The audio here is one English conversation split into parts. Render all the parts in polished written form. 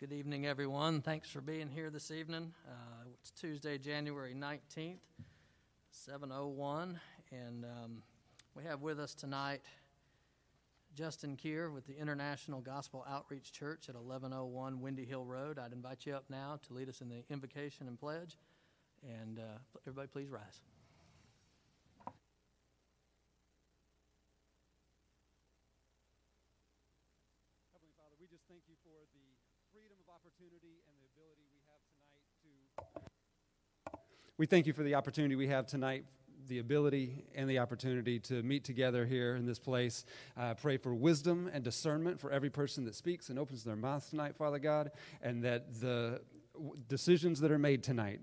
Good evening, everyone. Thanks for being here this evening. It's Tuesday, January 19th, 7:01, and we have with us tonight Justin Keir with the International Gospel Outreach Church at 1101 Windy Hill Road. I'd invite you up now to lead us in the invocation and pledge, and everybody please rise. Heavenly Father, we just thank you for the freedom of opportunity and the ability we have tonight to... We thank you for the opportunity we have tonight, the ability and the opportunity to meet together here in this place. Pray for wisdom and discernment for every person that speaks and opens their mouth tonight, Father God, and that the decisions that are made tonight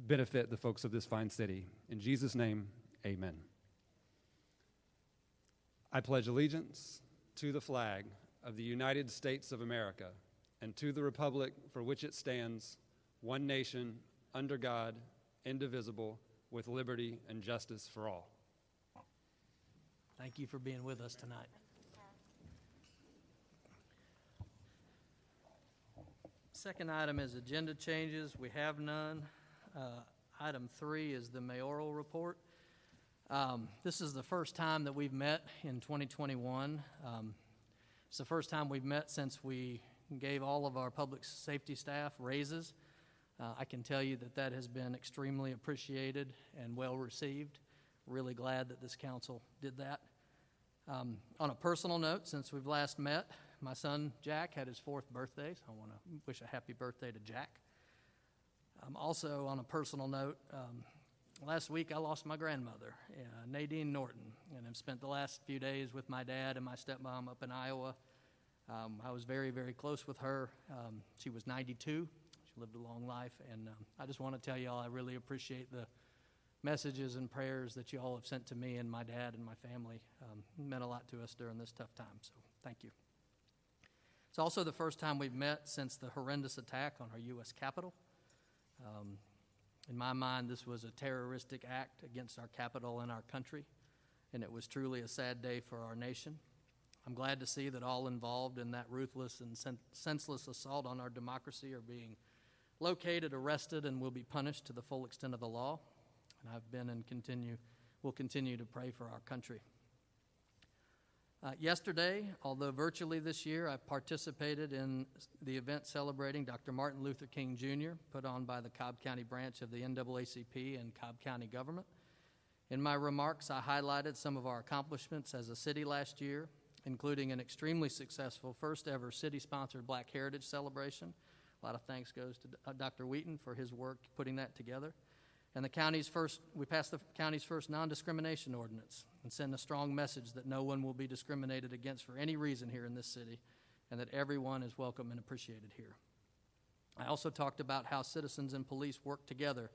benefit the folks of this fine city. In Jesus' name, amen. I pledge allegiance to the flag of the United States of America and to the republic for which it stands, one nation, under God, indivisible, with liberty and justice for all. Thank you for being with us tonight. Second item is agenda changes. We have none. Item 3 is the mayoral report. This is the first time that we've met in 2021. It's the first time we've met since we gave all of our public safety staff raises. I can tell you that that has been extremely appreciated and well received. Really glad that this council did that. On a personal note, since we've last met, my son Jack had his 4th birthday, so I want to wish a happy birthday to Jack. Also, on a personal note, last week I lost my grandmother, Nadine Norton, and I've spent the last few days with my dad and my stepmom up in Iowa. I was very, very close with her. She was 92. She lived a long life, and I just want to tell y'all I really appreciate the messages and prayers that you all have sent to me and my dad and my family. It meant a lot to us during this tough time, so thank you. It's also the first time we've met since the horrendous attack on our U.S. Capitol. In my mind, this was a terroristic act against our capital and our country, and it was truly a sad day for our nation. I'm glad to see that all involved in that ruthless and senseless assault on our democracy are being located, arrested, and will be punished to the full extent of the law. And I've been and will continue to pray for our country. Yesterday, although virtually this year, I participated in the event celebrating Dr. Martin Luther King Jr., put on by the Cobb County branch of the NAACP and Cobb County government. In my remarks, I highlighted some of our accomplishments as a city last year, including an extremely successful first-ever city-sponsored Black Heritage celebration. A lot of thanks goes to Dr. Wheaton for his work putting that together. And we passed the county's first non-discrimination ordinance and send a strong message that no one will be discriminated against for any reason here in this city, and that everyone is welcome and appreciated here. I also talked about how citizens and police work together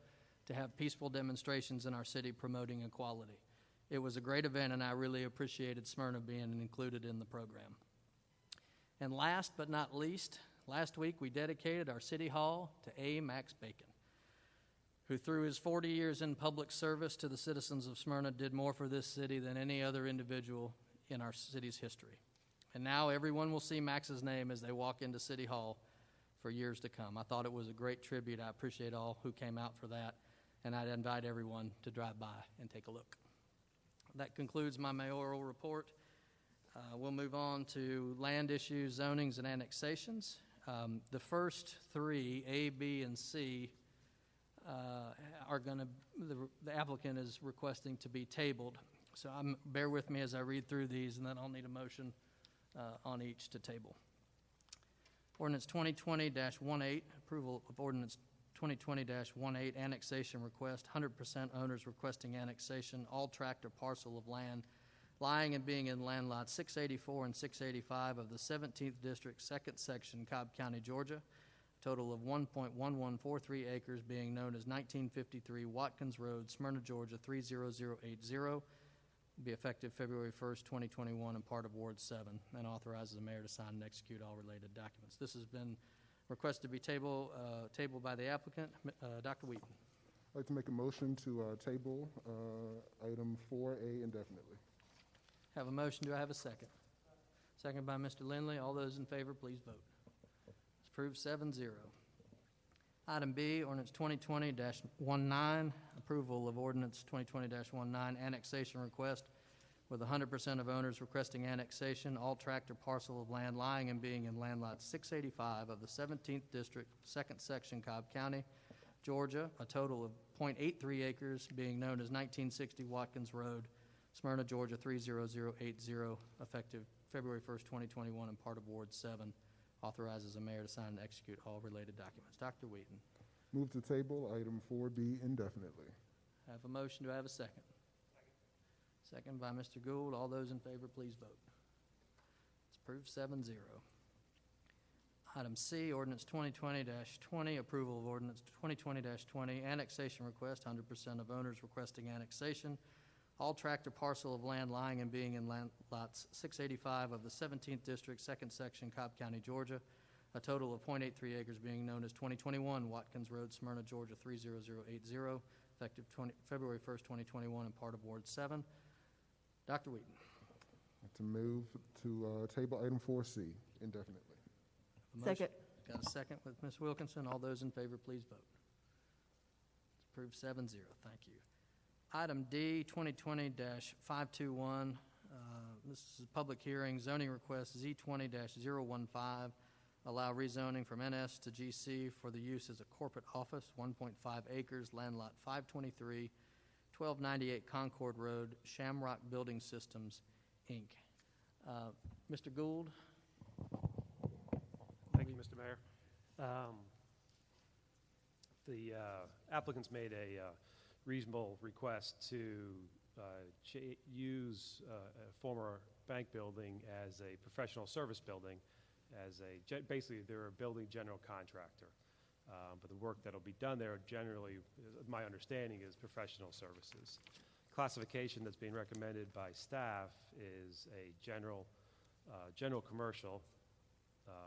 to have peaceful demonstrations in our city promoting equality. It was a great event, and I really appreciated Smyrna being included in the program. And last but not least, last week we dedicated our city hall to A. Max Bacon, who through his 40 years in public service to the citizens of Smyrna did more for this city than any other individual in our city's history. And now everyone will see Max's name as they walk into City Hall for years to come. I thought it was a great tribute. I appreciate all who came out for that, and I'd invite everyone to drive by and take a look. That concludes my mayoral report. We'll move on to land issues, zonings, and annexations. The first 3, A, B, and C, the applicant is requesting to be tabled. So bear with me as I read through these, and then I'll need a motion on each to table. Ordinance 2020-18, approval of ordinance 2020-18, annexation request, 100% owners requesting annexation, all tract or parcel of land lying and being in land lots 684 and 685 of the 17th District, 2nd Section, Cobb County, Georgia. Total of 1.1143 acres being known as 1953 Watkins Road, Smyrna, Georgia, 30080. Be effective February 1st, 2021, and part of Ward 7, and authorizes the mayor to sign and execute all related documents. This has been requested to be tabled by the applicant. Dr. Wheaton. I'd like to make a motion to table item 4A indefinitely. Have a motion. Do I have a second? Second by Mr. Lindley. All those in favor, please vote. It's approved 7-0. Item B, ordinance 2020-19, approval of ordinance 2020-19, annexation request with 100% of owners requesting annexation, all tract or parcel of land lying and being in land lot 685 of the 17th District, 2nd Section, Cobb County, Georgia, a total of .83 acres, being known as 1960 Watkins Road, Smyrna, Georgia 30080, effective February 1st, 2021, and part of Ward 7. Authorizes the mayor to sign and execute all related documents. Dr. Wheaton. Move to table item 4B indefinitely. I have a motion. Do I have a second? Second by Mr. Gould. All those in favor, please vote. It's approved 7-0. Item C, ordinance 2020-20, approval of ordinance 2020-20, annexation request, 100% of owners requesting annexation, all tract or parcel of land lying and being in land lots 685 of the 17th District, 2nd Section, Cobb County, Georgia, a total of .83 acres, being known as 2021 Watkins Road, Smyrna, Georgia 30080, effective February 1st, 2021, and part of Ward 7. Dr. Wheaton. To move to table item 4C indefinitely. Second. Got a second with Ms. Wilkinson. All those in favor, please vote. It's approved 7-0. Thank you. Item D, 2020-521. This is a public hearing, zoning request Z20-015. Allow rezoning from NS to GC for the use as a corporate office, 1.5 acres, land lot 523, 1298 Concord Road, Shamrock Building Systems, Inc. Mr. Gould? Thank you, Mr. Mayor. The applicants made a reasonable request to use a former bank building as a professional service building, basically they're a building general contractor. But the work that'll be done there generally, my understanding, is professional services. Classification that's being recommended by staff is a general commercial,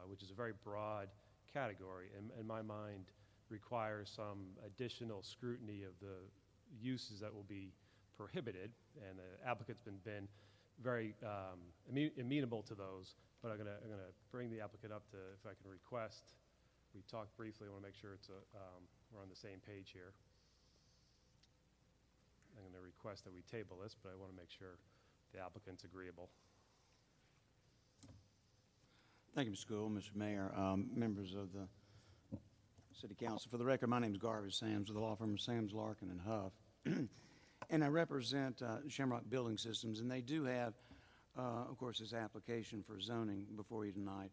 which is a very broad category, and in my mind requires some additional scrutiny of the uses that will be prohibited, and the applicant's been very amenable to those, but I'm gonna bring the applicant up to, if I can request, we talked briefly, I want to make sure we're on the same page here. I'm going to request that we table this, but I want to make sure the applicant's agreeable. Thank you, Mr. Gould, Mr. Mayor, members of the City Council. For the record, my name is Garvey Sams with the law firm of Sams, Larkin, and Huff. And I represent Shamrock Building Systems, and they do have, of course, this application for zoning before you tonight.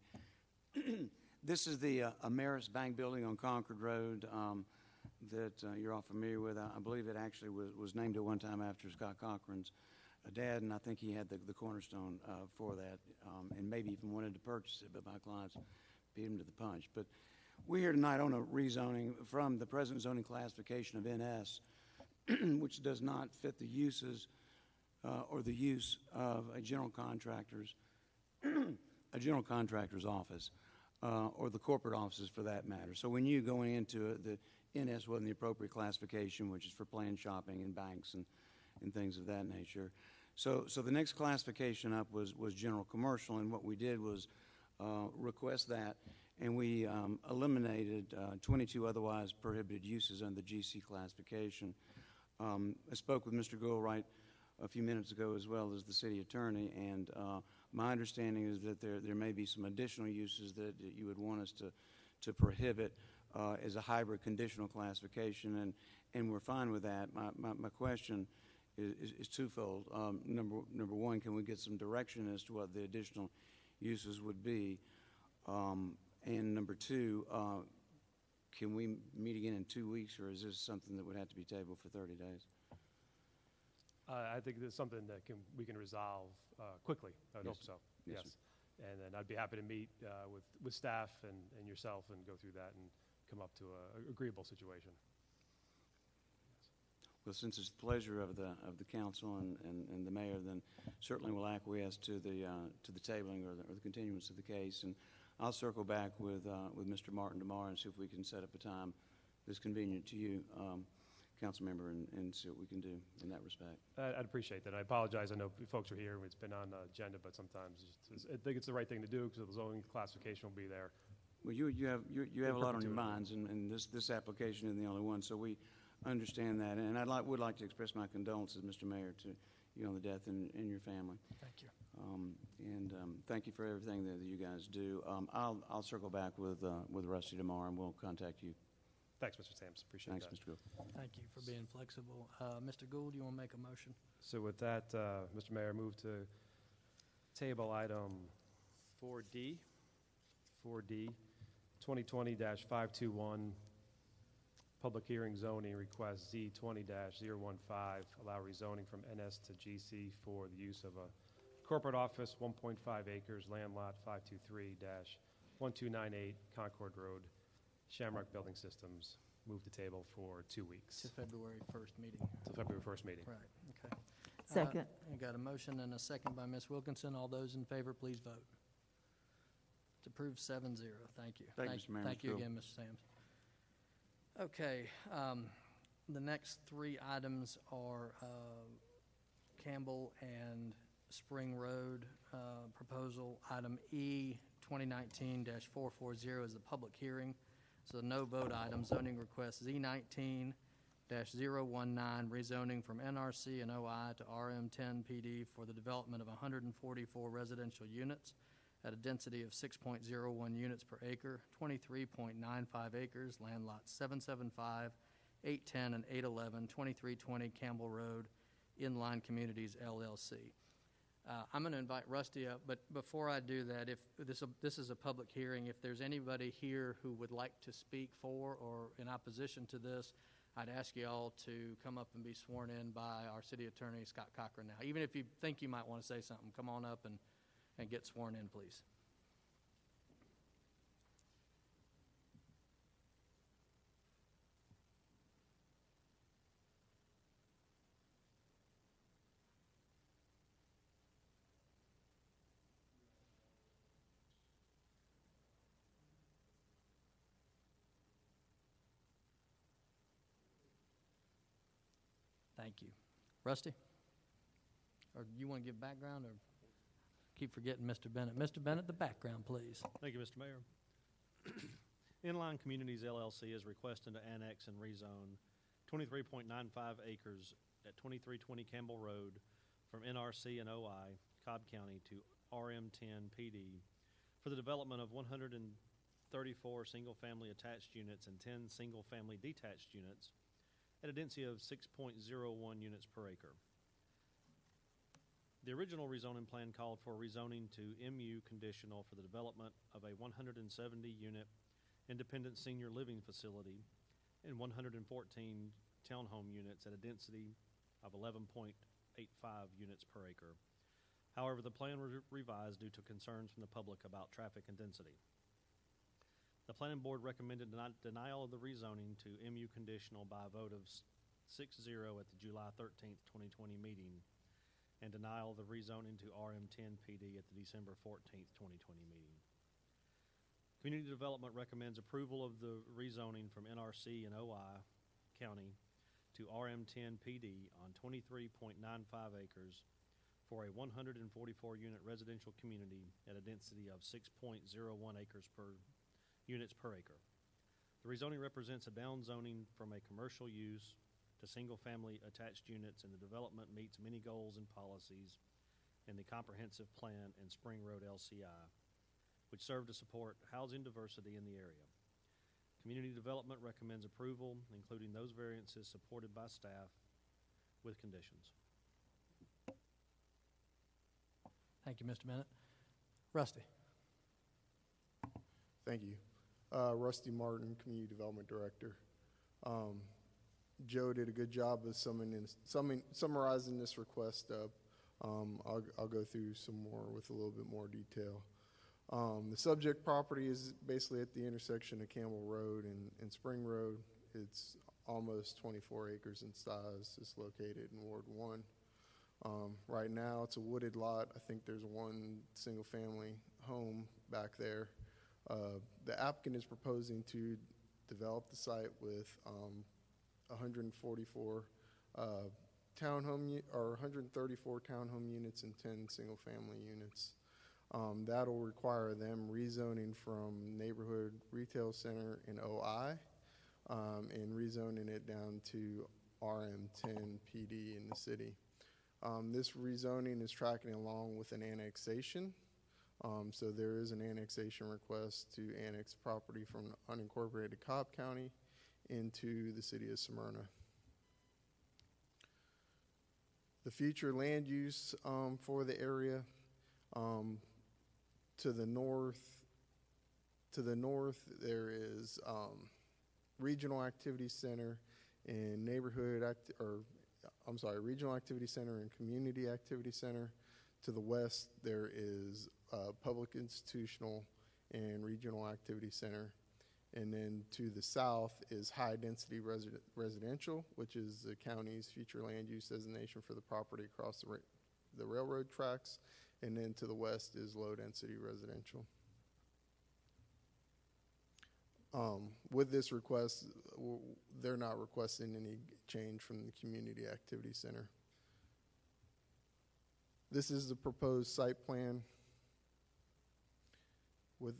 This is the Ameris Bank building on Concord Road that you're all familiar with. I believe it actually was named at one time after Scott Cochran's dad, and I think he had the cornerstone for that, and maybe even wanted to purchase it, but my clients beat him to the punch. But we're here tonight on a rezoning from the present zoning classification of NS, which does not fit the uses or the use of a general contractor's office. Or the corporate offices for that matter. So when you go into it, the NS wasn't the appropriate classification, which is for planned shopping and banks and things of that nature. So the next classification up was general commercial, and what we did was request that, and we eliminated 22 otherwise prohibited uses under the GC classification. I spoke with Mr. Gould a few minutes ago, as well as the city attorney, and my understanding is that there may be some additional uses that you would want us to prohibit as a hybrid conditional classification, and we're fine with that. My question is twofold. Number one, can we get some direction as to what the additional uses would be? And number two, can we meet again in 2 weeks, or is this something that would have to be tabled for 30 days? I think it's something that we can resolve quickly. I would hope so. Yes. And then I'd be happy to meet with staff and yourself and go through that and come up to an agreeable situation. Well, since it's the pleasure of the council and the mayor, then certainly we'll acquiesce to the tabling or the continuance of the case. And I'll circle back with Mr. Martin tomorrow and see if we can set up a time that's convenient to you, council member, and see what we can do in that respect. I'd appreciate that. I apologize. I know folks are here and it's been on the agenda, but sometimes I think it's the right thing to do because the zoning classification will be there. Well, you have a lot on your perpetuity. minds, and this application isn't the only one, so we understand that. And would like to express my condolences, Mr. Mayor, to you on the death in your family. Thank you. Thank you for everything that you guys do. I'll circle back with Rusty tomorrow, and we'll contact you. Thanks, Mr. Stamps. Appreciate Thanks, that. Mr. Gould. Thank you for being flexible. Mr. Gould, you want to make a motion? So with that, Mr. Mayor, move to table item 4D, 2020-521, public hearing zoning request Z20-015, allow rezoning from NS to GC for the use of a corporate office, 1.5 acres, land lot 523-1298 Concord Road, Shamrock Building Systems. Move the table for 2 weeks, To February 1st meeting. till February 1st meeting. Right, okay. Second. I got a motion and a second by Ms. Wilkinson. All those in favor, please vote. It's approved 7-0. Thank you. Thank you, Mr. Mayor. Thank Mr. you Gould. again, Mr. Sams. Okay, the next three items are Campbell and Spring Road proposal. Item E, 2019-440 is the public hearing. So no vote item, zoning request Z19-019, rezoning from NRC and OI to RM10 PD for the development of 144 residential units at a density of 6.01 units per acre, 23.95 acres, land lots 775, 810, and 811, 2320 Campbell Road, Inline Communities LLC. I'm going to invite Rusty up, but before I do that, if this is a public hearing, if there's anybody here who would like to speak for or in opposition to this, I'd ask you all to come up and be sworn in by our city attorney, Scott Cochran. Now, even if you think you might want to say something, come on up and get sworn in, please. Thank you. Rusty? Or you want to give background, or keep forgetting Mr. Bennett? Mr. Bennett, the background, please. Thank you, Mr. Mayor. Inline Communities LLC is requesting to annex and rezone 23.95 acres at 2320 Campbell Road from NRC and OI, Cobb County, to RM10 PD for the development of 134 single-family attached units and 10 single-family detached units at a density of 6.01 units per acre. The original rezoning plan called for rezoning to MU conditional for the development of a 170-unit independent senior living facility and 114 townhome units at a density of 11.85 units per acre. However, the plan was revised due to concerns from the public about traffic and density. The planning board recommended denial of the rezoning to MU conditional by a vote of 6-0 at the July 13th, 2020 meeting, and denial of the rezoning to RM10 PD at the December 14th, 2020 meeting. Community Development recommends approval of the rezoning from NRC and OI County to RM10 PD on 23.95 acres for a 144-unit residential community at a density of 6.01 acres per units per acre. The rezoning represents a downzoning from a commercial use to single-family attached units, and the development meets many goals and policies in the comprehensive plan and Spring Road LCI, which serve to support housing diversity in the area. Community Development recommends approval, including those variances supported by staff with conditions. Thank you, Mr. Bennett. Rusty? Thank you. Rusty Martin, Community Development Director. Joe did a good job of summarizing this request up. I'll go through some more with a little bit more detail. The subject property is basically at the intersection of Campbell Road and Spring Road. It's almost 24 acres in size. It's located in Ward 1. Right now, it's a wooded lot. I think there's one single-family home back there. The applicant is proposing to develop the site with 134 134 townhome units and 10 single-family units. That'll require them rezoning from neighborhood retail center in OI and rezoning it down to RM10 PD in the city. This rezoning is tracking along with an annexation. So there is an annexation request to annex property from unincorporated Cobb County into the city of Smyrna. The future land use for the area to the north there is regional activity center and regional activity center and community activity center. To the west, there is public institutional and regional activity center. And then to the south is high-density residential, which is the county's future land use designation for the property across the railroad tracks. And then to the west is low-density residential. With this request, they're not requesting any change from the community activity center. This is the proposed site plan with,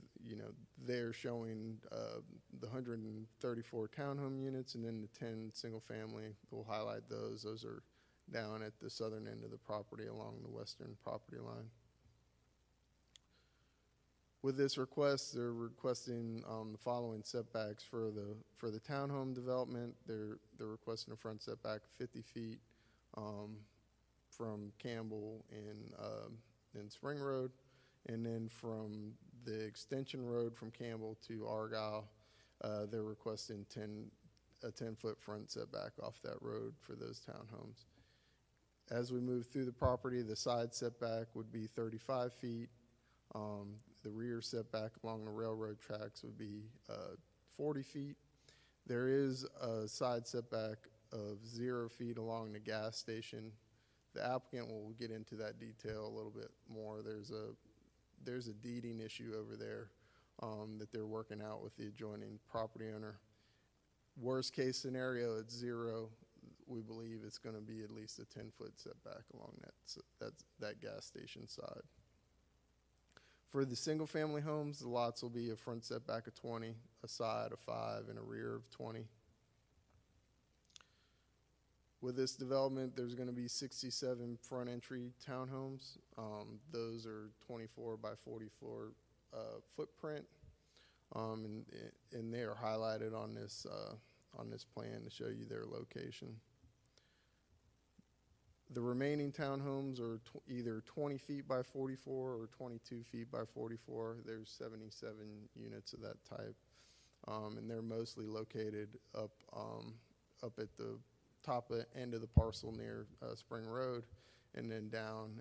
they're showing the 134 townhome units and then the 10 single family. We'll highlight those. Those are down at the southern end of the property along the western property line. With this request, they're requesting the following setbacks for the townhome development. They're requesting a front setback of 50 feet from Campbell and Spring Road, and then from the extension road from Campbell to Argyle, they're requesting a 10-foot front setback off that road for those townhomes. As we move through the property, the side setback would be 35 feet. The rear setback along the railroad tracks would be 40 feet. There is a side setback of 0 feet along the gas station. The applicant will get into that detail a little bit more. There's a deeding issue over there that they're working out with the adjoining property owner. Worst case scenario, it's 0. We believe it's going to be at least a 10-foot setback along that gas station side. For the single-family homes, the lots will be a front setback of 20, a side of 5, and a rear of 20. With this development, there's going to be 67 front entry townhomes. Those are 24 by 44 footprint, and they are highlighted on this plan to show you their location. The remaining townhomes are either 20 feet by 44 or 22 feet by 44. There's 77 units of that type, and they're mostly located up at the top end of the parcel near Spring Road, and then down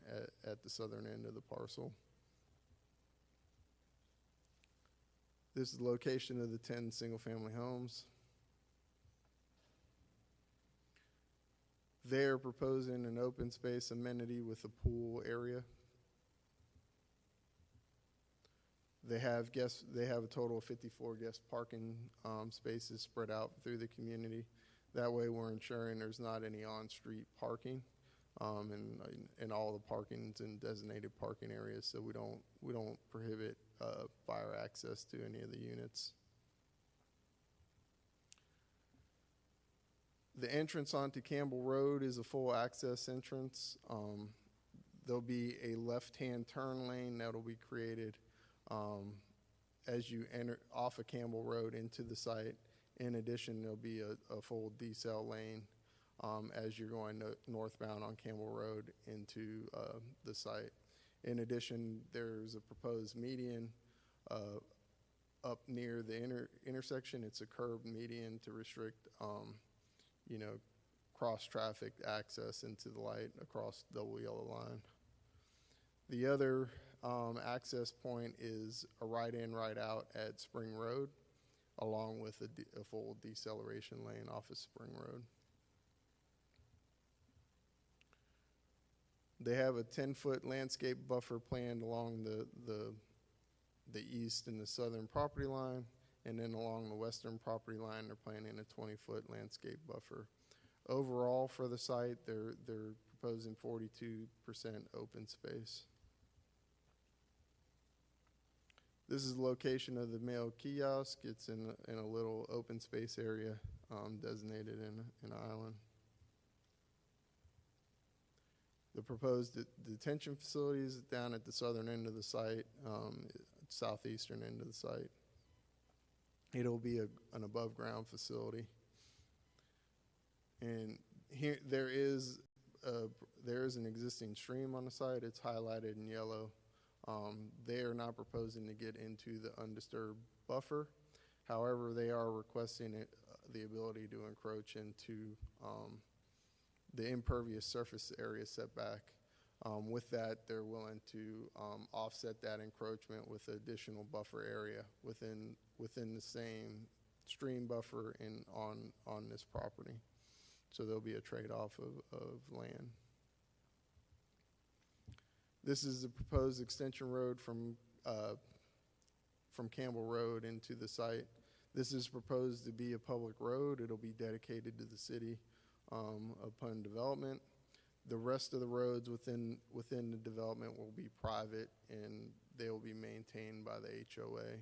at the southern end of the parcel. This is the location of the 10 single-family homes. They're proposing an open space amenity with a pool area. They have a total of 54 guest parking spaces spread out through the community. That way we're ensuring there's not any on-street parking, and all the parking's in designated parking areas, so we don't prohibit fire access to any of the units. The entrance onto Campbell Road is a full access entrance. There'll be a left-hand turn lane that'll be created as you enter off of Campbell Road into the site. In addition, there'll be a full decel lane as you're going northbound on Campbell Road into the site. In addition, there's a proposed median up near the intersection. It's a curb median to restrict cross-traffic access into the light across double yellow line. The other access point is a right-in, right-out at Spring Road, along with a full deceleration lane off of Spring Road. They have a 10-foot landscape buffer planned along the east and the southern property line, and then along the western property line, they're planning a 20-foot landscape buffer. Overall, for the site, they're proposing 42% open space. This is the location of the mail kiosk. It's in a little open space area designated in an island. The proposed detention facilities down at the southern end of the site, southeastern end of the site. It'll be an above-ground facility. And here there is an existing stream on the site. It's highlighted in yellow. They are not proposing to get into the undisturbed buffer. However, they are requesting the ability to encroach into the impervious surface area setback. With that, they're willing to offset that encroachment with additional buffer area within the same stream buffer on this property. So there'll be a trade-off of land. This is the proposed extension road from Campbell Road into the site. This is proposed to be a public road. It'll be dedicated to the city upon development. The rest of the roads within the development will be private, and they will be maintained by the HOA.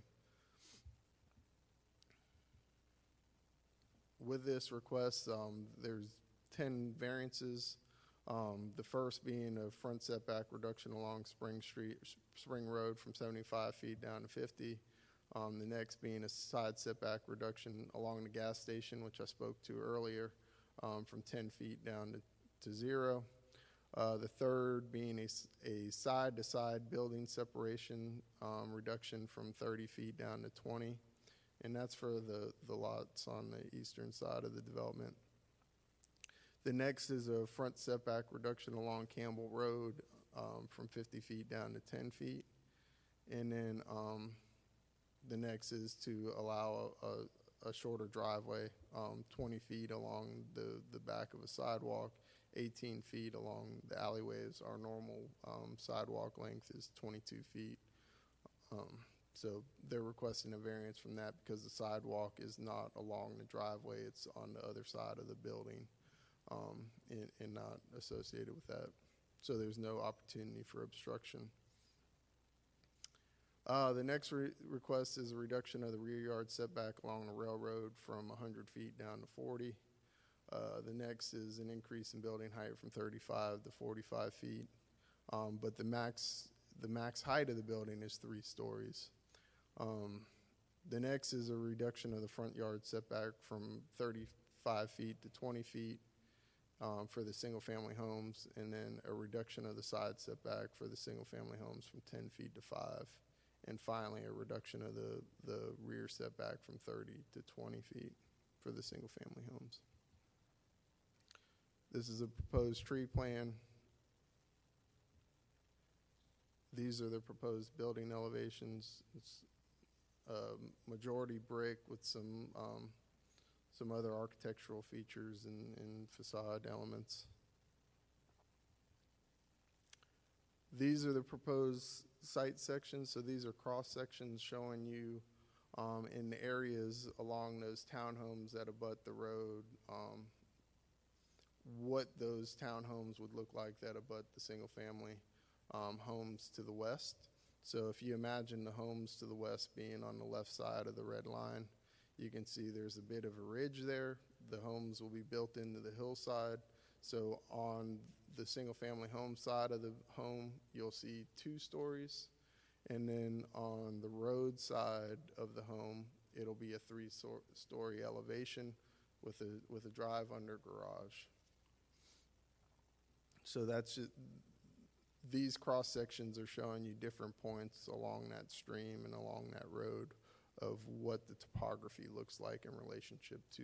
With this request, there's 10 variances. The first being a front setback reduction along Spring Road from 75 feet down to 50. The next being a side setback reduction along the gas station, which I spoke to earlier, from 10 feet down to 0. The third being a side-to-side building separation reduction from 30 feet down to 20. And that's for the lots on the eastern side of the development. The next is a front setback reduction along Campbell Road from 50 feet down to 10 feet. And then the next is to allow a shorter driveway, 20 feet along the back of a sidewalk, 18 feet along the alleyways. Our normal sidewalk length is 22 feet. So they're requesting a variance from that because the sidewalk is not along the driveway. It's on the other side of the building and not associated with that. So there's no opportunity for obstruction. The next request is a reduction of the rear yard setback along the railroad from 100 feet down to 40. The next is an increase in building height from 35 to 45 feet. But the max height of the building is 3 stories. The next is a reduction of the front yard setback from 35 feet to 20 feet for the single-family homes, and then a reduction of the side setback for the single-family homes from 10 feet to 5. And finally, a reduction of the rear setback from 30 to 20 feet for the single-family homes. This is a proposed tree plan. These are the proposed building elevations. It's majority brick with some other architectural features and facade elements. These are the proposed site sections. So these are cross sections showing you in the areas along those townhomes that abut the road, what those townhomes would look like that abut the single family homes to the west. So if you imagine the homes to the west being on the left side of the red line, you can see there's a bit of a ridge there. The homes will be built into the hillside. So on the single family home side of the home, you'll see 2 stories. And then on the road side of the home, it'll be a 3-story elevation with a drive under garage. So that's just, these cross sections are showing you different points along that stream and along that road of what the topography looks like in relationship to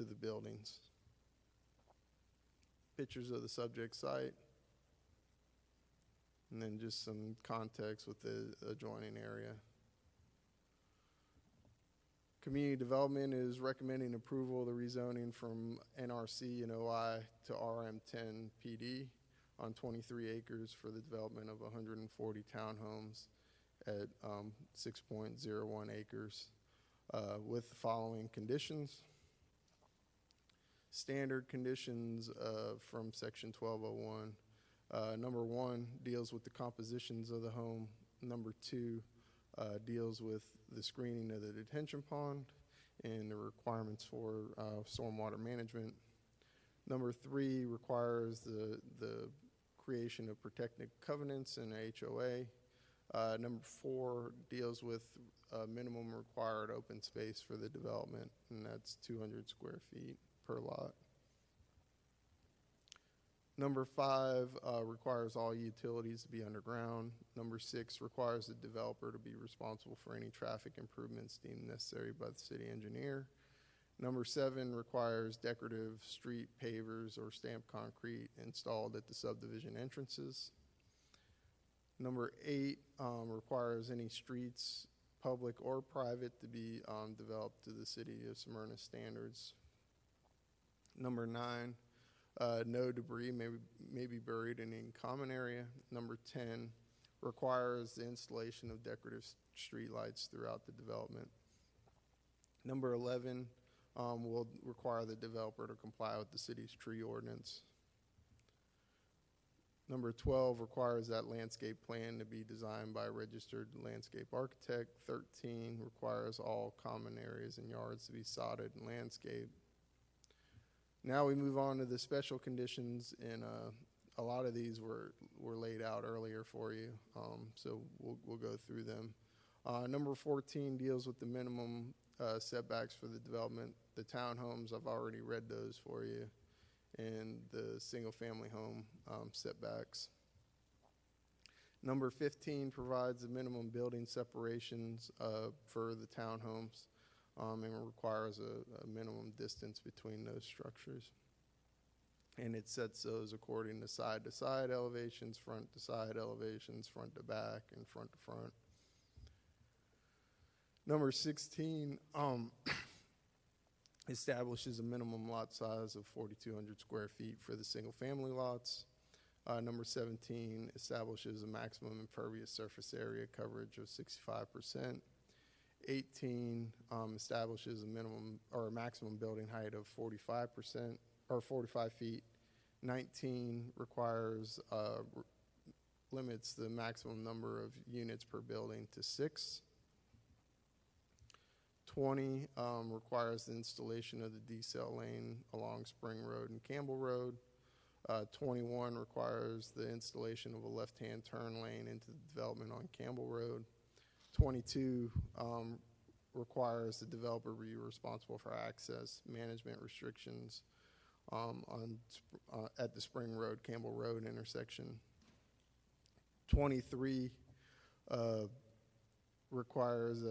the buildings. Pictures of the subject site, and then just some context with the adjoining area. Community Development is recommending approval of the rezoning from NRC and OI to RM10 PD on 23 acres for the development of 140 townhomes at 6.01 acres with the following conditions. Standard conditions from section 1201. Number 1 deals with the compositions of the home. Number 2, deals with the screening of the detention pond and the requirements for stormwater management. Number 3 requires the creation of protected covenants in a HOA. Number 4 deals with minimum required open space for the development, and that's 200 square feet per lot. Number 5 requires all utilities to be underground. Number 6 requires the developer to be responsible for any traffic improvements deemed necessary by the city engineer. Number 7 requires decorative street pavers or stamped concrete installed at the subdivision entrances. Number 8 requires any streets, public or private, to be developed to the city of Smyrna standards. Number 9, no debris may be buried in any common area. Number 10 requires the installation of decorative street lights throughout the development. Number 11 will require the developer to comply with the city's tree ordinance. Number 12 requires that landscape plan to be designed by a registered landscape architect. 13 requires all common areas and yards to be sodded and landscaped. Now we move on to the special conditions, and a lot of these were laid out earlier for you, so we'll go through them. Number 14 deals with the minimum setbacks for the development. The townhomes, I've already read those for you, and the single-family home setbacks. Number 15 provides the minimum building separations for the townhomes, and requires a minimum distance between those structures. And it sets those according to side-to-side elevations, front-to-side elevations, front-to-back, and front-to-front. Number 16 establishes a minimum lot size of 4,200 square feet for the single-family lots. Number 17 establishes a maximum impervious surface area coverage of 65%. 18 establishes a minimum or a maximum building height of 45% or 45 feet. 19 requires limits the maximum number of units per building to 6. 20 requires the installation of the decel lane along Spring Road and Campbell Road. 21 requires the installation of a left-hand turn lane into the development on Campbell Road. 22 requires the developer be responsible for access management restrictions at the Spring Road, Campbell Road intersection. 23 requires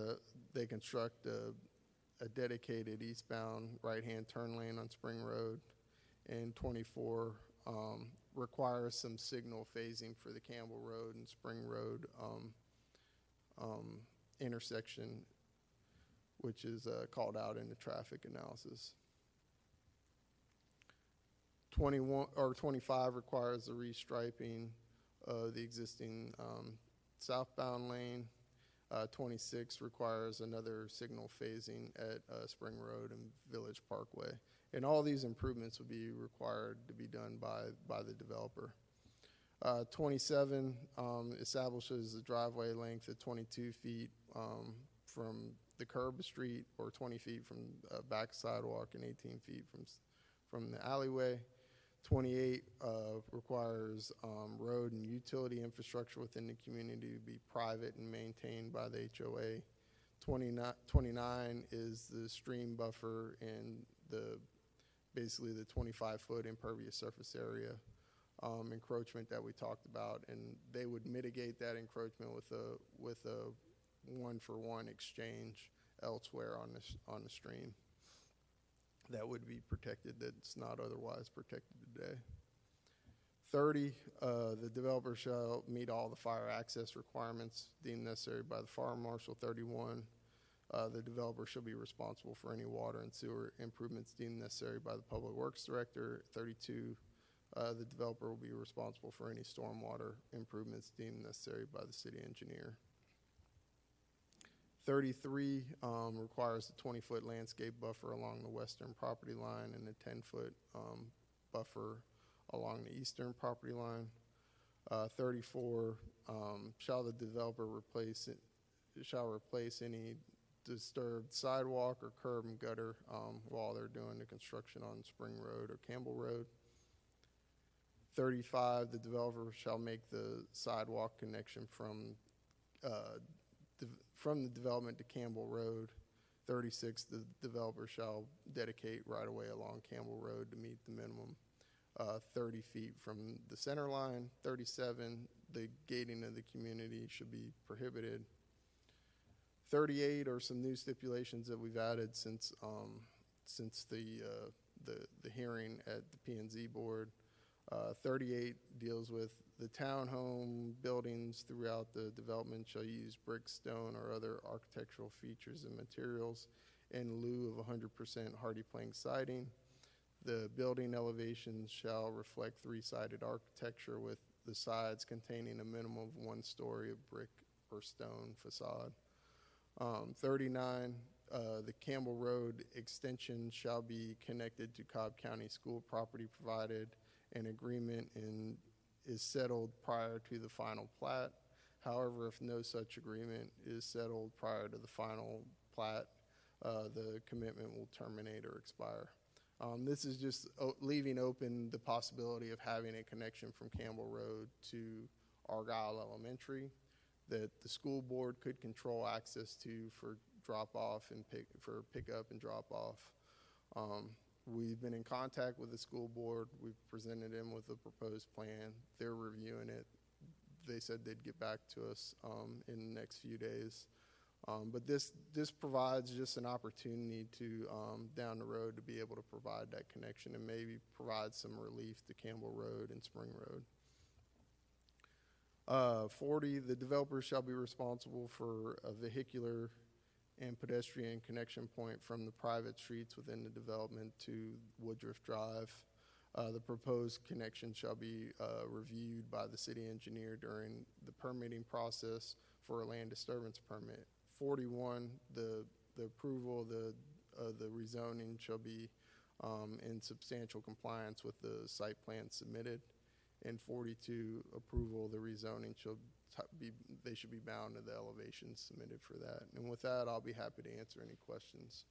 they construct a dedicated eastbound right-hand turn lane on Spring Road. And 24 requires some signal phasing for the Campbell Road and Spring Road intersection, which is called out in the traffic analysis. 25 requires the restriping of the existing southbound lane. 26 requires another signal phasing at Spring Road and Village Parkway. And all these improvements will be required to be done by the developer. 27 establishes a driveway length of 22 feet from the curb of street, or 20 feet from back sidewalk, and 18 feet from the alleyway. 28 requires road and utility infrastructure within the community to be private and maintained by the HOA. 29 is the stream buffer and basically the 25-foot impervious surface area encroachment that we talked about, and they would mitigate that encroachment with a one-for-one exchange elsewhere on the stream that would be protected, that's not otherwise protected today. 30, the developer shall meet all the fire access requirements deemed necessary by the fire marshal. 31, the developer shall be responsible for any water and sewer improvements deemed necessary by the public works director. 32, the developer will be responsible for any stormwater improvements deemed necessary by the city engineer. 33 requires a 20-foot landscape buffer along the western property line and a 10-foot buffer along the eastern property line. 34, shall the developer replace shall replace any disturbed sidewalk or curb and gutter while they're doing the construction on Spring Road or Campbell Road. 35, the developer shall make the sidewalk connection from the development to Campbell Road. 36, the developer shall dedicate right-of-way along Campbell Road to meet the minimum 30 feet from the center line. 37, the gating of the community should be prohibited. 38 are some new stipulations that we've added since the hearing at the P&Z board. 38 deals with the townhome buildings throughout the development shall use brick, stone, or other architectural features and materials in lieu of 100% hardy plank siding. The building elevations shall reflect three-sided architecture with the sides containing a minimum of 1 story of brick or stone facade. 39, the Campbell Road extension shall be connected to Cobb County School property provided an agreement is settled prior to the final plat. However, if no such agreement is settled prior to the final plat, the commitment will terminate or expire. This is just leaving open the possibility of having a connection from Campbell Road to Argyle Elementary that the school board could control access to for drop-off and pick-up and drop-off. We've been in contact with the school board. We've presented them with a proposed plan. They're reviewing it. They said they'd get back to us in the next few days. But this provides just an opportunity to, down the road, to be able to provide that connection and maybe provide some relief to Campbell Road and Spring Road. 40, the developer shall be responsible for a vehicular and pedestrian connection point from the private streets within the development to Woodruff Drive. The proposed connection shall be reviewed by the city engineer during the permitting process for a land disturbance permit. 41, the approval of the rezoning shall be in substantial compliance with the site plan submitted. And 42, approval of the rezoning they should be bound to the elevations submitted for that. And with that, I'll be happy to answer any questions.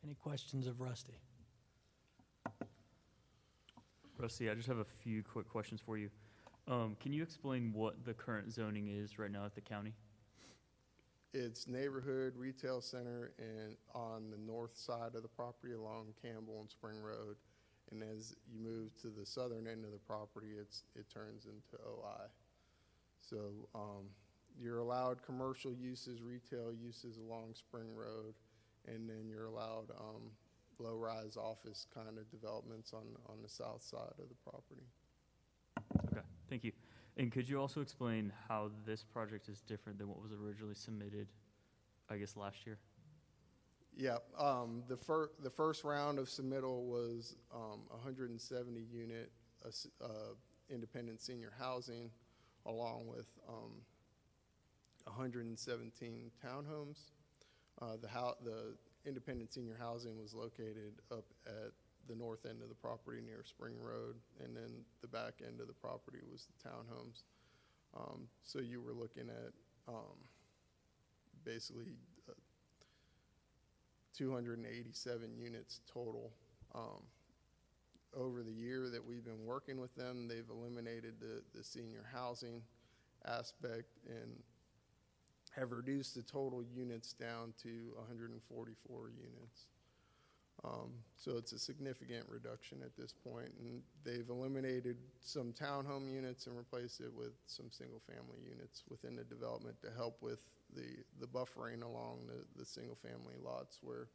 Any questions of Rusty? Rusty, I just have a few quick questions for you. Can you explain what the current zoning is right now at the county? It's neighborhood retail center and on the north side of the property along Campbell and Spring Road. And as you move to the southern end of the property, it turns into OI. So you're allowed commercial uses, retail uses along Spring Road, and then you're allowed low-rise office kind of developments on the south side of the property. Okay, thank you. And could you also explain how this project is different than what was originally submitted, I guess, last year? Yeah, the first round of submittal was 170 unit independent senior housing, along with 117 townhomes. The independent senior housing was located up at the north end of the property near Spring Road, and then the back end of the property was the townhomes. So you were looking at basically 287 units total. Over the year that we've been working with them, they've eliminated the senior housing aspect and have reduced the total units down to 144 units. So it's a significant reduction at this point, and they've eliminated some townhome units and replaced it with some single-family units within the development to help with the buffering along the single-family lots where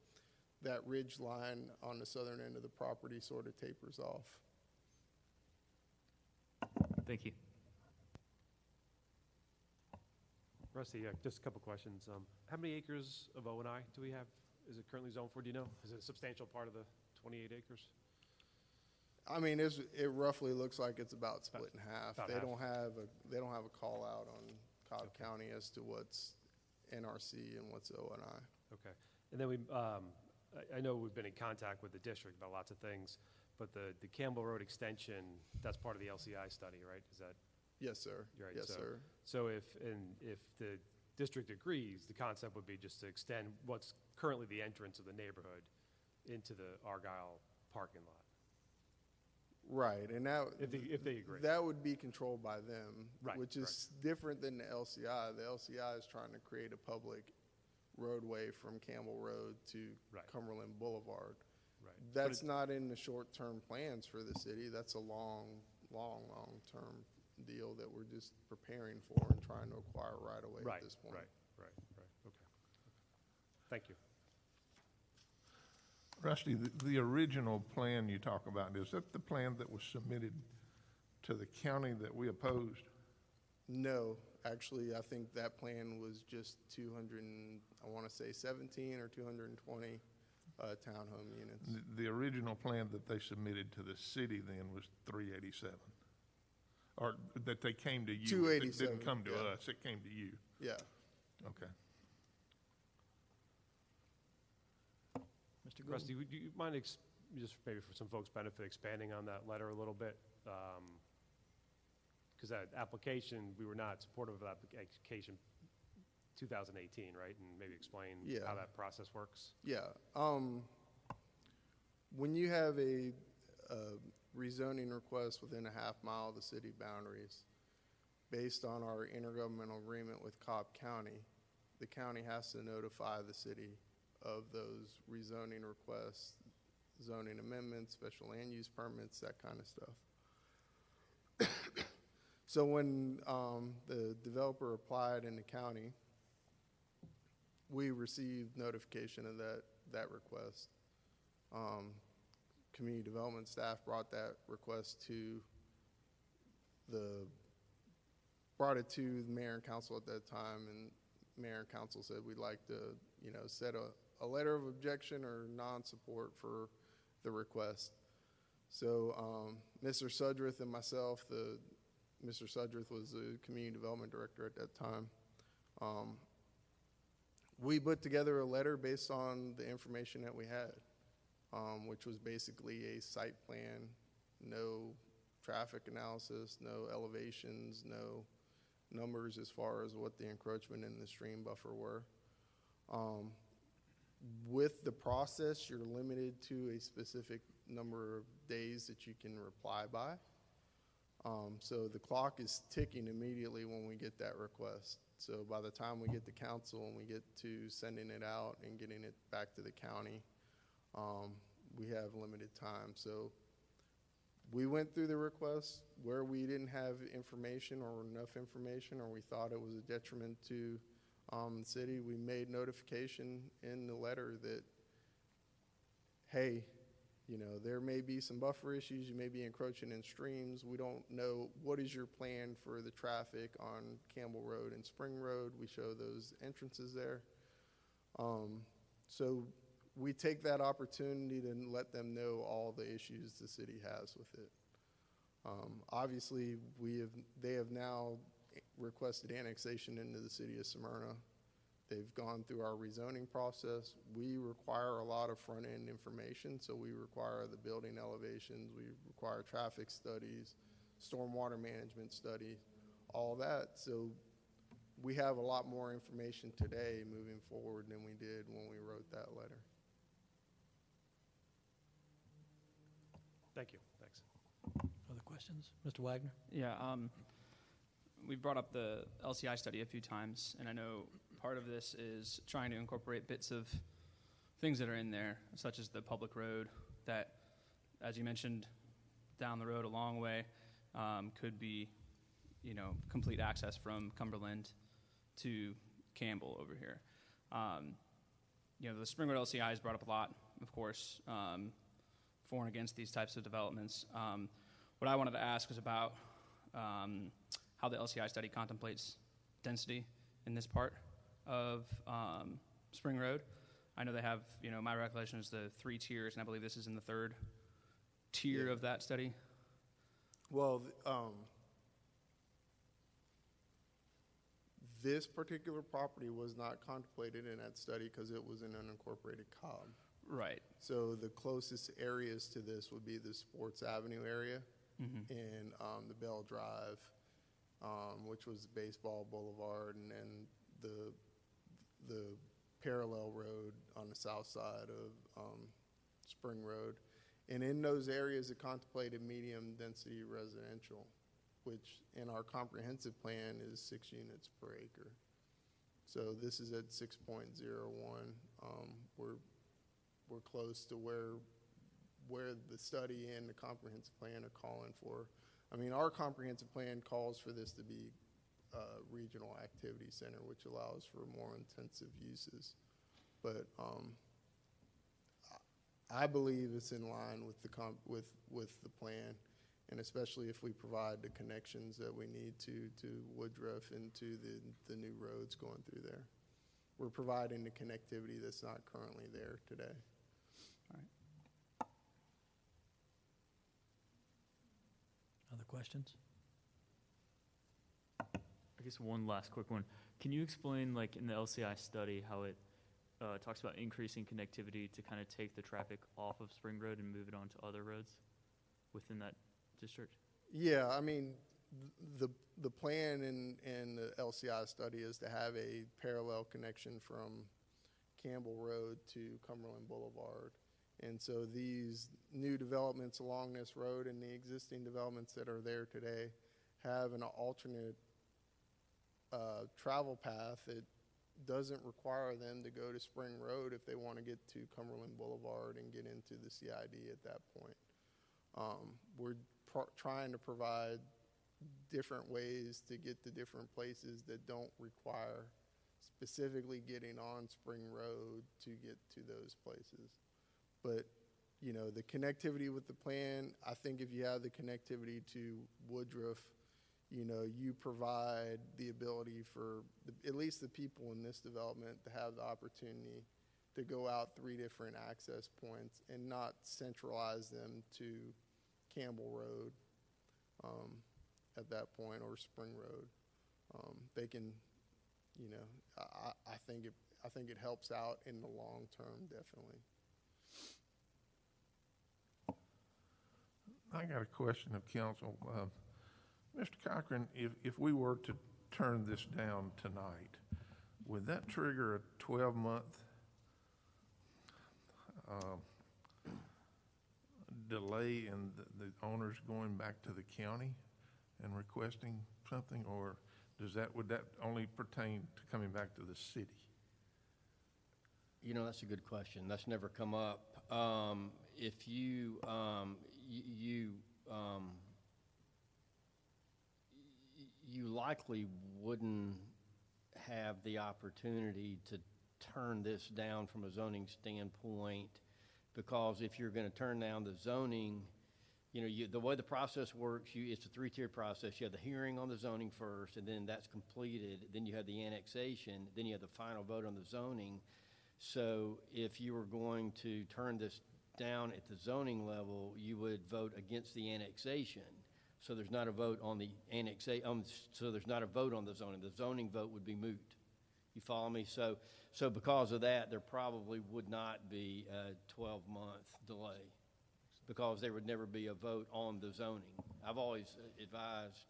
that ridge line on the southern end of the property sort of tapers off. Thank you. Rusty, yeah, just a couple questions. How many acres of O&I do we have? Is it currently zoned for? Do you know? Is it a substantial part of the 28 acres? I mean, it roughly looks like it's about split in half. About They half. don't have a call out on Cobb County as to what's NRC and what's O&I. Okay. And then I know we've been in contact with the district about lots of things, but the Campbell Road extension, that's part of the LCI study, right? Is that Yes, sir. right? Yes, sir. So if district agrees, the concept would be just to extend what's currently the entrance of the neighborhood into the Argyle parking lot, Right, and that. if they agree. That would be controlled by them. Right, Which is different than the LCI. The LCI is trying to create a public roadway from Campbell Road to Right. Cumberland Boulevard. Right. That's not in the short-term plans for the city. That's a long-term deal that we're just preparing for and trying to acquire right away Right, at this point. right. Okay. Thank you. Rusty, the original plan you talk about, is that the plan that was submitted to the county that we opposed? No, actually, I think that plan was just 17 or 220 townhome units. The original plan that they submitted to the city then was 387? Or that they came to you? 287, It didn't come to yeah. us, it came to you? Yeah. Okay. Mr. Gould? Rusty, would you mind, just maybe for some folks' benefit, expanding on that letter a little bit? Because that application, we were not supportive of that application 2018, right? And maybe explain Yeah. how that process works. Yeah. When you have a rezoning request within a half mile of the city boundaries, based on our intergovernmental agreement with Cobb County, the county has to notify the city of those rezoning requests, zoning amendments, special land use permits, that kind of stuff. So when the developer applied in the county, we received notification of that request. Community development staff brought that request brought it to the mayor and council at that time, and mayor and council said we'd like to, set a letter of objection or non-support for the request. So Mr. Sudrith and myself, Mr. Sudrith was the community development director at that time. We put together a letter based on the information that we had, which was basically a site plan, no traffic analysis, no elevations, no numbers as far as what the encroachment in the stream buffer were. With the process, you're limited to a specific number of days that you can reply by. So the clock is ticking immediately when we get that request. So by the time we get to council and we get to sending it out and getting it back to the county, we have limited time. So we went through the request where we didn't have information or enough information, or we thought it was a detriment to the city. We made notification in the letter that, hey, there may be some buffer issues. You may be encroaching in streams. We don't know what is your plan for the traffic on Campbell Road and Spring Road. We show those entrances there. So we take that opportunity to let them know all the issues the city has with it. Obviously, they have now requested annexation into the city of Smyrna. They've gone through our rezoning process. We require a lot of front-end information, so we require the building elevations, we require traffic studies, stormwater management study, all that. So we have a lot more information today moving forward than we did when we wrote that letter. Thank you. Thanks. Other questions? Mr. Wagner? Yeah, we brought up the LCI study a few times, and I know part of this is trying to incorporate bits of things that are in there, such as the public road that, as you mentioned, down the road a long way, could be, complete access from Cumberland to Campbell over here. The Spring Road LCI is brought up a lot, of course, for and against these types of developments. What I wanted to ask was about how the LCI study contemplates density in this part of Spring Road. I know they have, my recollection is the 3 tiers, and I believe this is in the 3rd tier of that study. Well, this particular property was not contemplated in that study because it was an unincorporated Cobb. Right. So the closest areas to this would be the Sports Avenue area and the Bell Drive, which was Baseball Boulevard, and then the parallel road on the south side of Spring Road. And in those areas, it contemplated medium density residential, which in our comprehensive plan is 6 units per acre. So this is at 6.01. We're close to where the study and the comprehensive plan are calling for. I mean, our comprehensive plan calls for this to be a regional activity center, which allows for more intensive uses. But I believe it's in line with the plan, and especially if we provide the connections that we need to Woodruff and to the new roads going through there. We're providing the connectivity that's not currently there today. All right. Other questions? I guess one last quick one. Can you explain, like in the LCI study, how it talks about increasing connectivity to kind of take the traffic off of Spring Road and move it onto other roads within that district? Yeah, I mean, the plan in the LCI study is to have a parallel connection from Campbell Road to Cumberland Boulevard. And so these new developments along this road and the existing developments that are there today have an alternate travel path that doesn't require them to go to Spring Road if they want to get to Cumberland Boulevard and get into the CID at that point. We're trying to provide different ways to get to different places that don't require specifically getting on Spring Road to get to those places. But, you know, the connectivity with the plan, I think if you have the connectivity to Woodruff, you know, you provide the ability for at least the people in this development to have the opportunity to go out 3 different access points and not centralize them to Campbell Road at that point, or Spring Road. They can, you know, I think it helps out in the long term, definitely. I got a question of council. Mr. Cochran, if we were to turn this down tonight, would that trigger a 12-month delay in the owners going back to the county and requesting something, or would that only pertain to coming back to the city? You know, that's a good question. That's never come up. If you you likely wouldn't have the opportunity to turn this down from a zoning standpoint, because if you're going to turn down the zoning, you know, the way the process works, it's a 3-tiered process. You have the hearing on the zoning first, and then that's completed. Then you have the annexation. Then you have the final vote on the zoning. So if you were going to turn this down at the zoning level, you would vote against the annexation. So there's not a vote on the annexation. So there's not a vote on the zoning. The zoning vote would be moot. You follow me? So because of that, there probably would not be a 12-month delay, because there would never be a vote on the zoning. I've always advised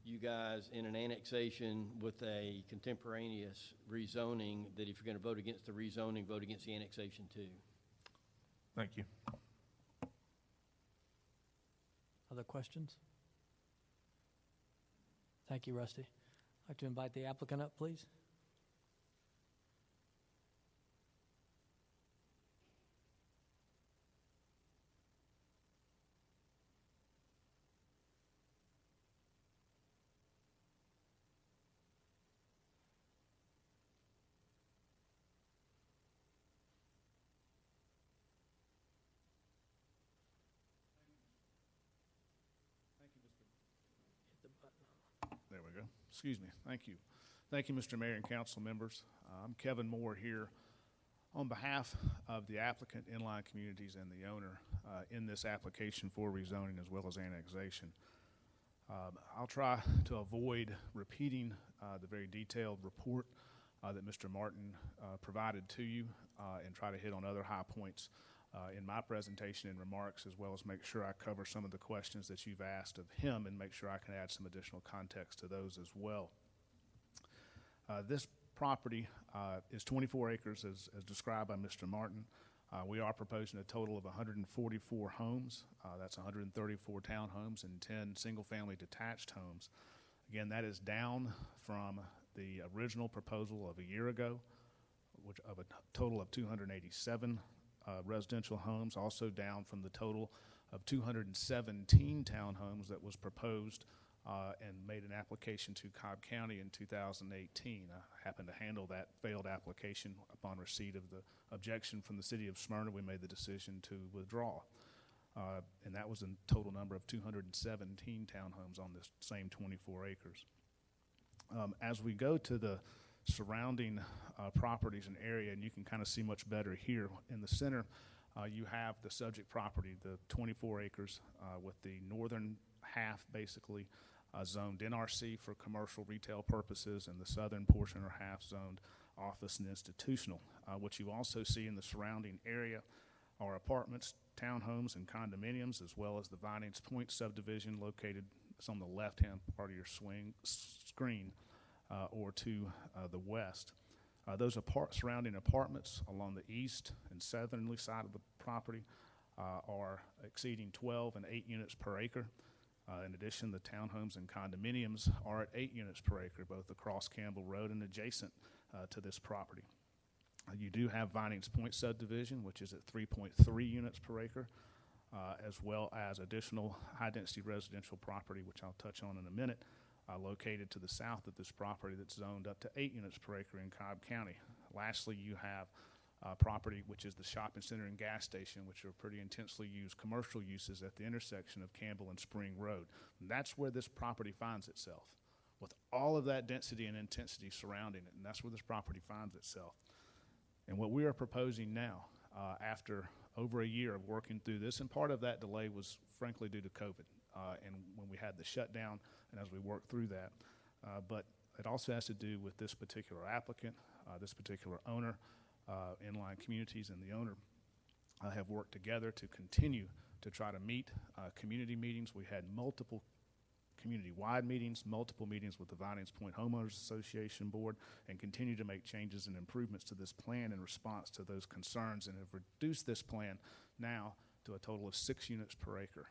you guys in an annexation with a contemporaneous rezoning that if you're going to vote against the rezoning, vote against the annexation too. Thank you. Other questions? Thank you, Rusty. I'd like to invite the applicant up, please. There we go. Excuse me. Thank you. Thank you, Mr. Mayor and council members. I'm Kevin Moore here on behalf of the applicant, Inline Communities, and the owner in this application for rezoning as well as annexation. I'll try to avoid repeating the very detailed report that Mr. Martin provided to you and try to hit on other high points in my presentation and remarks, as well as make sure I cover some of the questions that you've asked of him and make sure I can add some additional context to those as well. This property is 24 acres as described by Mr. Martin. We are proposing a total of 144 homes. That's 134 townhomes and 10 single-family detached homes. Again, that is down from the original proposal of a year ago, which of a total of 287 residential homes, also down from the total of 217 townhomes that was proposed and made an application to Cobb County in 2018. I happened to handle that failed application. Upon receipt of the objection from the city of Smyrna, we made the decision to withdraw. And that was a total number of 217 townhomes on this same 24 acres. As we go to the surrounding properties and area, and you can kind of see much better here in the center, you have the subject property, the 24 acres with the northern half basically zoned NRC for commercial retail purposes, and the southern portion or half zoned office and institutional. What you also see in the surrounding area are apartments, townhomes, and condominiums, as well as the Vinings Point subdivision located on the left-hand part of your screen or to the west. Those surrounding apartments along the east and southerly side of the property are exceeding 12 and 8 units per acre. In addition, the townhomes and condominiums are at 8 units per acre, both across Campbell Road and adjacent to this property. You do have Vinings Point subdivision, which is at 3.3 units per acre, as well as additional high-density residential property, which I'll touch on in a minute, located to the south of this property that's zoned up to 8 units per acre in Cobb County. Lastly, you have property, which is the shopping center and gas station, which are pretty intensely used commercial uses at the intersection of Campbell and Spring Road. And that's where this property finds itself, with all of that density and intensity surrounding it, and that's where this property finds itself. And what we are proposing now, after over a year of working through this, and part of that delay was frankly due to COVID, and when we had the shutdown and as we worked through that, but it also has to do with this particular applicant, this particular owner, Inline Communities and the owner have worked together to continue to try to meet community meetings. We had multiple community-wide meetings, multiple meetings with the Vinings Point Homeowners Association Board, and continue to make changes and improvements to this plan in response to those concerns, and have reduced this plan now to a total of 6 units per acre,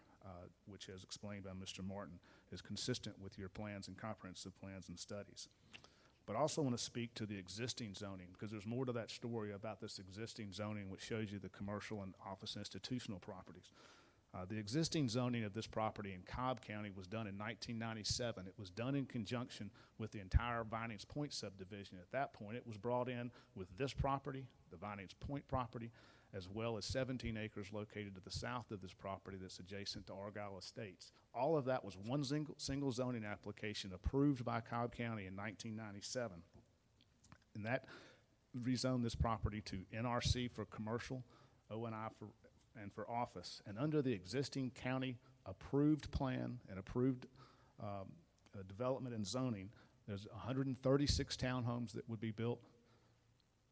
which, as explained by Mr. Martin, is consistent with your plans and comprehensive plans and studies. But I also want to speak to the existing zoning, because there's more to that story about this existing zoning, which shows you the commercial and office institutional properties. The existing zoning of this property in Cobb County was done in 1997. It was done in conjunction with the entire Vinings Point subdivision. At that point, it was brought in with this property, the Vinings Point property, as well as 17 acres located to the south of this property that's adjacent to Argyle Estates. All of that was one single zoning application approved by Cobb County in 1997. And that rezoned this property to NRC for commercial, O&I for office. And under the existing county approved plan and approved development and zoning, there's 136 townhomes that would be built.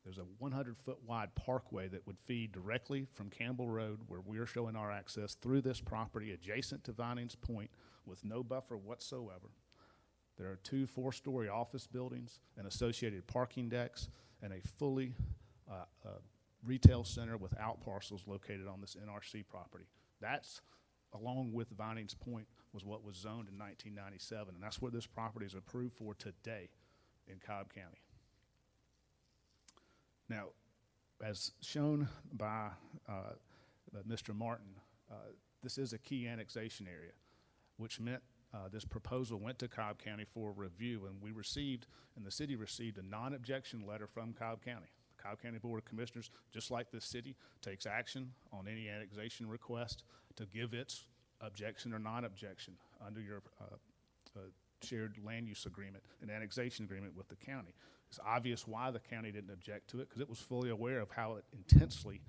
There's a 100-foot wide parkway that would feed directly from Campbell Road, where we are showing our access, through this property adjacent to Vinings Point with no buffer whatsoever. There are 2 4-story office buildings and associated parking decks and a fully retail center with out parcels located on this NRC property. That's, along with Vinings Point, was what was zoned in 1997, and that's what this property is approved for today in Cobb County. Now, as shown by Mr. Martin, this is a key annexation area, which meant this proposal went to Cobb County for review, and we received, and the city received, a non-objection letter from Cobb County. The Cobb County Board of Commissioners, just like the city, takes action on any annexation request to give its objection or non-objection under your shared land use agreement, an annexation agreement with the county. It's obvious why the county didn't object to it, because it was fully aware of how intensely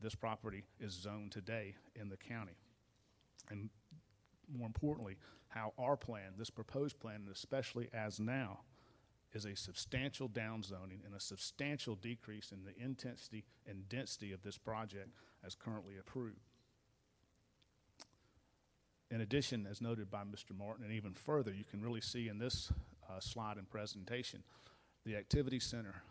this property is zoned today in the county. And more importantly, how our plan, this proposed plan, and especially as now, is a substantial downzoning and a substantial decrease in the intensity and density of this project as currently approved. In addition, as noted by Mr. Martin, and even further, you can really see in this slide and presentation The activity center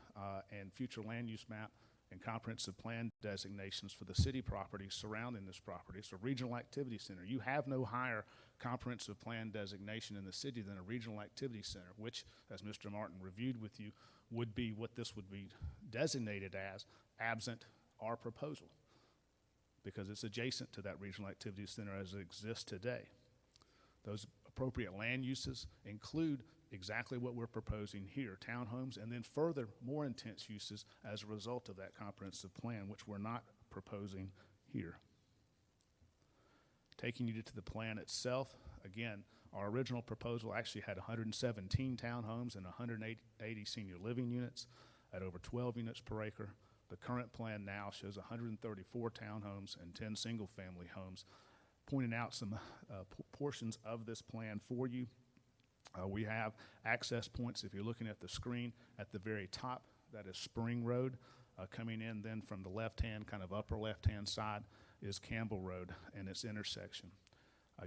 and future land use map and comprehensive plan designations for the city properties surrounding this property. It's a regional activity center. You have no higher comprehensive plan designation in the city than a regional activity center, which, as Mr. Martin reviewed with you, would be what this would be designated as, absent our proposal, because it's adjacent to that regional activity center as it exists today. Those appropriate land uses include exactly what we're proposing here, townhomes, and then further more intense uses as a result of that comprehensive plan, which we're not proposing here. Taking you to the plan itself, again, our original proposal actually had 117 townhomes and 180 senior living units at over 12 units per acre. The current plan now shows 134 townhomes and 10 single-family homes. Pointing out some portions of this plan for you. We have access points, if you're looking at the screen, at the very top. That is Spring Road. Coming in then from the left-hand, kind of upper left-hand side, is Campbell Road and its intersection.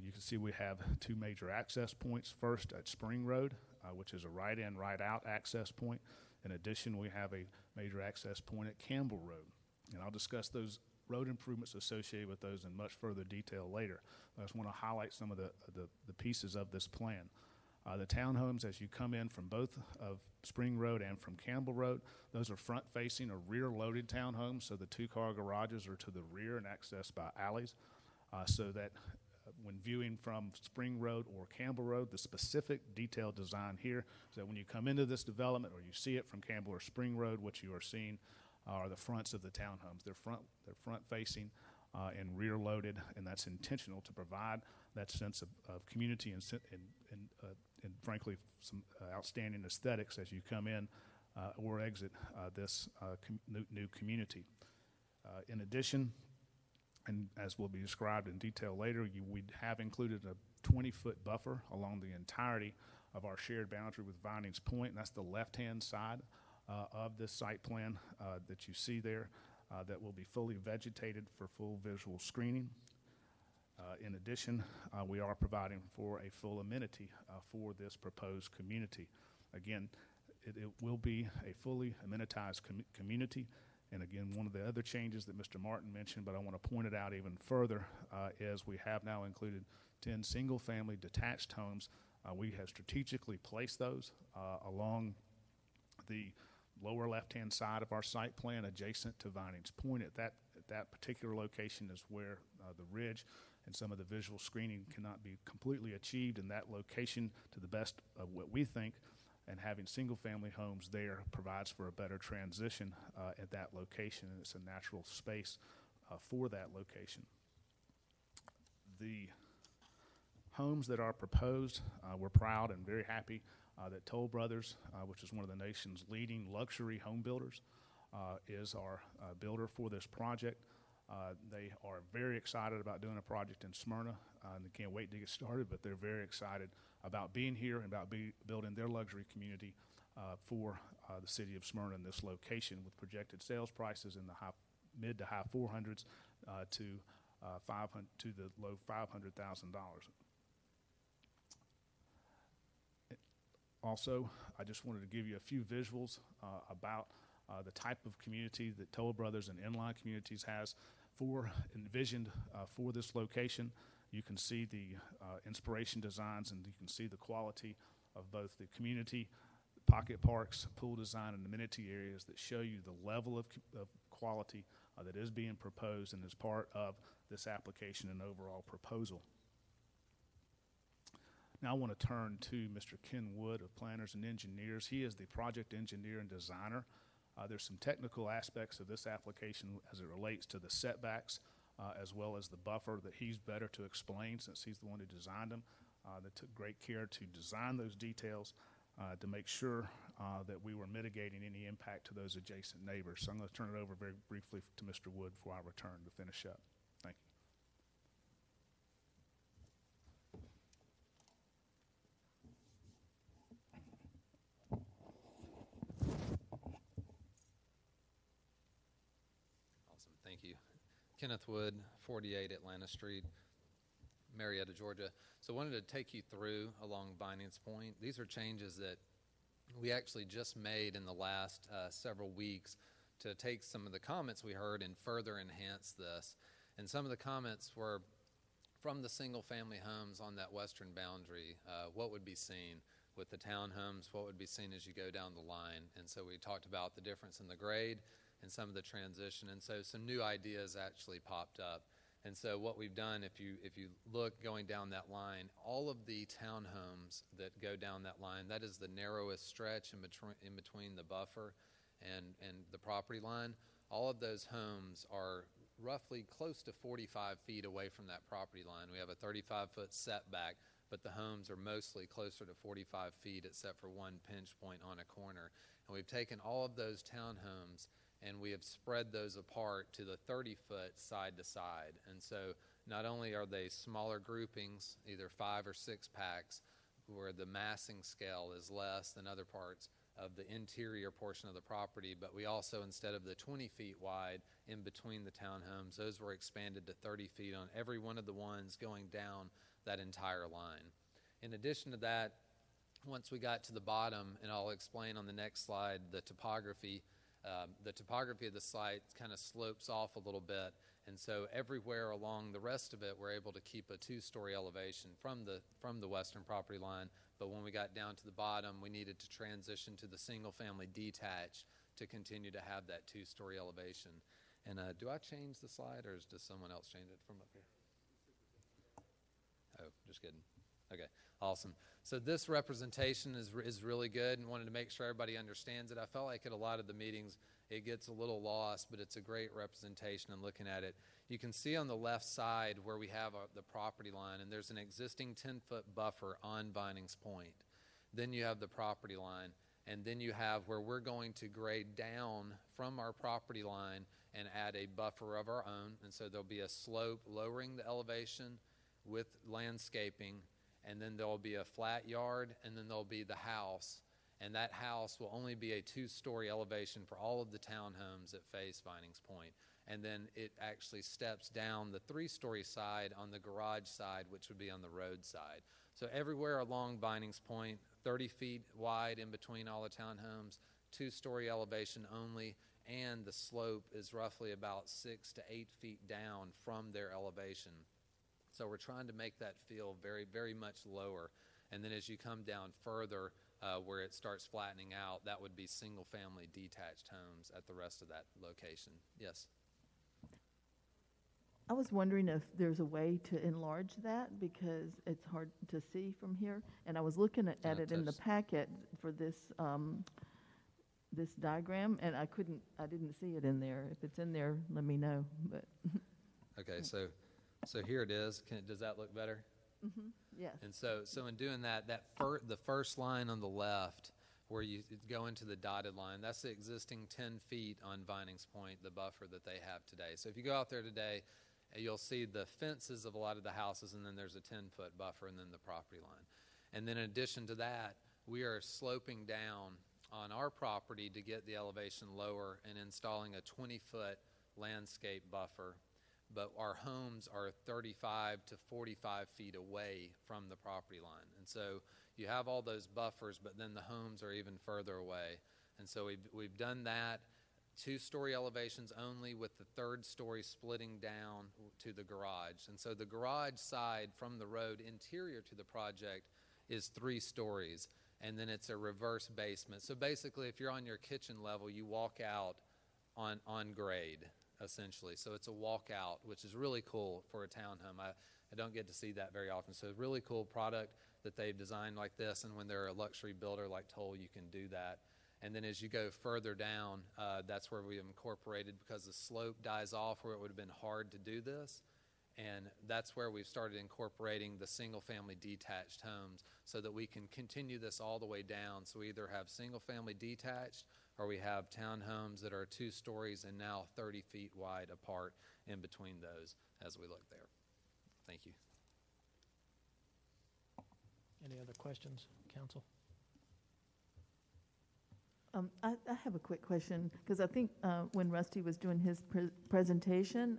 You can see we have two major access points. First at Spring Road, which is a right-in, right-out access point. In addition, we have a major access point at Campbell Road. And I'll discuss those road improvements associated with those in much further detail later. I just want to highlight some of the pieces of this plan. The townhomes, as you come in from both of Spring Road and from Campbell Road, those are front-facing or rear-loaded townhomes, so the two-car garages are to the rear and accessed by alleys, so that when viewing from Spring Road or Campbell Road, the specific detailed design here is that when you come into this development or you see it from Campbell or Spring Road, what you are seeing are the fronts of the townhomes. They're front-facing and rear-loaded, and that's intentional to provide that sense of community and frankly, some outstanding aesthetics as you come in or exit this new community. In addition, and as will be described in detail later, we have included a 20-foot buffer along the entirety of our shared boundary with Vinings Point, and that's the left-hand side of this site plan that you see there that will be fully vegetated for full visual screening. In addition, we are providing for a full amenity for this proposed community. Again, it will be a fully amenitized community. And again, one of the other changes that Mr. Martin mentioned, but I want to point it out even further, is we have now included 10 single-family detached homes. We have strategically placed those along the lower left-hand side of our site plan adjacent to Vinings Point. At that particular location is where the ridge and some of the visual screening cannot be completely achieved in that location to the best of what we think, and having single-family homes there provides for a better transition at that location, and it's a natural space for that location. The homes that are proposed, we're proud and very happy that Toll Brothers, which is one of the nation's leading luxury home builders, is our builder for this project. They are very excited about doing a project in Smyrna, and they can't wait to get started, but they're very excited about being here and about building their luxury community for the city of Smyrna in this location, with projected sales prices in the mid to high 400s to the low $500,000. Also, I just wanted to give you a few visuals about the type of community that Toll Brothers and Inline Communities has envisioned for this location. You can see the inspiration designs, and you can see the quality of both the community, pocket parks, pool design, and amenity areas that show you the level of quality that is being proposed and is part of this application and overall proposal. Now I want to turn to Mr. Ken Wood of Planners and Engineers. He is the project engineer and designer. There's some technical aspects of this application as it relates to the setbacks as well as the buffer that he's better to explain, since he's the one who designed them. That took great care to design those details to make sure that we were mitigating any impact to those adjacent neighbors. So I'm going to turn it over very briefly to Mr. Wood before I return to finish up. Thank you. Thank you. Kenneth Wood, 48 Atlanta Street, Marietta, Georgia. So I wanted to take you through along Vinings Point. These are changes that we actually just made in the last several weeks to take some of the comments we heard and further enhance this. And some of the comments were from the single-family homes on that western boundary, what would be seen with the townhomes, what would be seen as you go down the line. And so we talked about the difference in the grade and some of the transition. And so some new ideas actually popped up. And so what we've done, if you look going down that line, all of the townhomes that go down that line, that is the narrowest stretch in between the buffer and the property line. All of those homes are roughly close to 45 feet away from that property line. We have a 35-foot setback, but the homes are mostly closer to 45 feet except for one pinch point on a corner. And we've taken all of those townhomes and we have spread those apart to the 30-foot side to side. And so not only are they smaller groupings, either 5 or 6 packs, where the massing scale is less than other parts of the interior portion of the property, but we also, instead of the 20 feet wide in between the townhomes, those were expanded to 30 feet on every one of the ones going down that entire line. In addition to that, once we got to the bottom, and I'll explain on the next slide, the topography of the site kind of slopes off a little bit, and so everywhere along the rest of it, we're able to keep a 2-story elevation from the western property line. But when we got down to the bottom, we needed to transition to the single-family detached to continue to have that 2-story elevation. And do I change the slide, or does someone else change it from up here? Oh, just kidding. Okay, awesome. So this representation is really good, and wanted to make sure everybody understands it. I felt like at a lot of the meetings it gets a little lost, but it's a great representation and looking at it. You can see on the left side where we have the property line, and there's an existing 10-foot buffer on Vinings Point. Then you have the property line, and then you have where we're going to grade down from our property line and add a buffer of our own. And so there'll be a slope lowering the elevation with landscaping, and then there'll be a flat yard, and then there'll be the house. And that house will only be a 2-story elevation for all of the townhomes that face Vinings Point. And then it actually steps down the 3-story side on the garage side, which would be on the road side. So everywhere along Vinings Point, 30 feet wide in between all the townhomes, 2-story elevation only, and the slope is roughly about 6 to 8 feet down from their elevation. So we're trying to make that feel very, very much lower. And then as you come down further, where it starts flattening out, that would be single-family detached homes at the rest of that location. Yes? I was wondering if there's a way to enlarge that, because it's hard to see from here. And I was looking at it in the packet for this this diagram, and I didn't see it in there. If it's in there, let me know. But Okay, so here it is. Does that look better? mm-hmm. Yes. And so in doing that, the first line on the left, where you go into the dotted line, that's the existing 10 feet on Vinings Point, the buffer that they have today. So if you go out there today, you'll see the fences of a lot of the houses, and then there's a 10-foot buffer, and then the property line. And then in addition to that, we are sloping down on our property to get the elevation lower and installing a 20-foot landscape buffer. But our homes are 35 to 45 feet away from the property line. And so you have all those buffers, but then the homes are even further away. And so we've done that, 2-story elevations only, with the 3rd story splitting down to the garage. And so the garage side from the road interior to the project is 3 stories, and then it's a reverse basement. So basically, if you're on your kitchen level, you walk out on grade, essentially. So it's a walkout, which is really cool for a townhome. I don't get to see that very often. So a really cool product that they've designed like this, and when they're a luxury builder like Toll, you can do that. And then as you go further down, that's where we incorporated, because the slope dies off where it would have been hard to do this. And that's where we've started incorporating the single-family detached homes so that we can continue this all the way down. So we either have single-family detached, or we have townhomes that are 2 stories and now 30 feet wide apart in between those as we look there. Thank you. Any other questions, council? I have a quick question, because I think when Rusty was doing his presentation,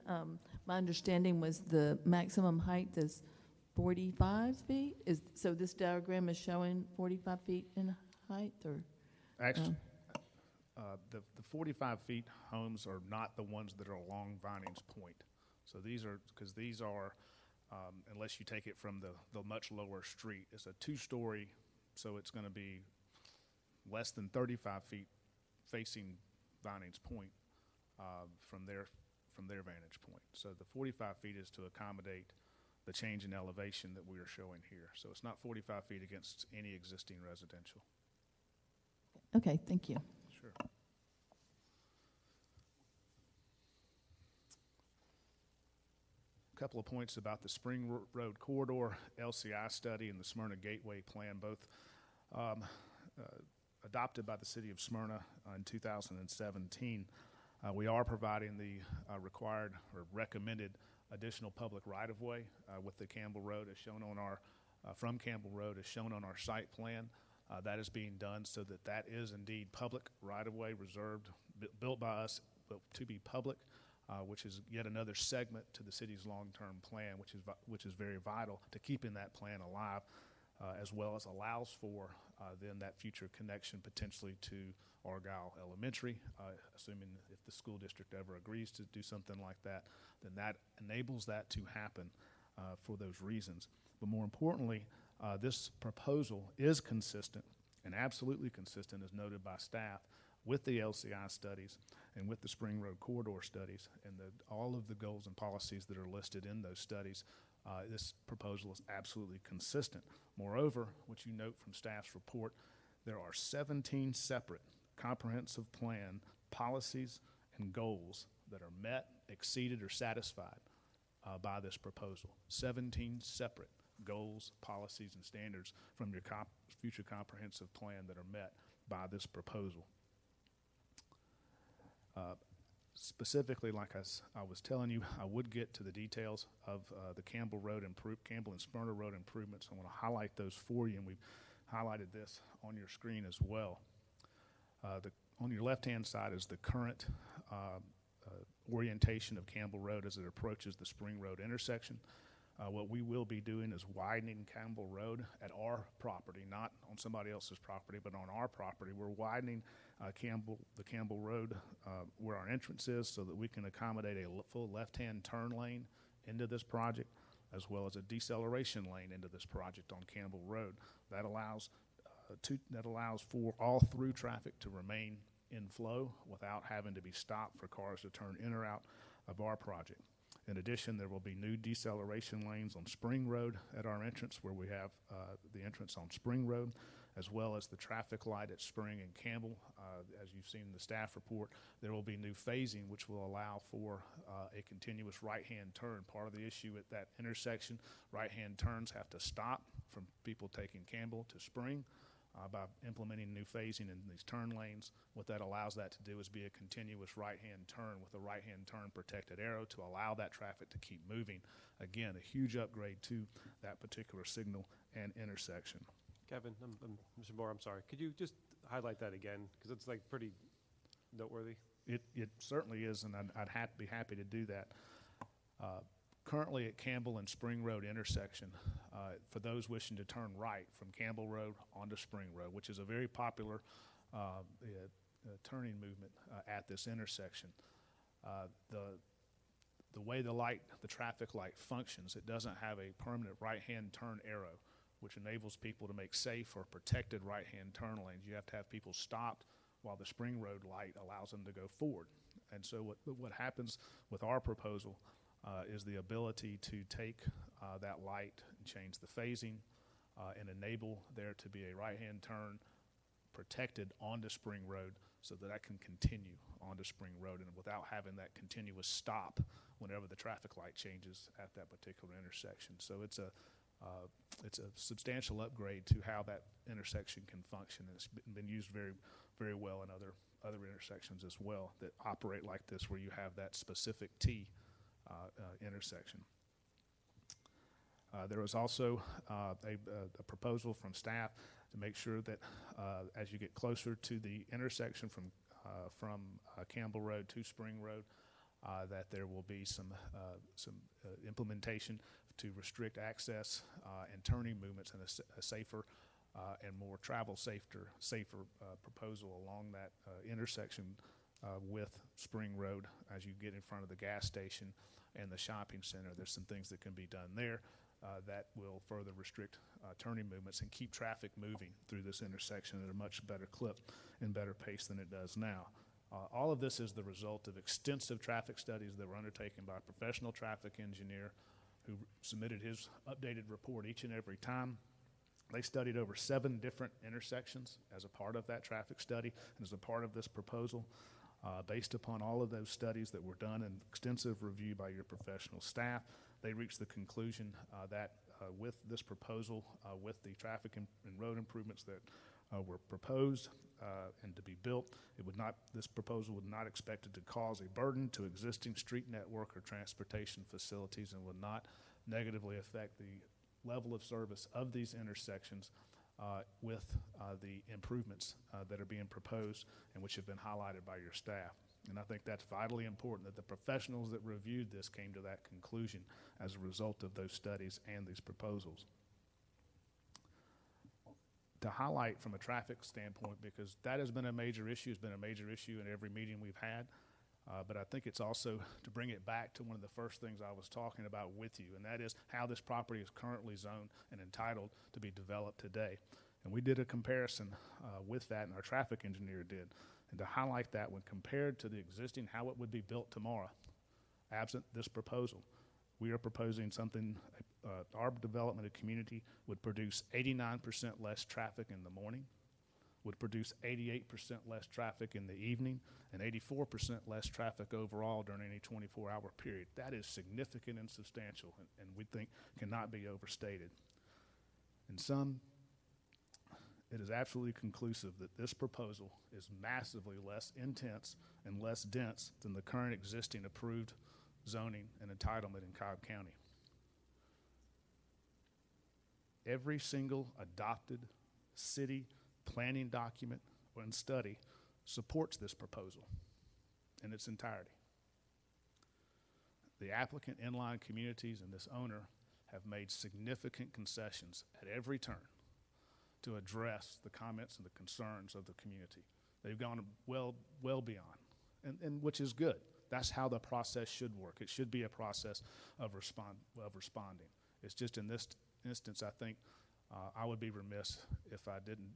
my understanding was the maximum height is 45 feet. So this diagram is showing 45 feet in height, or? Actually, the 45 feet homes are not the ones that are along Vinings Point. So these are, because these are, unless you take it from the much lower street, it's a 2-story, so it's going to be less than 35 feet facing Vinings Point from their vantage point. So the 45 feet is to accommodate the change in elevation that we are showing here. So it's not 45 feet against any existing residential. Okay, thank you. Sure. A couple of points about the Spring Road Corridor LCI study and the Smyrna Gateway Plan, both adopted by the city of Smyrna in 2017. We are providing the required or recommended additional public right-of-way with the Campbell Road as shown on our, from Campbell Road as shown on our site plan. That is being done so that that is indeed public right-of-way reserved, built by us, but to be public, which is yet another segment to the city's long-term plan, which is very vital to keeping that plan alive, as well as allows for then that future connection potentially to Argyle Elementary, assuming if the school district ever agrees to do something like that, then that enables that to happen for those reasons. But more importantly, this proposal is consistent and absolutely consistent, as noted by staff, with the LCI studies and with the Spring Road Corridor studies and all of the goals and policies that are listed in those studies. This proposal is absolutely consistent. Moreover, what you note from staff's report, there are 17 separate comprehensive plan policies and goals that are met, exceeded, or satisfied by this proposal. 17 separate goals, policies, and standards from your future comprehensive plan that are met by this proposal. Specifically, like I was telling you, I would get to the details of the Campbell and Smyrna Road improvements. I want to highlight those for you, and we've highlighted this on your screen as well. On your left-hand side is the current orientation of Campbell Road as it approaches the Spring Road intersection. What we will be doing is widening Campbell Road at our property, not on somebody else's property, but on our property. We're widening the Campbell Road where our entrance is so that we can accommodate a full left-hand turn lane into this project, as well as a deceleration lane into this project on Campbell Road. That allows for all through traffic to remain in flow without having to be stopped for cars to turn in or out of our project. In addition, there will be new deceleration lanes on Spring Road at our entrance, where we have the entrance on Spring Road, as well as the traffic light at Spring and Campbell. As you've seen in the staff report, there will be new phasing, which will allow for a continuous right-hand turn. Part of the issue at that intersection, right-hand turns have to stop from people taking Campbell to Spring. By implementing new phasing in these turn lanes, what that allows that to do is be a continuous right-hand turn with a right-hand turn protected arrow to allow that traffic to keep moving. Again, a huge upgrade to that particular signal and intersection. Kevin, Mr. Moore, I'm sorry. Could you just highlight that again? Because it's like pretty noteworthy. It certainly is, and I'd be happy to do that. Currently at Campbell and Spring Road intersection, for those wishing to turn right from Campbell Road onto Spring Road, which is a very popular turning movement at this intersection, the way the traffic light functions, it doesn't have a permanent right-hand turn arrow, which enables people to make safe or protected right-hand turn lanes. You have to have people stopped while the Spring Road light allows them to go forward. And so what happens with our proposal is the ability to take that light and change the phasing and enable there to be a right-hand turn protected onto Spring Road so that can continue onto Spring Road and without having that continuous stop whenever the traffic light changes at that particular intersection. So it's a substantial upgrade to how that intersection can function, and it's been used very, very well in other intersections as well that operate like this, where you have that specific T intersection. There was also a proposal from staff to make sure that as you get closer to the intersection from Campbell Road to Spring Road, that there will be some implementation to restrict access and turning movements in a safer and more safer proposal along that intersection with Spring Road as you get in front of the gas station and the shopping center. There's some things that can be done there that will further restrict turning movements and keep traffic moving through this intersection at a much better clip and better pace than it does now. All of this is the result of extensive traffic studies that were undertaken by a professional traffic engineer who submitted his updated report each and every time. They studied over 7 different intersections as a part of that traffic study and as a part of this proposal. Based upon all of those studies that were done and extensive review by your professional staff, they reached the conclusion that with this proposal, with the traffic and road improvements that were proposed and to be built, this proposal would not expected to cause a burden to existing street network or transportation facilities and would not negatively affect the level of service of these intersections with the improvements that are being proposed and which have been highlighted by your staff. And I think that's vitally important that the professionals that reviewed this came to that conclusion as a result of those studies and these proposals. To highlight from a traffic standpoint, because that has been a major issue, has been a major issue in every meeting we've had, but I think it's also to bring it back to one of the first things I was talking about with you, and that is how this property is currently zoned and entitled to be developed today. And we did a comparison with that, and our traffic engineer did. And to highlight that when compared to the existing, how it would be built tomorrow, absent this proposal, we are proposing something, our development of community would produce 89% less traffic in the morning, would produce 88% less traffic in the evening, and 84% less traffic overall during any 24-hour period. That is significant and substantial, and we think cannot be overstated. In sum, it is absolutely conclusive that this proposal is massively less intense and less dense than the current existing approved zoning and entitlement in Cobb County. Every single adopted city planning document and study supports this proposal in its entirety. The applicant, inline communities, and this owner have made significant concessions at every turn to address the comments and the concerns of the community. They've gone well beyond, and which is good. That's how the process should work. It should be a process of responding. It's just in this instance, I think I would be remiss if I didn't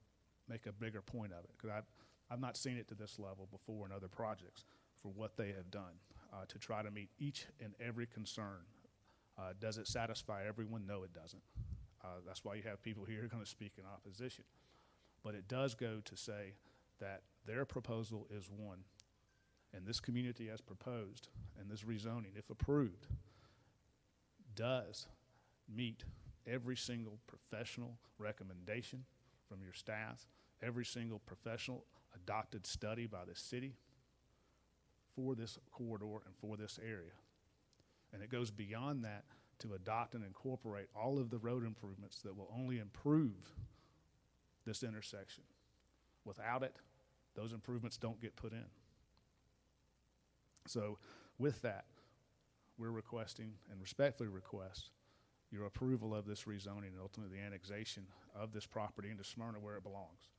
make a bigger point of it, because I've not seen it to this level before in other projects for what they have done to try to meet each and every concern. Does it satisfy everyone? No, it doesn't. That's why you have people here who are going to speak in opposition. But it does go to say that their proposal is one, and this community as proposed, and this rezoning, if approved, does meet every single professional recommendation from your staff, every single professional adopted study by the city for this corridor and for this area. And it goes beyond that to adopt and incorporate all of the road improvements that will only improve this intersection. Without it, those improvements don't get put in. So with that, we're requesting and respectfully request your approval of this rezoning and ultimately the annexation of this property into Smyrna where it belongs.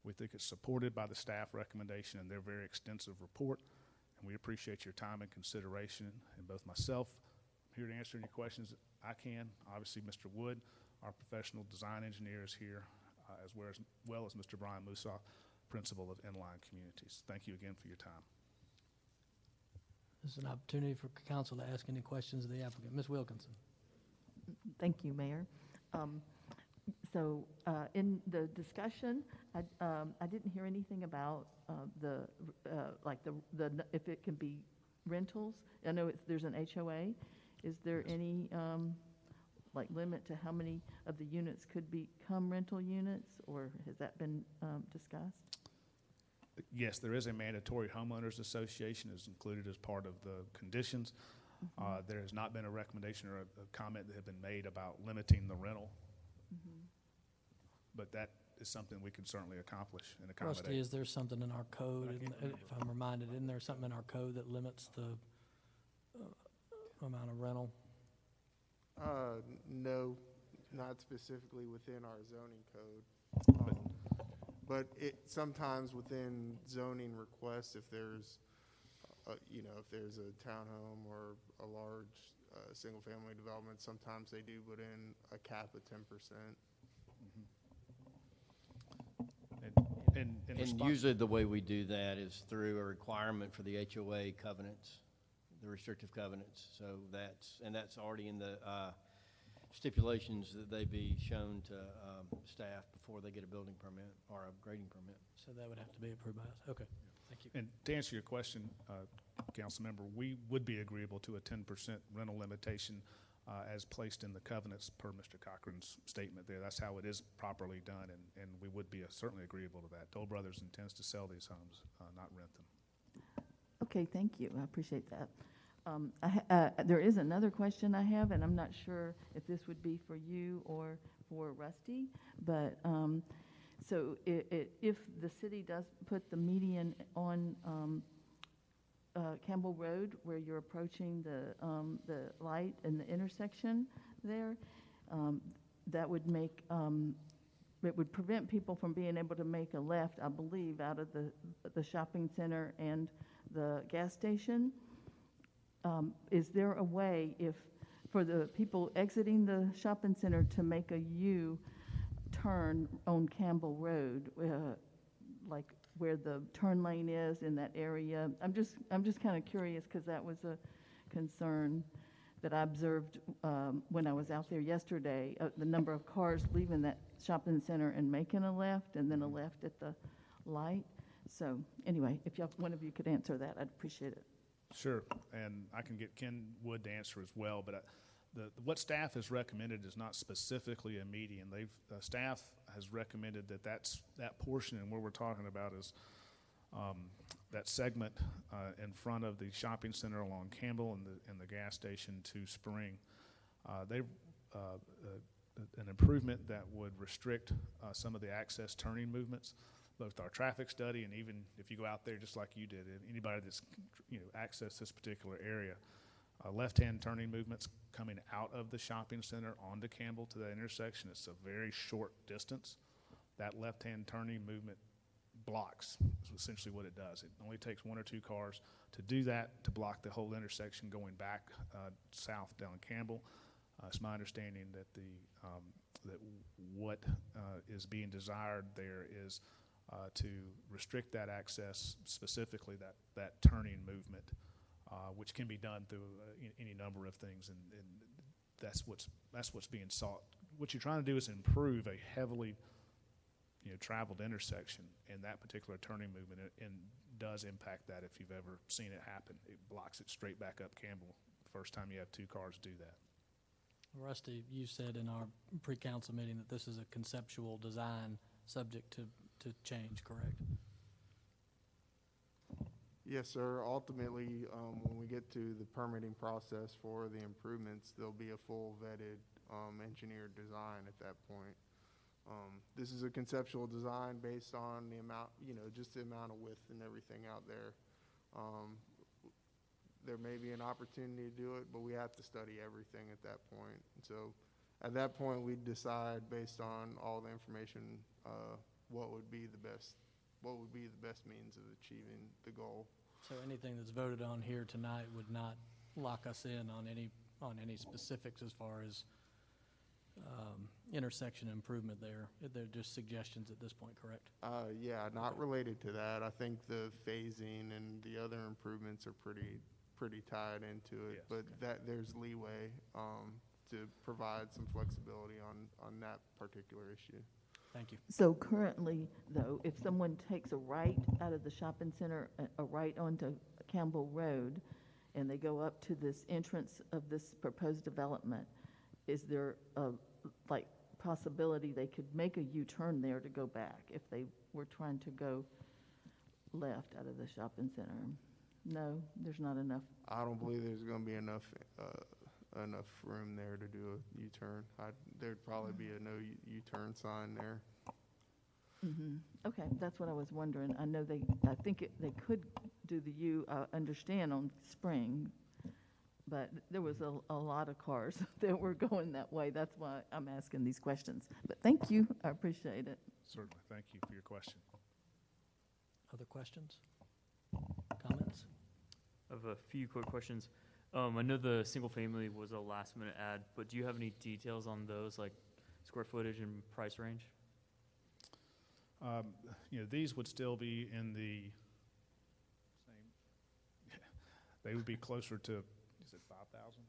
We think it's supported by the staff recommendation and their very extensive report, and we appreciate your time and consideration. And both myself, I'm here to answer any questions I can. Obviously, Mr. Wood, our professional design engineer, is here, as well as Mr. Brian Musoff, principal of Inline Communities. Thank you again for your time. This is an opportunity for council to ask any questions of the applicant. Ms. Wilkinson. Thank you, Mayor. So in the discussion, I didn't hear anything about if it can be rentals. I know there's an HOA. Is there any limit to how many of the units could become rental units, or has that been discussed? Yes, there is a mandatory homeowners association is included as part of the conditions. Mm-hmm. There has not been a recommendation or a comment that had been made about limiting the rental. Mm-hmm. But that is something we can certainly accomplish and accommodate. Rusty, is there something in our code, if I'm reminded, isn't there something in our code that limits the amount of rental? No. not specifically within our zoning code. But it, sometimes within zoning requests, if there's, if there's a townhome or a large single-family development, sometimes they do put in a cap of 10%. And usually the way we do that is through a requirement for the HOA covenants, the restrictive covenants. So that's already in the stipulations that they be shown to staff before they get a building permit or a grading permit. So that would have to be approved by us. Okay, thank you. And to answer your question, council member, we would be agreeable to a 10% rental limitation as placed in the covenants per Mr. Cochran's statement there. That's how it is properly done, and we would be certainly agreeable to that. Toll Brothers intends to sell these homes, not rent them. Okay, thank you. I appreciate that. There is another question I have, and I'm not sure if this would be for you or for Rusty, but so if the city does put the median on Campbell Road, where you're approaching the light and the intersection there, that would make it would prevent people from being able to make a left, I believe, out of the shopping center and the gas station. Is there a way, for the people exiting the shopping center, to make a U-turn on Campbell Road, like where the turn lane is in that area? I'm just kind of curious, because that was a concern that I observed when I was out there yesterday. The number of cars leaving that shopping center and making a left, and then a left at the light. So anyway, if one of you could answer that, I'd appreciate it. Sure, and I can get Ken Wood to answer as well, but what staff has recommended is not specifically a median. Staff has recommended that portion, and what we're talking about is that segment in front of the shopping center along Campbell and the gas station to Spring. An improvement that would restrict some of the access turning movements. Both our traffic study, and even if you go out there just like you did, anybody that's accessed this particular area, left-hand turning movements coming out of the shopping center onto Campbell to that intersection, it's a very short distance. That left-hand turning movement blocks is essentially what it does. It only takes one or two cars to do that, to block the whole intersection going back south down Campbell. It's my understanding that that what is being desired there is to restrict that access, specifically that turning movement, which can be done through any number of things, and that's what's being sought. What you're trying to do is improve a heavily traveled intersection, and that particular turning movement and does impact that. If you've ever seen it happen, it blocks it straight back up Campbell the first time you have two cars do that. Rusty, you said in our pre-council meeting that this is a conceptual design subject to change, correct? Yes, sir. Ultimately, when we get to the permitting process for the improvements, there'll be a full vetted engineered design at that point. This is a conceptual design based on the amount, just the amount of width and everything out there. There may be an opportunity to do it, but we have to study everything at that point. So at that point, we decide based on all the information what would be the best means of achieving the goal. So anything that's voted on here tonight would not lock us in on any specifics as far as intersection improvement there. They're just suggestions at this point, correct? Yeah, not related to that. I think the phasing and the other improvements are pretty tied into it, yes, but okay. There's leeway to provide some flexibility on that particular issue. Thank you. So currently, though, if someone takes a right out of the shopping center, a right onto Campbell Road, and they go up to this entrance of this proposed development, is there a possibility they could make a U-turn there to go back if they were trying to go left out of the shopping center? No, there's not enough. I don't believe there's going to be enough room there to do a U-turn. There'd probably be a no U-turn sign there. Mm-hmm. Okay, that's what I was wondering. I know I think they could do the U, understand on Spring, but there was a lot of cars that were going that way. That's why I'm asking these questions. But thank you, I appreciate it. Certainly. Thank you for your question. Other questions? Comments? I have a few quick questions. I know the single family was a last minute add, but do you have any details on those, like square footage and price range? These would still be in the same, they would be closer to, is it 5,000?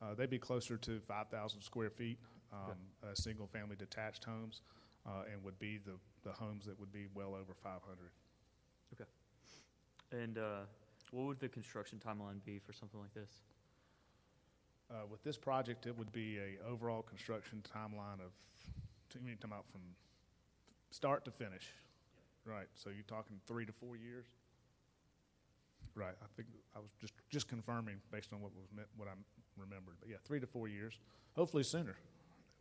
Yeah. They'd be closer to 5,000 square feet, single-family detached homes, and would be the homes that would be well over 500. Okay. And what would the construction timeline be for something like this? With this project, it would be a overall construction timeline of, you mean talking about from start to finish? Right, so you're talking 3 to 4 years? Right, I think I was just confirming based on what I remembered. But yeah, 3 to 4 years, hopefully sooner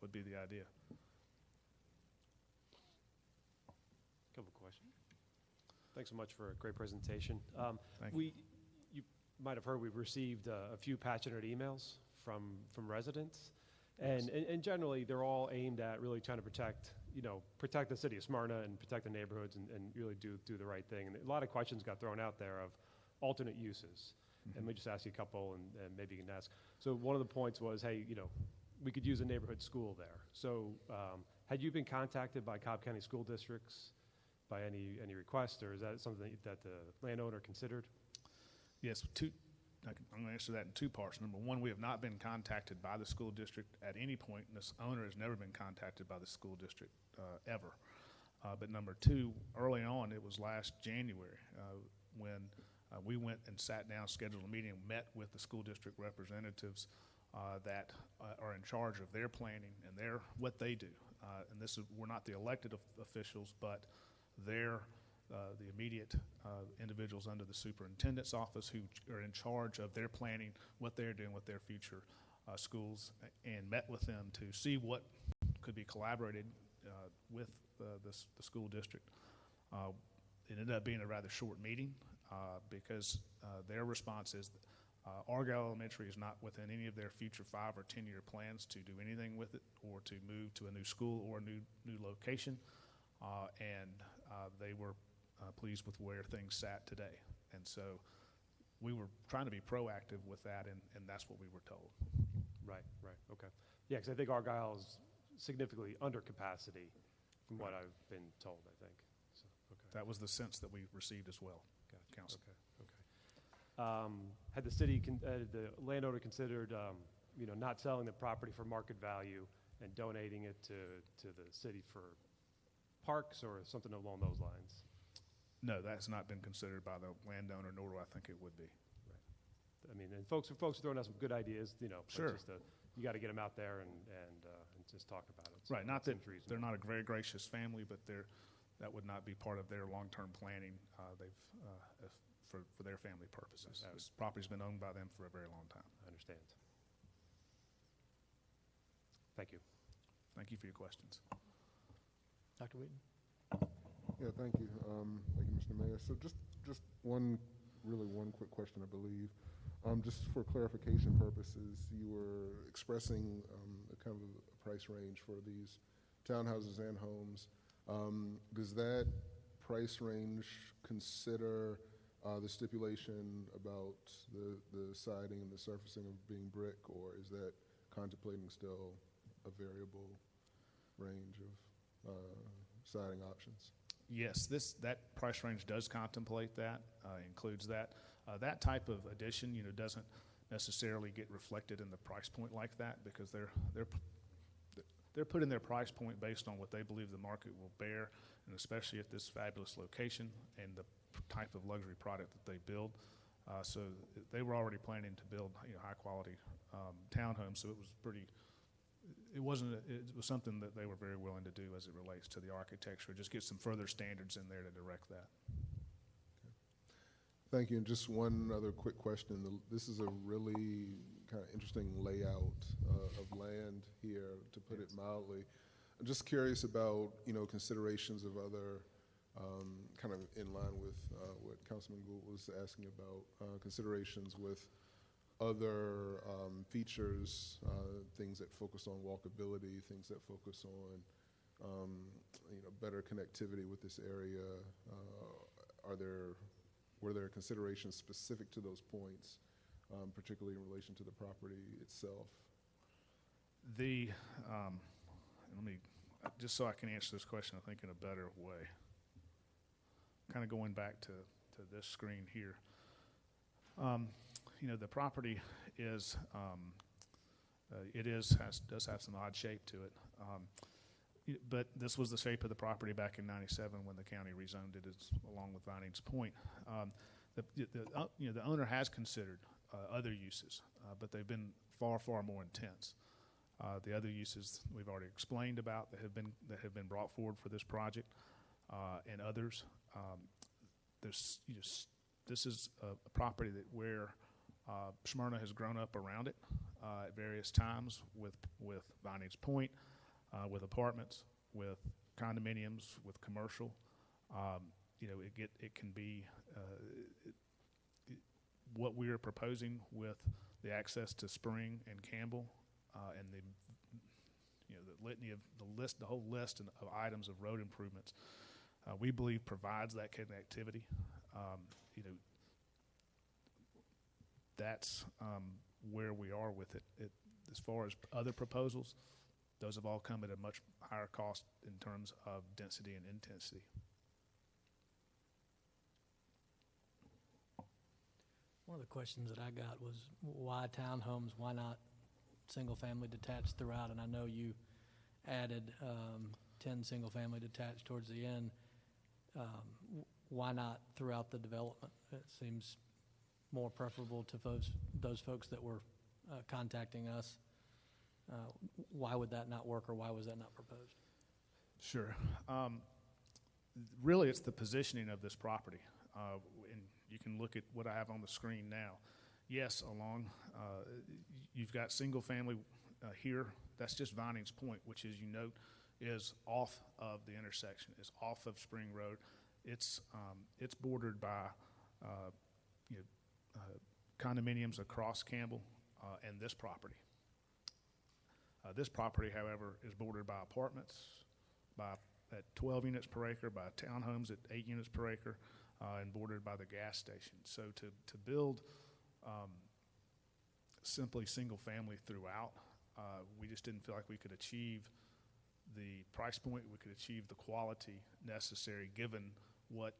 would be the idea. Couple questions. Thanks so much for a great presentation. Thank you. You might have heard we've received a few passionate emails from residents, and generally they're all aimed at really trying to protect the city of Smyrna and protect the neighborhoods and really do the right thing. And a lot of questions got thrown out there of alternate uses. And let me just ask you a couple, and maybe you can ask. So one of the points was, hey, we could use a neighborhood school there. So had you been contacted by Cobb County school districts by any request, or is that something that the landowner considered? Yes, I'm going to answer that in 2 parts. Number one, we have not been contacted by the school district at any point, and this owner has never been contacted by the school district ever. But number 2, early on, it was last January when we went and sat down, scheduled a meeting, met with the school district representatives that are in charge of their planning and what they do. And we're not the elected officials, but they're the immediate individuals under the superintendent's office who are in charge of their planning, what they're doing with their future schools, and met with them to see what could be collaborated with the school district. It ended up being a rather short meeting because their response is Argyle Elementary is not within any of their future 5 or 10-year plans to do anything with it or to move to a new school or a new location, and they were pleased with where things sat today. And so we were trying to be proactive with that, and that's what we were told. Right, okay. Yeah, because I think Argyle is significantly under capacity from what I've been told, I think. So, okay. That was the sense that we received as well, Council. Okay. Had the city, the landowner considered, not selling the property for market value and donating it to the city for parks or something along those lines? No, that's not been considered by the landowner, nor do I think it would be. Right. I mean, and folks are throwing out some good ideas, Sure. Just you got to get them out there and just talk about it. So right, not that reasonable. they're not a very gracious family, but that would not be part of their long-term planning. For their family purposes. This property's been owned by them for a very long time. I understand. Thank you. Thank you for your questions. Dr. Wheaton? Yeah, thank you. Thank you, Mr. Mayor. So just one quick question, I believe. Just for clarification purposes, you were expressing a kind of a price range for these townhouses and homes. Does that price range consider the stipulation about the siding and the surfacing of being brick, or is that contemplating still a variable range of siding options? Yes, that price range does contemplate that, includes that. That type of addition, doesn't necessarily get reflected in the price point like that because they're putting their price point based on what they believe the market will bear, and especially at this fabulous location and the type of luxury product that they build. So they were already planning to build high quality townhomes. So it was something that they were very willing to do as it relates to the architecture. Just get some further standards in there to direct that. Okay. Thank you. And just one other quick question. This is a really kind of interesting layout of land here, to put it mildly. I'm just curious about considerations of other kind of in line with what Councilman Gould was asking about, considerations with other features, things that focus on walkability, things that focus on better connectivity with this area. Were there considerations specific to those points, particularly in relation to the property itself? Let me, just so I can answer this question, I think in a better way. Kind of going back to this screen here. The property is, does have some odd shape to it. But this was the shape of the property back in '97 when the county rezoned it, along with Vinings Point. The owner has considered other uses, but they've been far, far more intense. The other uses we've already explained about that have been brought forward for this project, and others. This is a property where Smyrna has grown up around it at various times with Vinings Point, with apartments, with condominiums, with commercial. It can be what we are proposing with the access to Spring and Campbell, and the litany of the whole list of items of road improvements. We believe provides that connectivity. That's where we are with it. As far as other proposals, those have all come at a much higher cost in terms of density and intensity. One of the questions that I got was why townhomes, why not single-family detached throughout? And I know you added 10 single-family detached towards the end. Why not throughout the development? It seems more preferable to those folks that were contacting us. Why would that not work, or why was that not proposed? Sure. Really, it's the positioning of this property. And you can look at what I have on the screen now. Yes, you've got single family here. That's just Vinings Point, which, as you note, is off of the intersection, is off of Spring Road. It's bordered by condominiums across Campbell and this property. This property, however, is bordered by apartments at 12 units per acre, by townhomes at 8 units per acre, and bordered by the gas station. So to build simply single family throughout, we just didn't feel like we could achieve the price point, we could achieve the quality necessary given what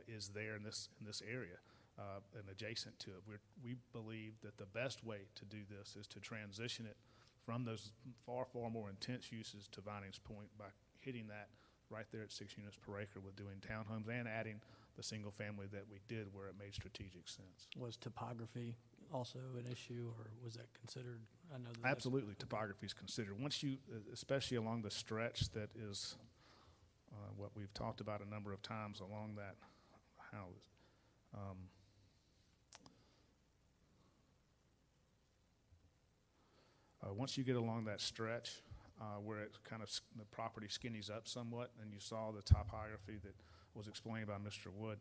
is there in this area and adjacent to it. We believe that the best way to do this is to transition it from those far, far more intense uses to Vinings Point by hitting that right there at 6 units per acre with doing townhomes and adding the single family that we did where it made strategic sense. Was topography also an issue, or was that considered? I know that absolutely, topography is considered. Once you, especially along the stretch that is what we've talked about a number of times along that house. Once you get along that stretch where it kind of the property skinnies up somewhat, and you saw the topography that was explained by Mr. Wood,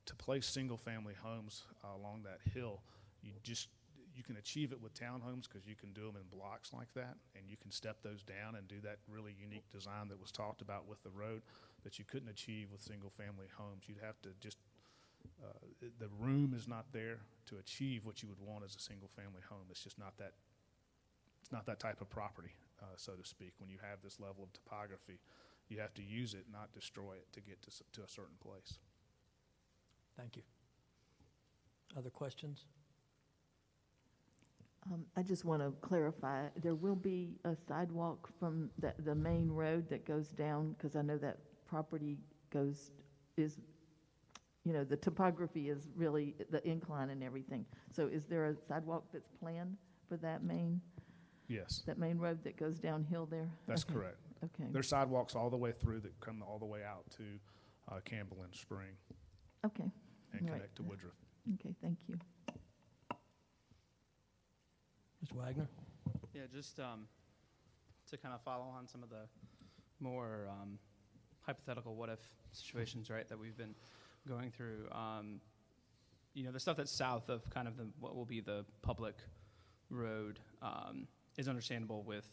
to place single-family homes along that hill, you can achieve it with townhomes because you can do them in blocks like that, and you can step those down and do that really unique design that was talked about with the road that you couldn't achieve with single-family homes. You'd have to just the room is not there to achieve what you would want as a single-family home. It's just not that. It's not that type of property, so to speak. When you have this level of topography, you have to use it, not destroy it, to get to a certain place. Thank you. Other questions? I just want to clarify, there will be a sidewalk from the main road that goes down, because I know that property the topography is really the incline and everything. So is there a sidewalk that's planned for that main? Yes. That main road that goes downhill there? That's okay. correct. Okay. There's sidewalks all the way through that come all the way out to Campbell and Spring. Okay. And connect to Woodruff. Okay, thank you. Mr. Wagner? Yeah, just to kind of follow on some of the more hypothetical what if situations, right, that we've been going through. The stuff that's south of kind of what will be the public road is understandable with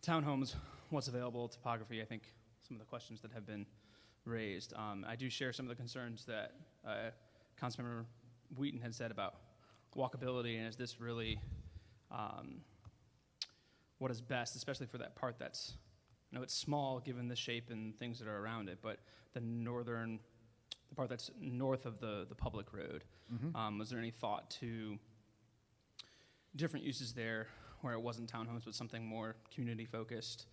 townhomes, what's available, topography. I think some of the questions that have been raised. I do share some of the concerns that Councilmember Wheaton had said about walkability, and is this really what is best, especially for that part that's, it's small given the shape and things that are around it, but the part that's north of the public road. Was there any thought to different uses there where it wasn't townhomes but something more community focused?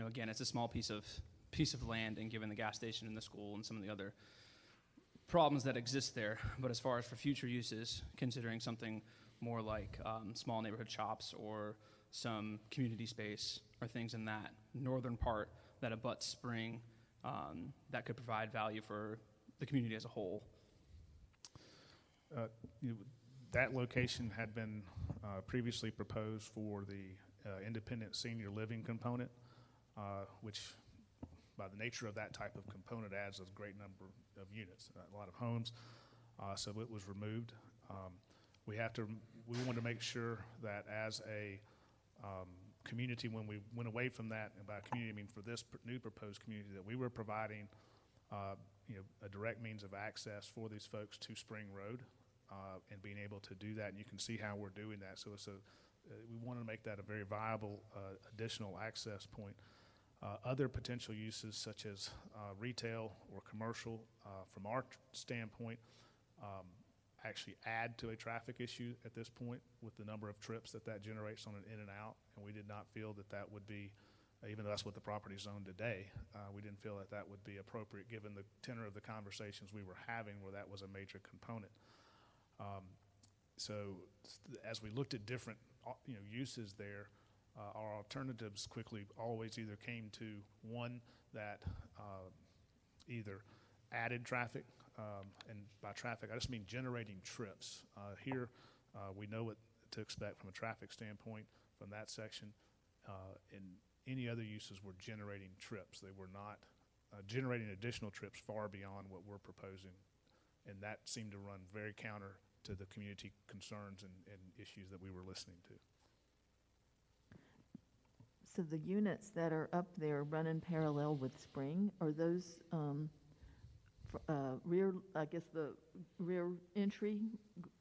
Again, it's a small piece of land, and given the gas station and the school and some of the other problems that exist there, but as far as for future uses, considering something more like small neighborhood shops or some community space or things in that northern part that abuts Spring, that could provide value for the community as a whole. That location had been previously proposed for the independent senior living component, which by the nature of that type of component adds a great number of units, a lot of homes, so it was removed. We wanted to make sure that as a community, when we went away from that, and by community I mean for this new proposed community, that we were providing a direct means of access for these folks to Spring Road, and being able to do that, and you can see how we're doing that. So we want to make that a very viable additional access point. Other potential uses such as retail or commercial, from our standpoint, actually add to a traffic issue at this point with the number of trips that generates on an in and out, and we did not feel that would be, even though that's what the property is zoned today, we didn't feel that would be appropriate given the tenor of the conversations we were having where that was a major component. So as we looked at different uses there, our alternatives quickly always either came to one that either added traffic, and by traffic I just mean generating trips. Here we know what to expect from a traffic standpoint from that section, and any other uses were generating trips. They were not generating additional trips far beyond what we're proposing, and that seemed to run very counter to the community concerns and issues that we were listening to. So the units that are up there run in parallel with Spring, are those rear, I guess the rear entry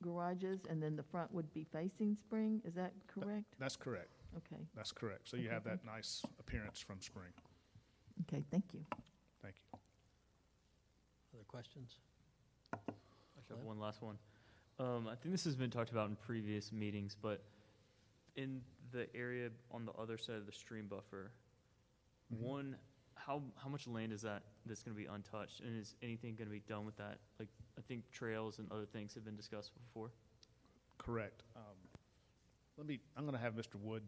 garages, and then the front would be facing Spring? Is that correct? That's correct. Okay. That's correct. So you have that nice appearance from Spring. Okay, thank you. Thank you. Other questions? I have one last one. I think this has been talked about in previous meetings, but in the area on the other side of the stream buffer, how much land is that's going to be untouched, and is anything going to be done with that? Like, I think trails and other things have been discussed before. Correct. I'm going to have Mr. Wood,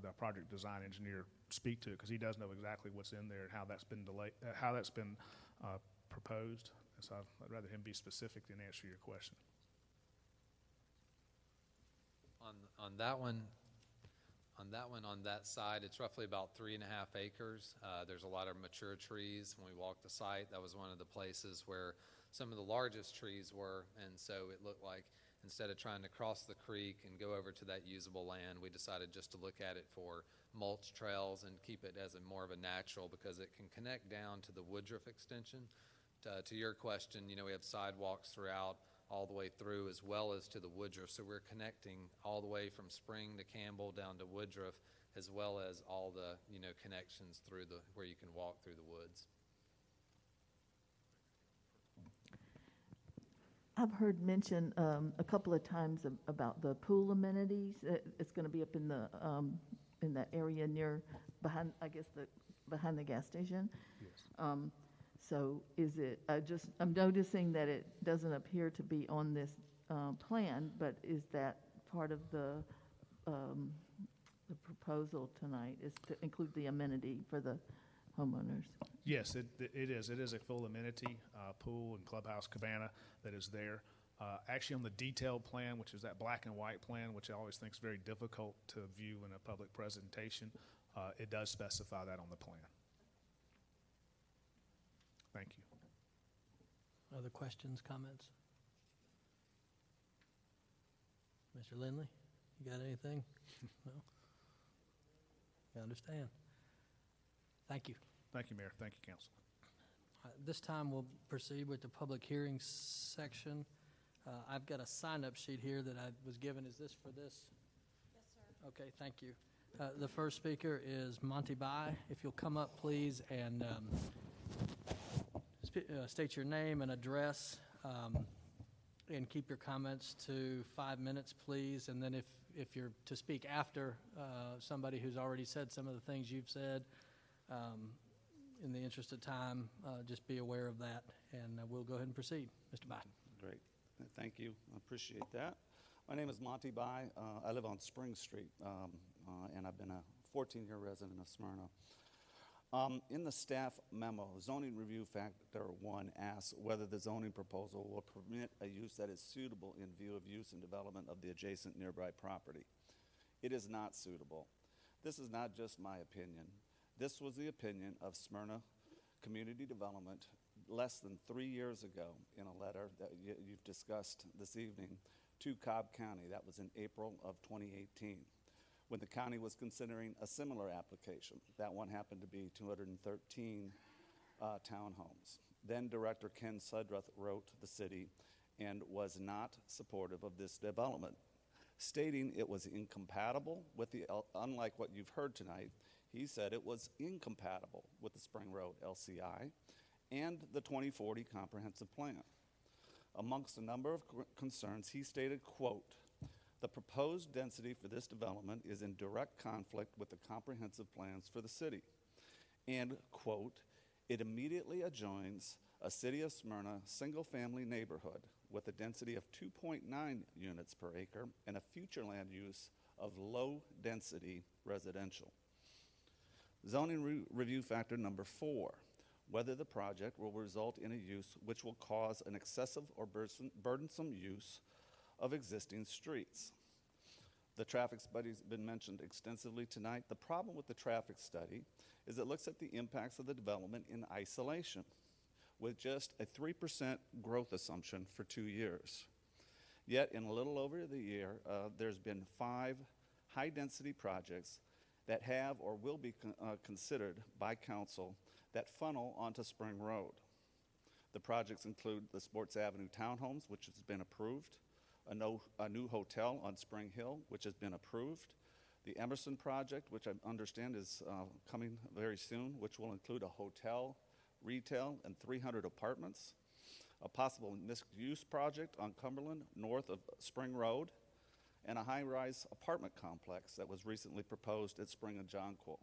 the project design engineer, speak to it because he does know exactly what's in there and how that's been proposed. And so I'd rather him be specific than answer your question. On that side, it's roughly about 3.5 acres. There's a lot of mature trees. When we walked the site, that was one of the places where some of the largest trees were, and so it looked like instead of trying to cross the creek and go over to that usable land, we decided just to look at it for mulch trails and keep it as more of a natural, because it can connect down to the Woodruff extension. To your question, we have sidewalks throughout, all the way through, as well as to the Woodruff. So we're connecting all the way from Spring to Campbell down to Woodruff, as well as all the connections through where you can walk through the woods. I've heard mention a couple of times about the pool amenities. It's going to be up in that area behind the gas station. Yes. So is it, I'm noticing that it doesn't appear to be on this plan, but is that part of the proposal tonight, is to include the amenity for the homeowners? Yes, it is. It is a full amenity, pool and clubhouse cabana that is there. Actually, on the detailed plan, which is that black and white plan, which I always think is very difficult to view in a public presentation, it does specify that on the plan. Thank you. Other questions, comments? Mr. Lindley, you got anything? No? I understand. Thank you. Thank you, Mayor. Thank you, Council. This time we'll proceed with the public hearing section. I've got a sign-up sheet here that I was given. Is this for this? Yes, sir. Okay, thank you. The first speaker is Monty Bai. If you'll come up, please, and state your name and address, and keep your comments to 5 minutes, please. And then if you're to speak after somebody who's already said some of the things you've said, in the interest of time, just be aware of that, and we'll go ahead and proceed. Mr. Bai. Great. Thank you. I appreciate that. My name is Monty Bai. I live on Spring Street, and I've been a 14-year resident of Smyrna. In the staff memo, Zoning Review Factor 1 asks whether the zoning proposal will permit a use that is suitable in view of use and development of the adjacent nearby property. It is not suitable. This is not just my opinion. This was the opinion of Smyrna Community Development less than 3 years ago in a letter that you've discussed this evening to Cobb County. That was in April of 2018, when the county was considering a similar application. That one happened to be 213 townhomes. Then Director Ken Sudruth wrote the city and was not supportive of this development, stating it was incompatible with the, unlike what you've heard tonight, he said it was incompatible with the Spring Road LCI and the 2040 comprehensive plan. Amongst a number of concerns, he stated, quote, "The proposed density for this development is in direct conflict with the comprehensive plans for the city." And, quote, "It immediately adjoins a City of Smyrna single-family neighborhood with a density of 2.9 units per acre and a future land use of low-density residential." Zoning Review Factor number 4, whether the project will result in a use which will cause an excessive or burdensome use of existing streets. The traffic study's been mentioned extensively tonight. The problem with the traffic study is it looks at the impacts of the development in isolation with just a 3% growth assumption for 2 years. Yet in a little over the year, there's been 5 high-density projects that have or will be considered by council that funnel onto Spring Road. The projects include the Sports Avenue Townhomes, which has been approved, a new hotel on Spring Hill, which has been approved, the Emerson project, which I understand is coming very soon, which will include a hotel, retail, and 300 apartments, a possible mixed-use project on Cumberland north of Spring Road, and a high-rise apartment complex that was recently proposed at Spring and Jonquil.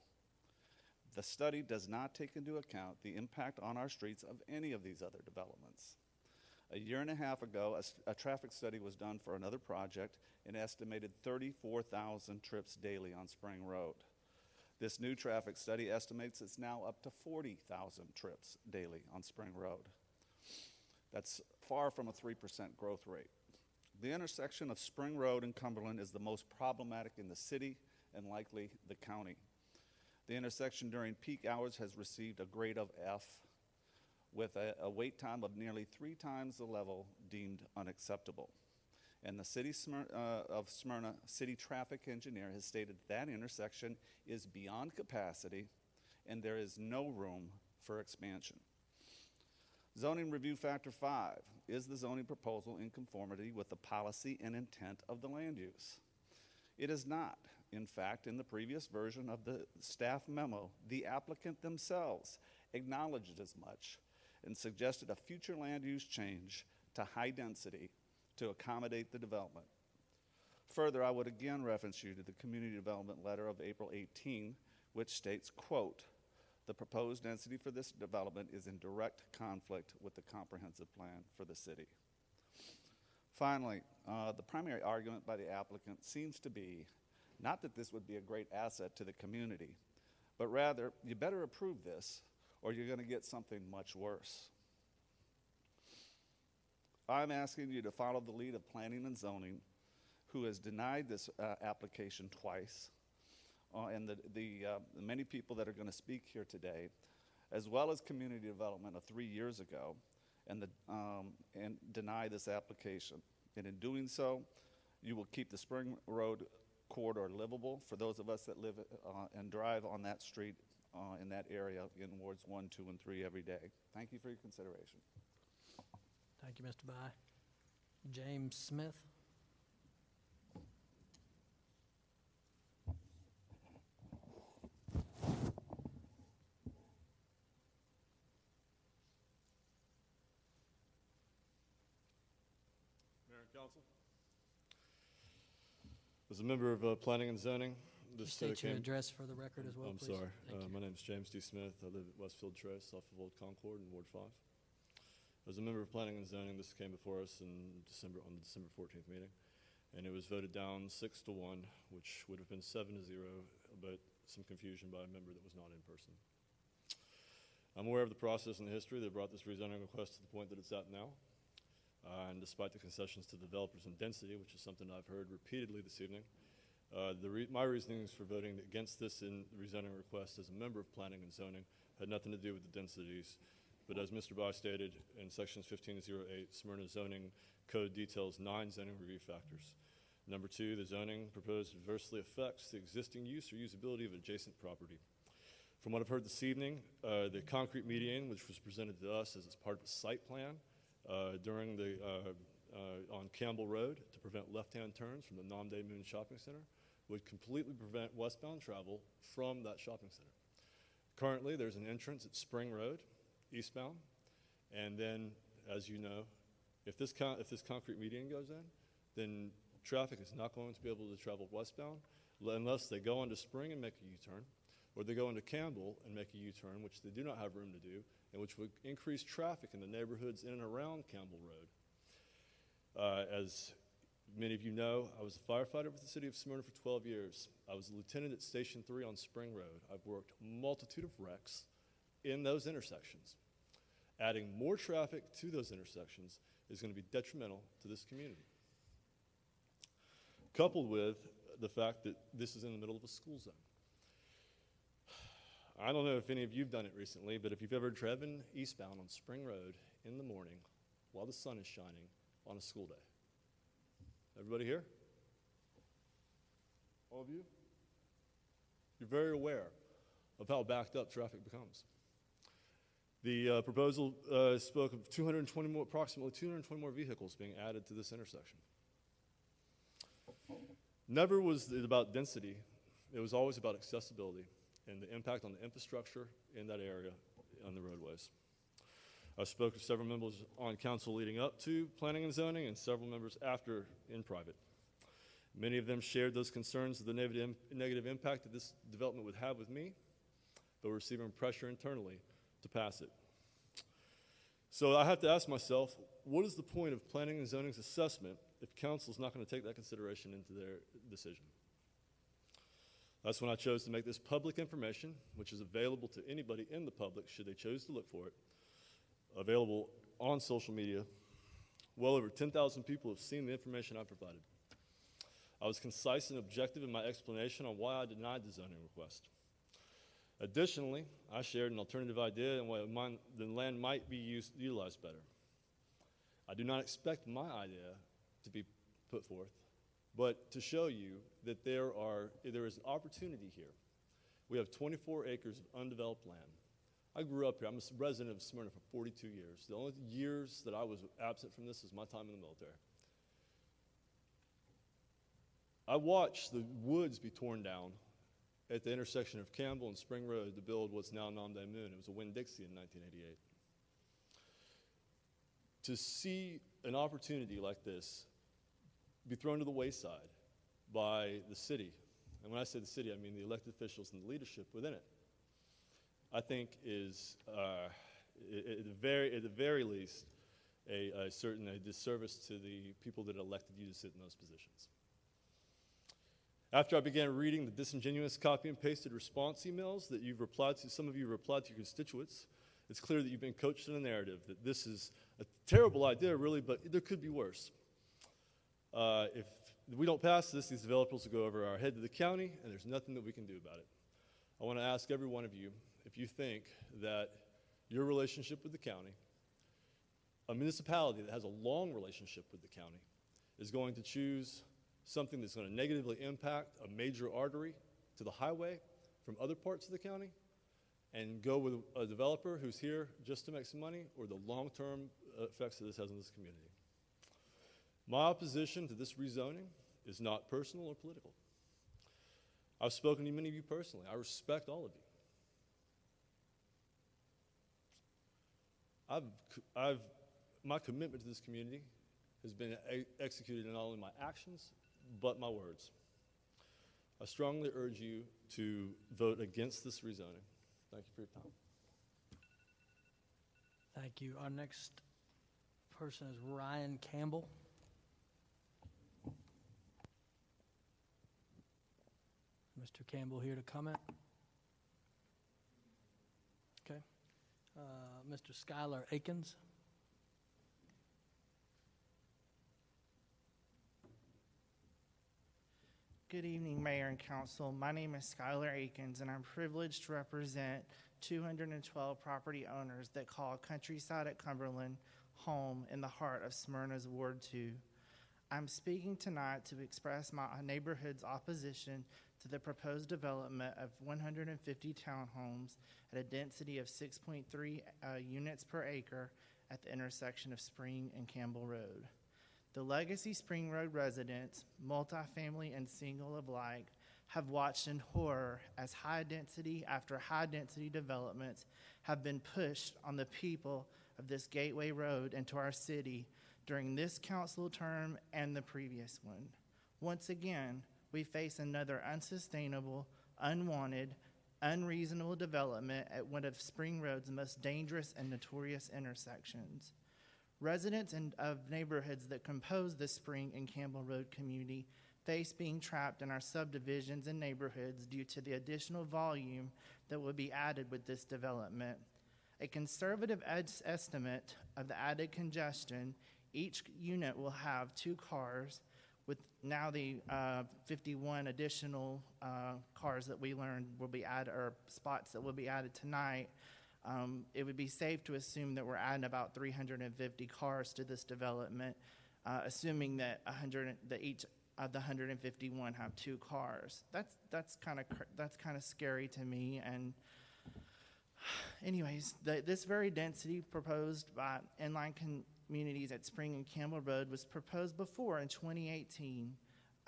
The study does not take into account the impact on our streets of any of these other developments. A year and a half ago, a traffic study was done for another project and estimated 34,000 trips daily on Spring Road. This new traffic study estimates it's now up to 40,000 trips daily on Spring Road. That's far from a 3% growth rate. The intersection of Spring Road and Cumberland is the most problematic in the city and likely the county. The intersection during peak hours has received a grade of F with a wait time of nearly 3 times the level deemed unacceptable. And the city of Smyrna city traffic engineer has stated that intersection is beyond capacity and there is no room for expansion. Zoning Review Factor 5, is the zoning proposal in conformity with the policy and intent of the land use? It is not. In fact, in the previous version of the staff memo, the applicant themselves acknowledged as much and suggested a future land use change to high density to accommodate the development. Further, I would again reference you to the community development letter of April 18, which states, quote, "The proposed density for this development is in direct conflict with the comprehensive plan for the city." Finally, the primary argument by the applicant seems to be not that this would be a great asset to the community, but rather, you better approve this or you're going to get something much worse. I'm asking you to follow the lead of Planning and Zoning, who has denied this application twice and the many people that are going to speak here today, as well as community development of 3 years ago, and deny this application. And in doing so, you will keep the Spring Road corridor livable for those of us that live and drive on that street in that area in wards 1, 2, and 3 every day. Thank you for your consideration. Thank you, Mr. By. James Smith. Mayor and Council. As a member of Planning and Zoning, this State your address for the record as well, I'm please. sorry. Thank you. My name is James D. Smith. I live at Westfield Trace off of Old Concord in Ward 5. As a member of Planning and Zoning, this came before us on the December 14th meeting, and it was voted down 6-1, which would have been 7-0, but some confusion by a member that was not in person. I'm aware of the process and the history that brought this rezoning request to the point that it's at now. And despite the concessions to developers and density, which is something I've heard repeatedly this evening, my reasonings for voting against this in the rezoning request as a member of Planning and Zoning had nothing to do with the densities. But as Mr. By stated, in sections 1508, Smyrna zoning code details 9 zoning review factors. Number 2, the zoning proposed adversely affects the existing use or usability of adjacent property. From what I've heard this evening, the concrete median, which was presented to us as part of a site plan during the on Campbell Road to prevent left-hand turns from the Nom de Moon Shopping Center, would completely prevent westbound travel from that shopping center. Currently, there's an entrance at Spring Road, eastbound, and then, as you know, if this concrete median goes in, then traffic is not going to be able to travel westbound unless they go onto Spring and make a U-turn, or they go into Campbell and make a U-turn, which they do not have room to do, and which would increase traffic in the neighborhoods in and around Campbell Road. As many of you know, I was a firefighter with the city of Smyrna for 12 years. I was a lieutenant at Station 3 on Spring Road. I've worked a multitude of wrecks in those intersections. Adding more traffic to those intersections is going to be detrimental to this community. Coupled with the fact that this is in the middle of a school zone. I don't know if any of you have done it recently, but if you've ever driven eastbound on Spring Road in the morning while the sun is shining on a school day. Everybody here? All of you? You're very aware of how backed up traffic becomes. The proposal spoke of approximately 220 more vehicles being added to this intersection. Never was it about density. It was always about accessibility and the impact on the infrastructure in that area on the roadways. I spoke to several members on council leading up to Planning and Zoning and several members after in private. Many of them shared those concerns of the negative impact that this development would have with me, but were receiving pressure internally to pass it. So I have to ask myself, what is the point of Planning and Zoning's assessment if council is not going to take that consideration into their decision? That's when I chose to make this public information, which is available to anybody in the public should they choose to look for it, available on social media. Well over 10,000 people have seen the information I provided. I was concise and objective in my explanation on why I denied the zoning request. Additionally, I shared an alternative idea and why the land might be utilized better. I do not expect my idea to be put forth, but to show you that there is an opportunity here. We have 24 acres of undeveloped land. I grew up here. I'm a resident of Smyrna for 42 years. The only years that I was absent from this is my time in the military. I watched the woods be torn down at the intersection of Campbell and Spring Road to build what's now Nom de Moon. It was a Winn-Dixie in 1988. To see an opportunity like this be thrown to the wayside by the city, and when I say the city, I mean the elected officials and the leadership within it, I think is, at the very least, a disservice to the people that elected you to sit in those positions. After I began reading the disingenuous copy and pasted response emails that you've replied to, some of you replied to your constituents, it's clear that you've been coached in a narrative that this is a terrible idea, really, but there could be worse. If if we don't pass this, these developers will go over our head to the county, and there's nothing that we can do about it. I want to ask every one of you if you think that your relationship with the county, a municipality that has a long relationship with the county, is going to choose something that's going to negatively impact a major artery to the highway from other parts of the county, and go with a developer who's here just to make some money, or the long-term effects that this has on this community. My opposition to this rezoning is not personal or political. I've spoken to many of you personally. I respect all of you. My commitment to this community has been executed in not only my actions, but my words. I strongly urge you to vote against this rezoning. Thank you for your time. Thank you. Our next person is Ryan Campbell. Mr. Campbell here to comment? Okay. Mr. Skylar Akins. Good evening, Mayor and Council. My name is Skylar Akins, and I'm privileged to represent 212 property owners that call Countryside at Cumberland home in the heart of Smyrna's Ward 2. I'm speaking tonight to express my neighborhood's opposition to the proposed development of 150 townhomes at a density of 6.3 units per acre at the intersection of Spring and Campbell Road. The Legacy Spring Road residents, multifamily and single alike, have watched in horror as high density after high density developments have been pushed on the people of this gateway road into our city during this council term and the previous one. Once again, we face another unsustainable, unwanted, unreasonable development at one of Spring Road's most dangerous and notorious intersections. Residents of neighborhoods that compose the Spring and Campbell Road community face being trapped in our subdivisions and neighborhoods due to the additional volume that will be added with this development. A conservative estimate of the added congestion, each unit will have 2 cars, with now the 51 additional cars that we learned will be added, or spots that will be added tonight. It would be safe to assume that we're adding about 350 cars to this development, assuming that each of the 151 have 2 cars. That's kind of scary to me. And anyways, this very density proposed by inline communities at Spring and Campbell Road was proposed before in 2018.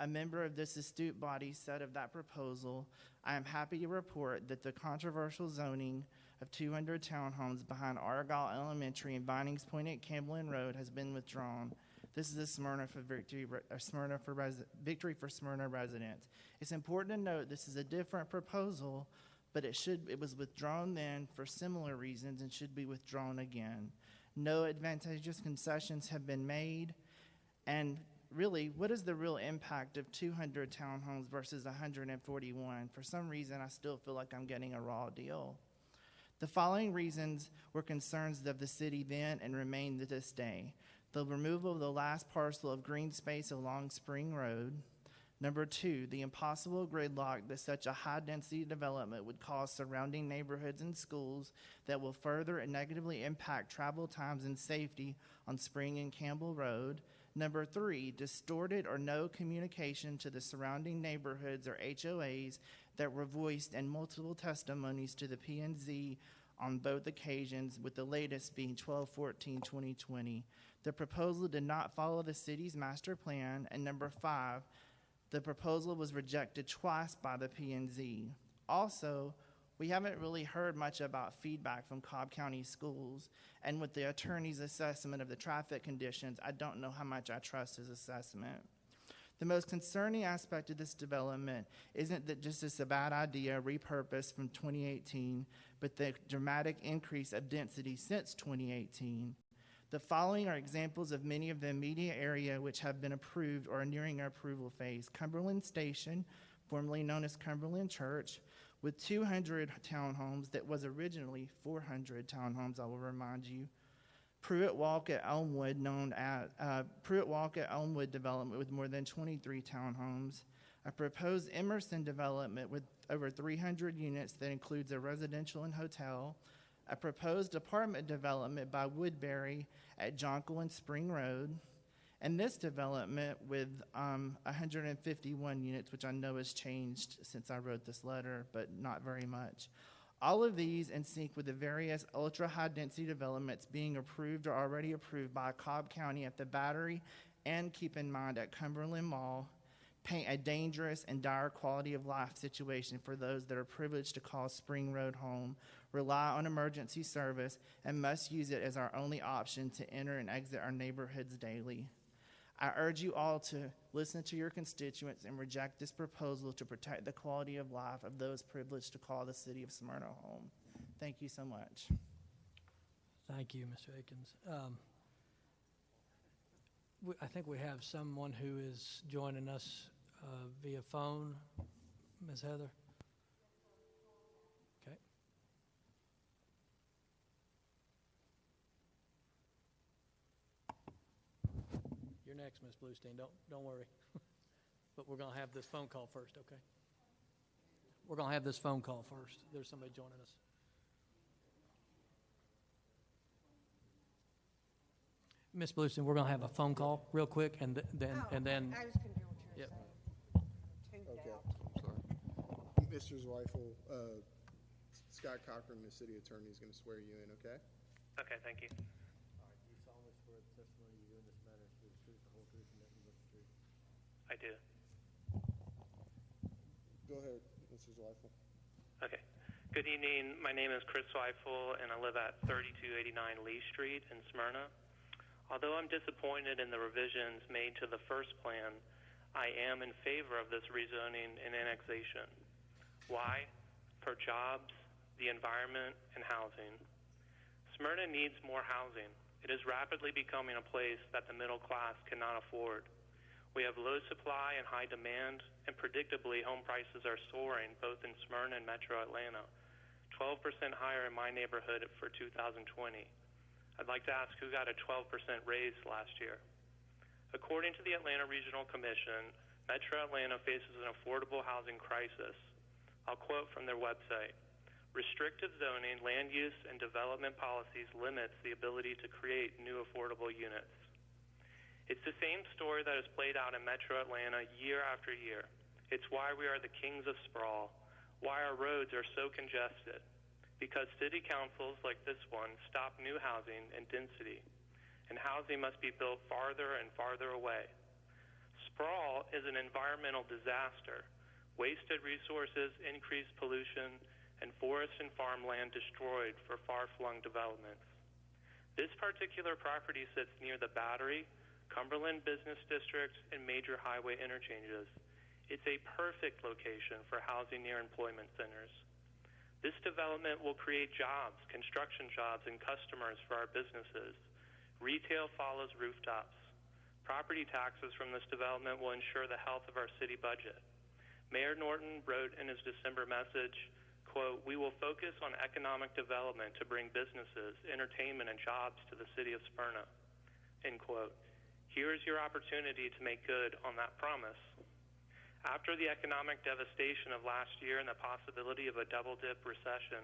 A member of this astute body said of that proposal, "I am happy to report that the controversial zoning of 200 townhomes behind Argyle Elementary and Vinings Point at Campbell Road has been withdrawn. This is a Smyrna for victory for Smyrna residents. It's important to note this is a different proposal, but it was withdrawn then for similar reasons and should be withdrawn again. No advantageous concessions have been made, and really, what is the real impact of 200 townhomes versus 141? For some reason, I still feel like I'm getting a raw deal. The following reasons were concerns of the city then and remain to this day. The removal of the last parcel of green space along Spring Road. Number 2, the impossible gridlock that such a high-density development would cause surrounding neighborhoods and schools that will further and negatively impact travel times and safety on Spring and Campbell Road. Number 3, distorted or no communication to the surrounding neighborhoods or HOAs that were voiced in multiple testimonies to the P&Z on both occasions, with the latest being 12/14/2020. The proposal did not follow the city's master plan. And number 5, the proposal was rejected twice by the P&Z. Also, we haven't really heard much about feedback from Cobb County schools, and with the attorney's assessment of the traffic conditions, I don't know how much I trust his assessment. The most concerning aspect of this development isn't that just it's a bad idea repurposed from 2018, but the dramatic increase of density since 2018. The following are examples of many of the immediate area which have been approved or are nearing our approval phase. Cumberland Station, formerly known as Cumberland Church, with 200 townhomes that was originally 400 townhomes, I will remind you. Pruitt Walk at Elmwood, known as Pruitt Walk at Elmwood development with more than 23 townhomes. A proposed Emerson development with over 300 units that includes a residential and hotel. A proposed apartment development by Woodbury at Jonquil and Spring Road. And this development with 151 units, which I know has changed since I wrote this letter, but not very much. All of these in sync with the various ultra-high-density developments being approved or already approved by Cobb County at the Battery, and keep in mind at Cumberland Mall, paint a dangerous and dire quality of life situation for those that are privileged to call Spring Road home, rely on emergency service, and must use it as our only option to enter and exit our neighborhoods daily. I urge you all to listen to your constituents and reject this proposal to protect the quality of life of those privileged to call the city of Smyrna home. Thank you so much. Thank you, Mr. Akins. I think we have someone who is joining us via phone. Ms. Heather? Okay. You're next, Ms. Bluestein. Don't worry. But we're going to have this phone call first, okay? We're going to have this phone call first. There's somebody joining us. Ms. Bluestein, we're going to have a phone call real quick, and then. I was going to do it. Yep. Okay. Mr. Zweifel, Scott Cochran, the city attorney, is going to swear you in, okay? Okay, thank you. All right, do you solemnly swear the testimony you give in this matter is to be the truth, the whole truth, and nothing but the truth? I do. Go ahead, Mr. Zweifel. Okay. Good evening. My name is Chris Zweifel, and I live at 3289 Lee Street in Smyrna. Although I'm disappointed in the revisions made to the first plan, I am in favor of this rezoning and annexation. Why? For jobs, the environment, and housing. Smyrna needs more housing. It is rapidly becoming a place that the middle class cannot afford. We have low supply and high demand, and predictably home prices are soaring both in Smyrna and Metro Atlanta, 12% higher in my neighborhood for 2020. I'd like to ask who got a 12% raise last year. According to the Atlanta Regional Commission, Metro Atlanta faces an affordable housing crisis. I'll quote from their website. Restrictive zoning, land use, and development policies limits the ability to create new affordable units. It's the same story that has played out in Metro Atlanta year after year. It's why we are the kings of sprawl, why our roads are so congested. Because city councils like this one stop new housing and density, and housing must be built farther and farther away. Sprawl is an environmental disaster. Wasted resources, increased pollution, and forest and farmland destroyed for far-flung developments. This particular property sits near the Battery, Cumberland Business District, and major highway interchanges. It's a perfect location for housing near employment centers. This development will create jobs, construction jobs, and customers for our businesses. Retail follows rooftops. Property taxes from this development will ensure the health of our city budget. Mayor Norton wrote in his December message, quote, "We will focus on economic development to bring businesses, entertainment, and jobs to the city of Smyrna," end quote. Here is your opportunity to make good on that promise. After the economic devastation of last year and the possibility of a double-dip recession,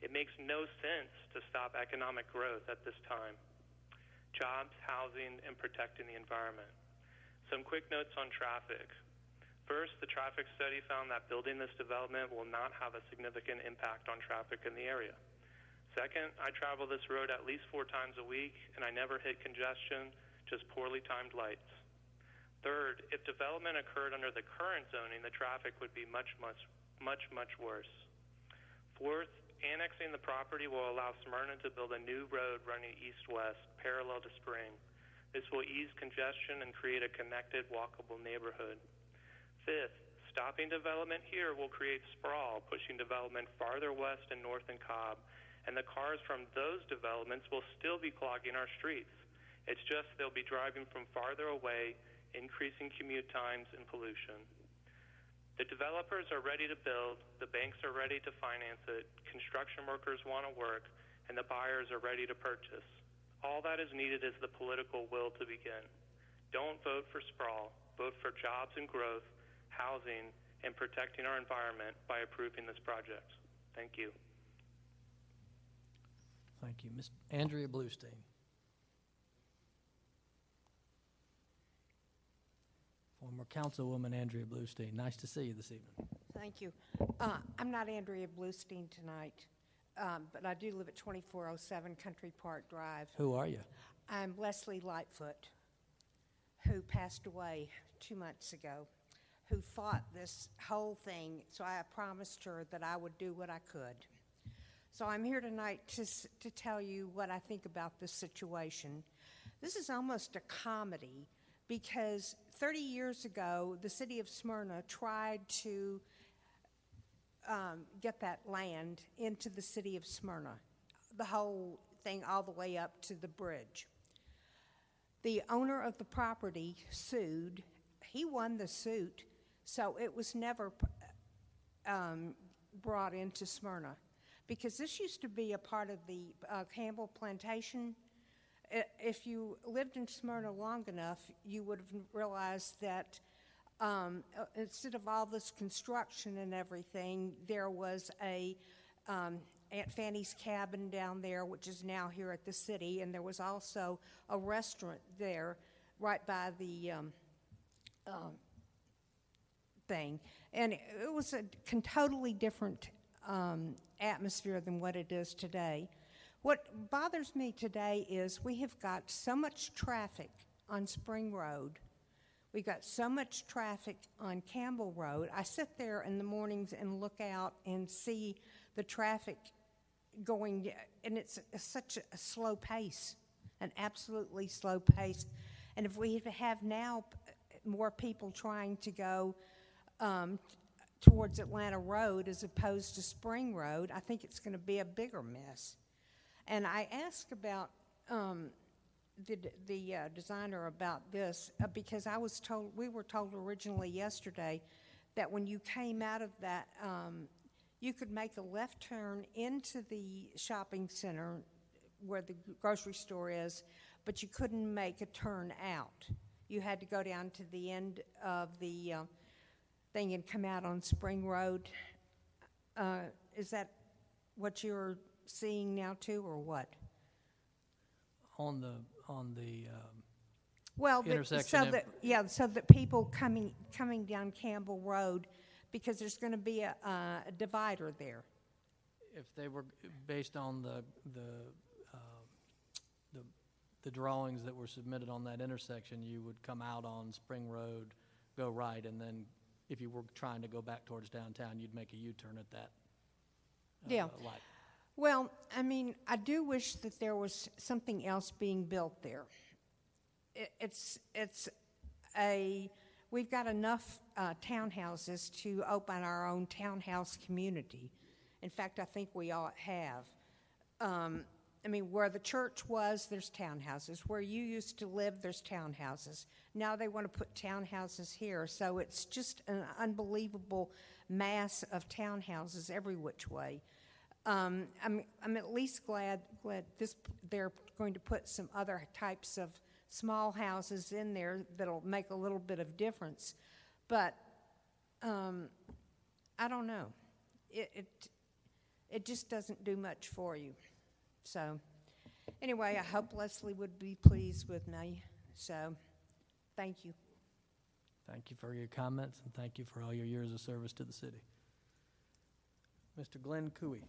it makes no sense to stop economic growth at this time. Jobs, housing, and protecting the environment. Some quick notes on traffic. First, the traffic study found that building this development will not have a significant impact on traffic in the area. Second, I travel this road at least 4 times a week, and I never hit congestion, just poorly timed lights. Third, if development occurred under the current zoning, the traffic would be much worse. Fourth, annexing the property will allow Smyrna to build a new road running east-west, parallel to Spring. This will ease congestion and create a connected, walkable neighborhood. Fifth, stopping development here will create sprawl, pushing development farther west and north in Cobb, and the cars from those developments will still be clogging our streets. It's just they'll be driving from farther away, increasing commute times and pollution. The developers are ready to build, the banks are ready to finance it, construction workers want to work, and the buyers are ready to purchase. All that is needed is the political will to begin. Don't vote for sprawl. Vote for jobs and growth, housing, and protecting our environment by approving this project. Thank you. Thank you. Ms. Andrea Bluestein. Former Councilwoman Andrea Bluestein. Nice to see you this evening. Thank you. I'm not Andrea Bluestein tonight, but I do live at 2407 Country Park Drive. Who are you? I'm Leslie Lightfoot, who passed away 2 months ago, who fought this whole thing, so I promised her that I would do what I could. So I'm here tonight to tell you what I think about this situation. This is almost a comedy because 30 years ago, the city of Smyrna tried to get that land into the city of Smyrna, the whole thing all the way up to the bridge. The owner of the property sued. He won the suit, so it was never brought into Smyrna. Because this used to be a part of the Campbell Plantation. If you lived in Smyrna long enough, you would have realized that instead of all this construction and everything, there was a Aunt Fanny's Cabin down there, which is now here at the city, and there was also a restaurant there right by the thing. And it was a totally different atmosphere than what it is today. What bothers me today is we have got so much traffic on Spring Road. We've got so much traffic on Campbell Road. I sit there in the mornings and look out and see the traffic going, and it's such a slow pace, an absolutely slow pace. And if we have now more people trying to go towards Atlanta Road as opposed to Spring Road, I think it's going to be a bigger mess. And I asked about the designer about this because we were told originally yesterday that when you came out of that, you could make a left turn into the shopping center where the grocery store is, but you couldn't make a turn out. You had to go down to the end of the thing and come out on Spring Road. Is that what you're seeing now too, or what? On the intersection. So that people coming down Campbell Road, because there's going to be a divider there. If they were based on the drawings that were submitted on that intersection, you would come out on Spring Road, go right, and then if you were trying to go back towards downtown, you'd make a U-turn at that light. Well, I mean, I do wish that there was something else being built there. We've got enough townhouses to open our own townhouse community. In fact, I think we all have. I mean, where the church was, there's townhouses. Where you used to live, there's townhouses. Now they want to put townhouses here, so it's just an unbelievable mass of townhouses every which way. I'm at least glad they're going to put some other types of small houses in there that'll make a little bit of difference. But I don't know. It just doesn't do much for you. So anyway, I hope Leslie would be pleased with me. So thank you. Thank you for your comments, and thank you for all your years of service to the city. Mr. Glenn Cooey.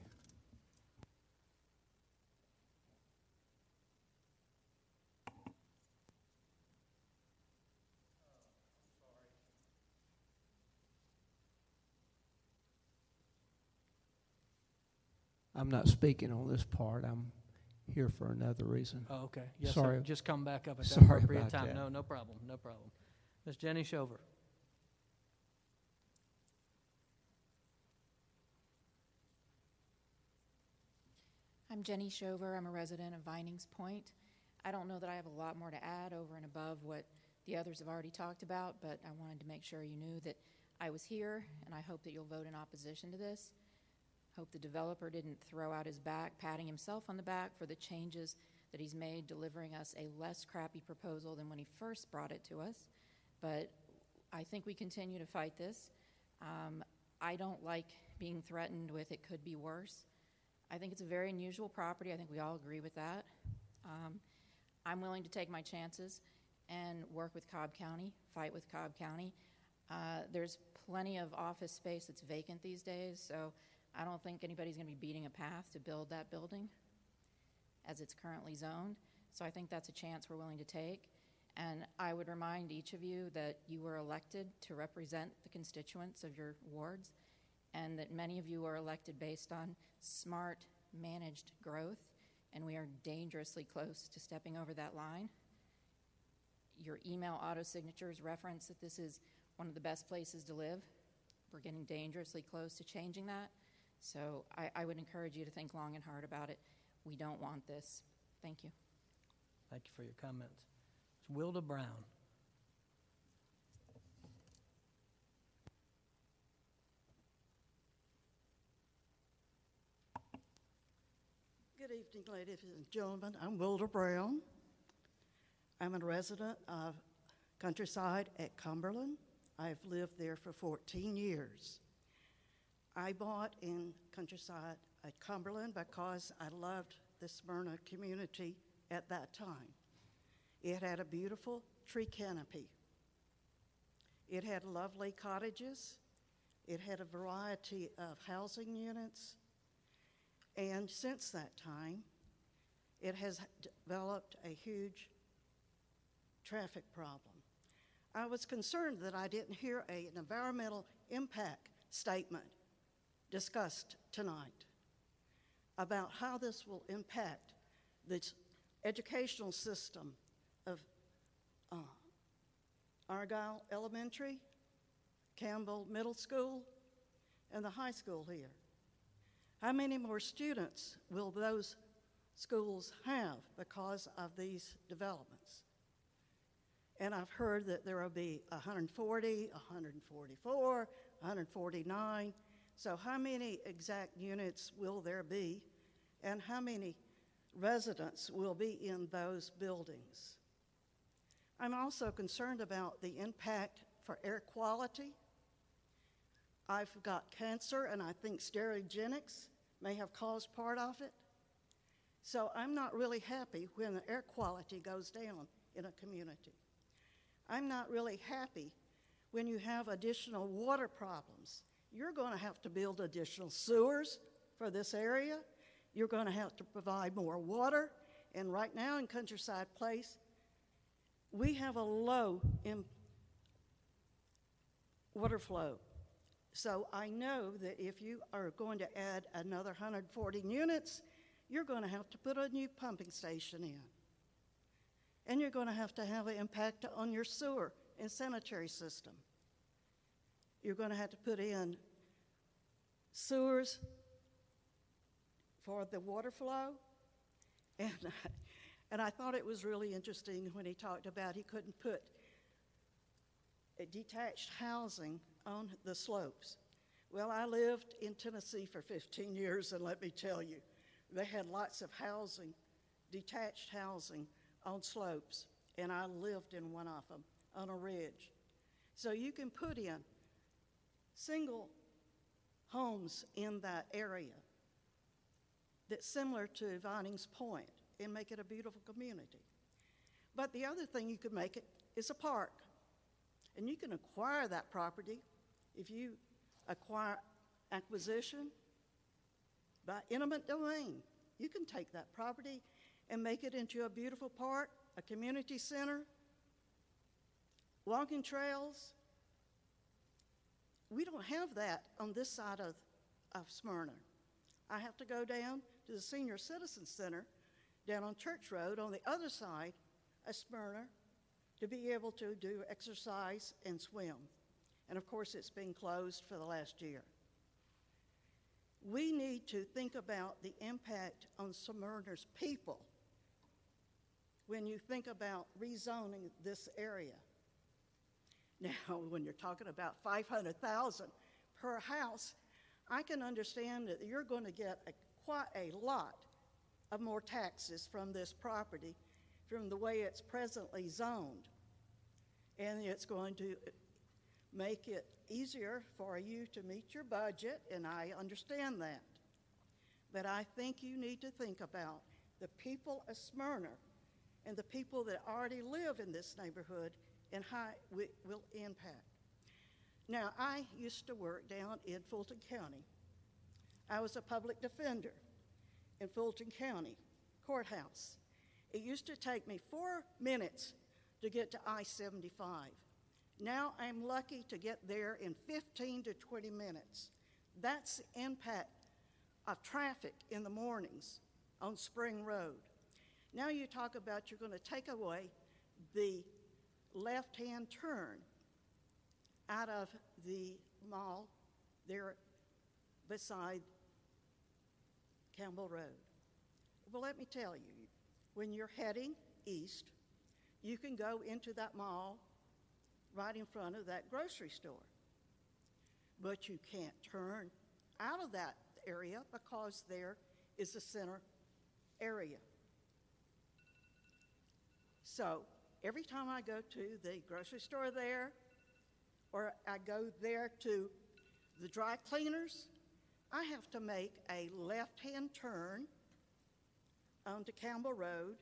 I'm not speaking on this part. I'm here for another reason. Oh, okay. Yes, Sorry. sir. Just come back up at that Sorry appropriate about time. that. No problem. No problem. Ms. Jenny Shover. I'm Jenny Shover. I'm a resident of Vinings Point. I don't know that I have a lot more to add over and above what the others have already talked about, but I wanted to make sure you knew that I was here, and I hope that you'll vote in opposition to this. Hope the developer didn't throw out his back, patting himself on the back for the changes that he's made delivering us a less crappy proposal than when he first brought it to us. But I think we continue to fight this. I don't like being threatened with it could be worse. I think it's a very unusual property. I think we all agree with that. I'm willing to take my chances and work with Cobb County, fight with Cobb County. There's plenty of office space that's vacant these days, so I don't think anybody's going to be beating a path to build that building as it's currently zoned. So I think that's a chance we're willing to take. And I would remind each of you that you were elected to represent the constituents of your wards, and that many of you are elected based on smart, managed growth, and we are dangerously close to stepping over that line. Your email auto-signatures reference that this is one of the best places to live. We're getting dangerously close to changing that. So I would encourage you to think long and hard about it. We don't want this. Thank you. Thank you for your comments. Ms. Wilda Brown. Good evening, ladies and gentlemen. I'm Wilda Brown. I'm a resident of Countryside at Cumberland. I've lived there for 14 years. I bought in Countryside at Cumberland because I loved the Smyrna community at that time. It had a beautiful tree canopy. It had lovely cottages. It had a variety of housing units. And since that time, it has developed a huge traffic problem. I was concerned that I didn't hear an environmental impact statement discussed tonight about how this will impact the educational system of Argyle Elementary, Campbell Middle School, and the high school here. How many more students will those schools have because of these developments? And I've heard that there will be 140, 144, 149. So how many exact units will there be, and how many residents will be in those buildings? I'm also concerned about the impact for air quality. I've got cancer, and I think stereogenics may have caused part of it. So I'm not really happy when the air quality goes down in a community. I'm not really happy when you have additional water problems. You're going to have to build additional sewers for this area. You're going to have to provide more water. And right now in Countryside Place, we have a low in water flow. So I know that if you are going to add another 140 units, you're going to have to put a new pumping station in. And you're going to have an impact on your sewer and sanitary system. You're going to have to put in sewers for the water flow. And I thought it was really interesting when he talked about he couldn't put a detached housing on the slopes. Well, I lived in Tennessee for 15 years, and let me tell you, they had lots of housing, detached housing on slopes, and I lived in one of them on a ridge. So you can put in single homes in that area that's similar to Vinings Point and make it a beautiful community. But the other thing you could make it is a park. And you can acquire that property if you acquire acquisition by eminent domain. You can take that property and make it into a beautiful park, a community center, walking trails. We don't have that on this side of Smyrna. I have to go down to the Senior Citizen Center down on Church Road on the other side of Smyrna to be able to do exercise and swim. And of course, it's been closed for the last year. We need to think about the impact on Smyrna's people when you think about rezoning this area. Now, when you're talking about $500,000 per house, I can understand that you're going to get quite a lot of more taxes from this property from the way it's presently zoned. And it's going to make it easier for you to meet your budget, and I understand that. But I think you need to think about the people of Smyrna and the people that already live in this neighborhood and how it will impact. Now, I used to work down in Fulton County. I was a public defender in Fulton County Courthouse. It used to take me 4 minutes to get to I-75. Now I'm lucky to get there in 15 to 20 minutes. That's the impact of traffic in the mornings on Spring Road. Now you talk about you're going to take away the left-hand turn out of the mall there beside Campbell Road. Well, let me tell you, when you're heading east, you can go into that mall right in front of that grocery store. But you can't turn out of that area because there is the center area. So every time I go to the grocery store there, or I go there to the dry cleaners, I have to make a left-hand turn onto Campbell Road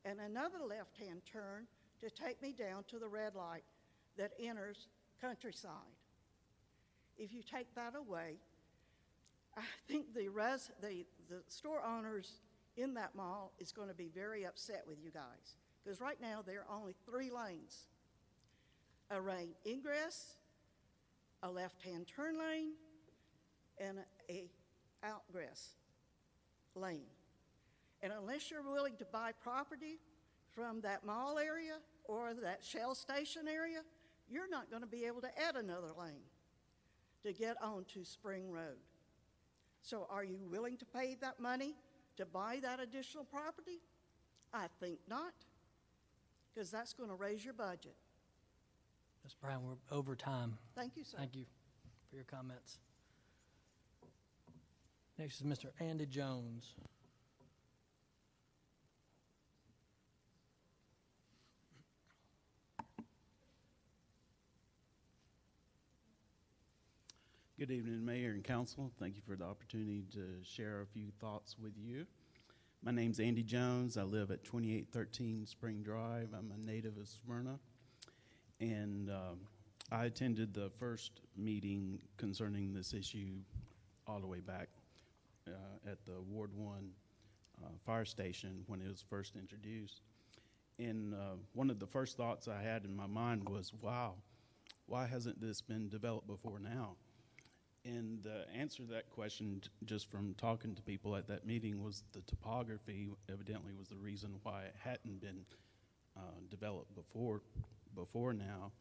and another left-hand turn to take me down to the red light that enters Countryside. If you take that away, I think the store owners in that mall is going to be very upset with you guys, because right now there are only 3 lanes: a lane ingress, a left-hand turn lane, and a outgress lane. And unless you're willing to buy property from that mall area or that Shell station area, you're not going to be able to add another lane to get onto Spring Road. So are you willing to pay that money to buy that additional property? I think not, because that's going to raise your budget. Ms. Brown, we're over time. Thank you, sir. Thank you for your comments. Next is Mr. Andy Jones. Good evening, Mayor and Council. Thank you for the opportunity to share a few thoughts with you. My name's Andy Jones. I live at 2813 Spring Drive. I'm a native of Smyrna. And I attended the first meeting concerning this issue all the way back at the Ward 1 fire station when it was first introduced. And one of the first thoughts I had in my mind was, wow, why hasn't this been developed before now? And the answer to that question, just from talking to people at that meeting, was the topography evidently was the reason why it hadn't been developed before now.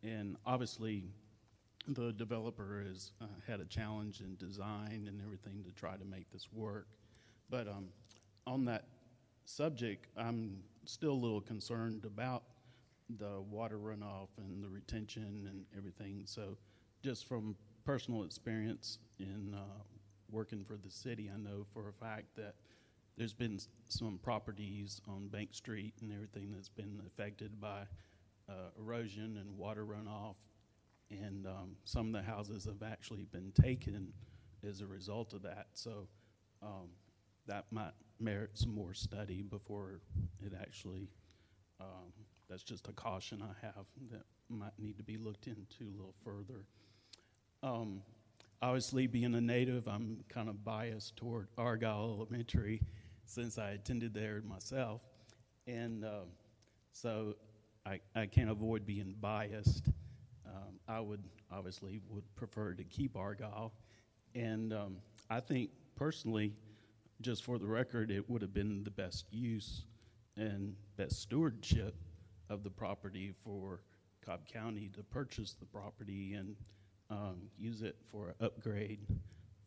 And obviously, the developer has had a challenge in design and everything to try to make this work. But on that subject, I'm still a little concerned about the water runoff and the retention and everything. So just from personal experience in working for the city, I know for a fact that there's been some properties on Bank Street and everything that's been affected by erosion and water runoff, and some of the houses have actually been taken as a result of that. So that might merit some more study before it actually, that's just a caution I have that might need to be looked into a little further. Obviously, being a native, I'm kind of biased toward Argyle Elementary since I attended there myself. And so I can't avoid being biased. I would prefer to keep Argyle. And I think personally, just for the record, it would have been the best use and best stewardship of the property for Cobb County to purchase the property and use it for upgrade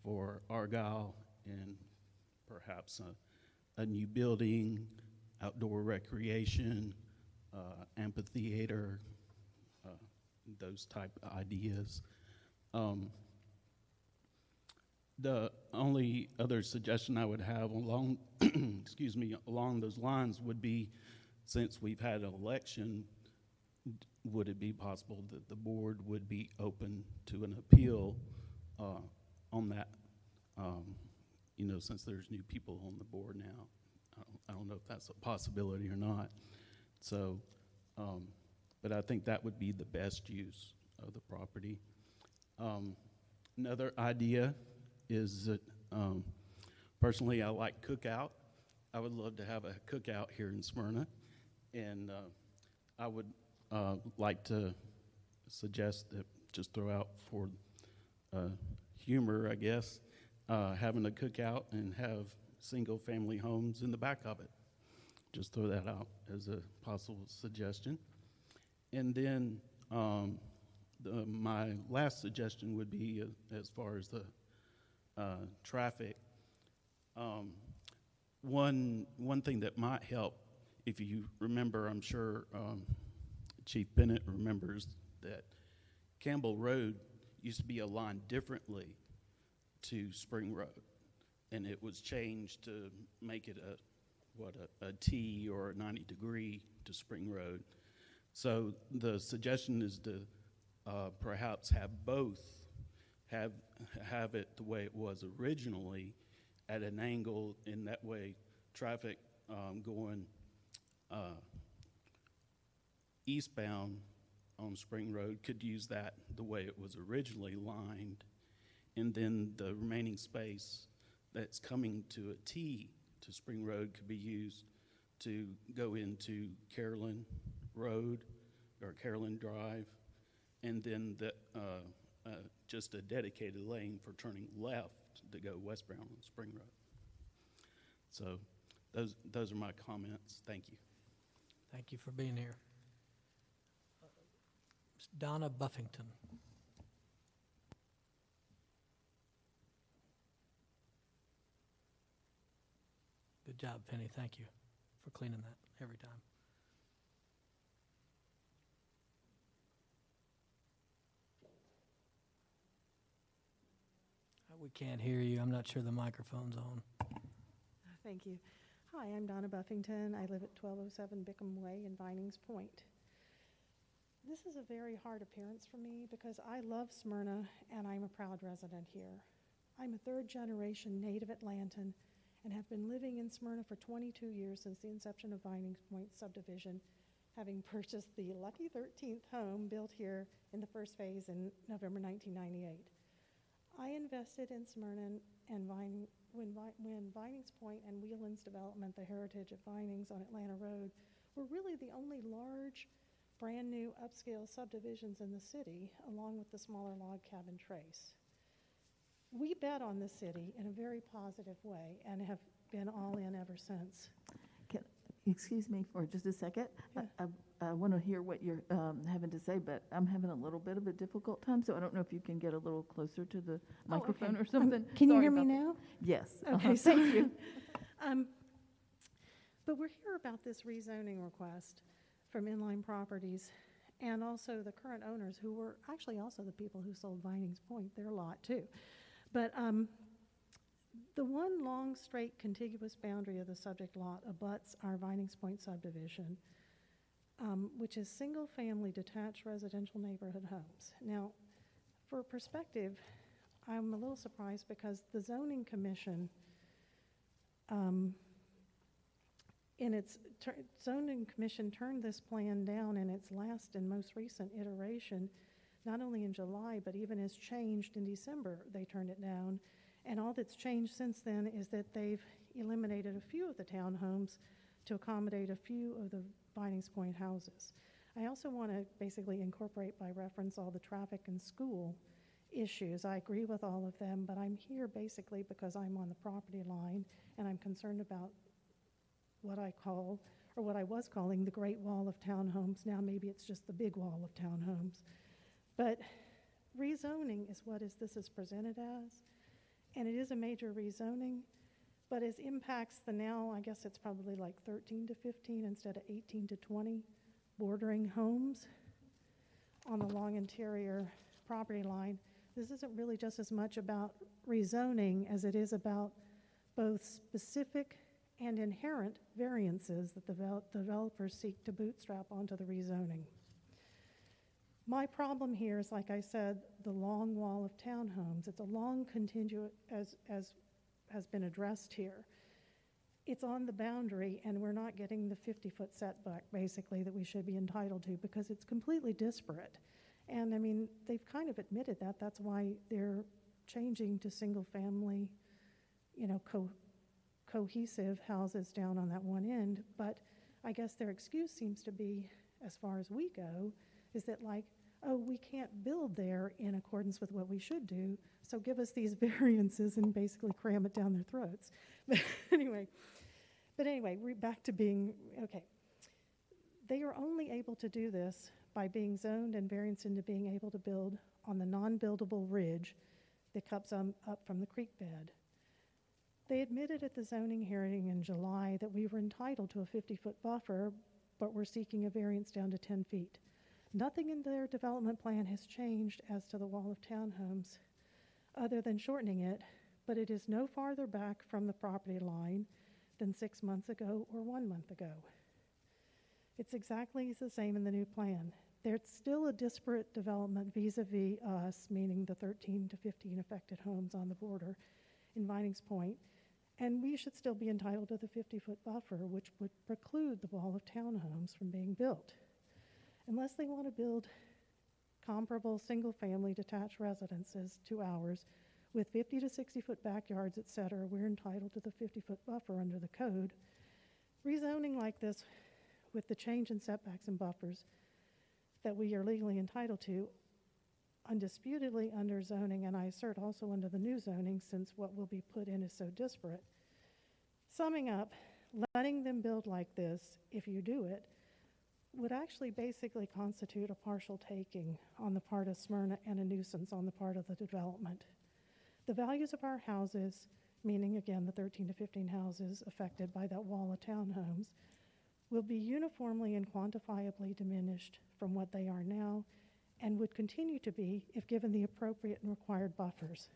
for Argyle and perhaps a new building, outdoor recreation, amphitheater, those type of ideas. The only other suggestion I would have along, excuse me, along those lines would be, since we've had an election, would it be possible that the board would be open to an appeal on that? You know, since there's new people on the board now, I don't know if that's a possibility or not. So, but I think that would be the best use of the property. Another idea is that personally I like cookout. I would love to have a cookout here in Smyrna, and I would like to suggest that, just throw out for humor, I guess, having a cookout and have single-family homes in the back of it. Just throw that out as a possible suggestion. And then my last suggestion would be, as far as the traffic, one thing that might help, if you remember, I'm sure Chief Bennett remembers that Campbell Road used to be aligned differently to Spring Road, and it was changed to make it a T or a 90-degree to Spring Road. So the suggestion is to perhaps have both, have it the way it was originally at an angle, in that way traffic going eastbound on Spring Road could use that the way it was originally lined, and then the remaining space that's coming to a T to Spring Road could be used to go into Carolyn Road or Carolyn Drive, and then just a dedicated lane for turning left to go westbound on Spring Road. So those are my comments. Thank you. Thank you for being here. Ms. Donna Buffington. Good job, Penny. Thank you for cleaning that every time. We can't hear you. I'm not sure the microphone's on. Thank you. Hi, I'm Donna Buffington. I live at 1207 Bickham Way in Vinings Point. This is a very hard appearance for me because I love Smyrna and I'm a proud resident here. I'm a third-generation native Atlantan and have been living in Smyrna for 22 years since the inception of Vinings Point subdivision, having purchased the lucky 13th home built here in the first phase in November 1998. I invested in Smyrna and when Vinings Point and Wheelan's development, the Heritage at Vinings on Atlanta Road, were really the only large, brand new upscale subdivisions in the city, along with the smaller log cabin trace. We bet on the city in a very positive way and have been all in ever since. Excuse me for just a second. Yeah. I want to hear what you're having to say, but I'm having a little bit of a difficult time, so I don't know if you can get a little closer to the microphone or something. Can you hear me now? Yes. Okay, thank you. But we're here about this rezoning request from Inline Properties and also the current owners, who were actually also the people who sold Vinings Point, their lot too. But the one long, straight, contiguous boundary of the subject lot abuts our Vinings Point subdivision, which is single-family detached residential neighborhood homes. Now, for perspective, I'm a little surprised because the Zoning Commission, Zoning Commission turned this plan down in its last and most recent iteration, not only in July, but even as changed in December, they turned it down. And all that's changed since then is that they've eliminated a few of the townhomes to accommodate a few of the Vinings Point houses. I also want to basically incorporate by reference all the traffic and school issues. I agree with all of them, but I'm here basically because I'm on the property line and I'm concerned about what I call, or what I was calling, the Great Wall of Townhomes. Now maybe it's just the Big Wall of Townhomes. But rezoning is what this is presented as. And it is a major rezoning, but it impacts the now, I guess it's probably like 13 to 15 instead of 18 to 20 bordering homes on the long interior property line, This isn't really just as much about rezoning as it is about both specific and inherent variances that the developers seek to bootstrap onto the rezoning. My problem here is, like I said, the long wall of townhomes. It's a long contiguous, as has been addressed here. It's on the boundary, and we're not getting the 50-foot setback, basically, that we should be entitled to, because it's completely disparate. And, I mean, they've kind of admitted that. That's why they're changing to single-family, you know, cohesive houses down on that one end. But I guess their excuse seems to be, as far as we go, is that, like, oh, we can't build there in accordance with what we should do, so give us these variances and basically cram it down their throats. But anyway, back to being, okay. They are only able to do this by being zoned and variance into being able to build on the non-buildable ridge that comes up from the creek bed. They admitted at the zoning hearing in July that we were entitled to a 50-foot buffer, but we're seeking a variance down to 10 feet. Nothing in their development plan has changed as to the wall of townhomes other than shortening it, but it is no farther back from the property line than 6 months ago or 1 month ago. It's exactly the same in the new plan. There's still a disparate development vis-a-vis us, meaning the 13 to 15 affected homes on the border in Vinings Point, and we should still be entitled to the 50-foot buffer, which would preclude the wall of townhomes from being built. Unless they want to build comparable single-family detached residences to ours with 50 to 60-foot backyards, et cetera, we're entitled to the 50-foot buffer under the code. Rezoning like this with the change in setbacks and buffers that we are legally entitled to, undisputedly under zoning, and I assert also under the new zoning, since what will be put in is so disparate. Summing up, letting them build like this, if you do it, would actually basically constitute a partial taking on the part of Smyrna and a nuisance on the part of the development. The values of our houses, meaning again the 13 to 15 houses affected by that wall of townhomes, will be uniformly and quantifiably diminished from what they are now, and would continue to be if given the appropriate and required buffers.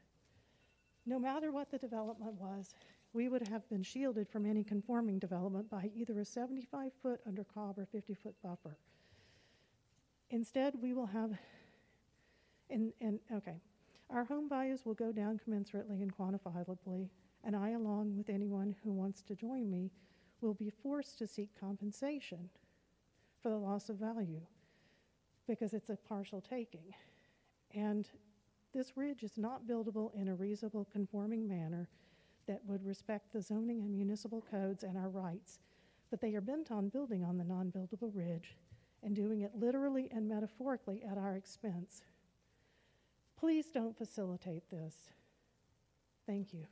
No matter what the development was, we would have been shielded from any conforming development by either a 75-foot under cob or 50-foot buffer. Instead, we will have, our home values will go down commensurately and quantifiably, and I, along with anyone who wants to join me, will be forced to seek compensation for the loss of value because it's a partial taking. And this ridge is not buildable in a reasonable conforming manner that would respect the zoning and municipal codes and our rights, but they are bent on building on the non-buildable ridge and doing it literally and metaphorically at our expense. Please don't facilitate this. Thank you.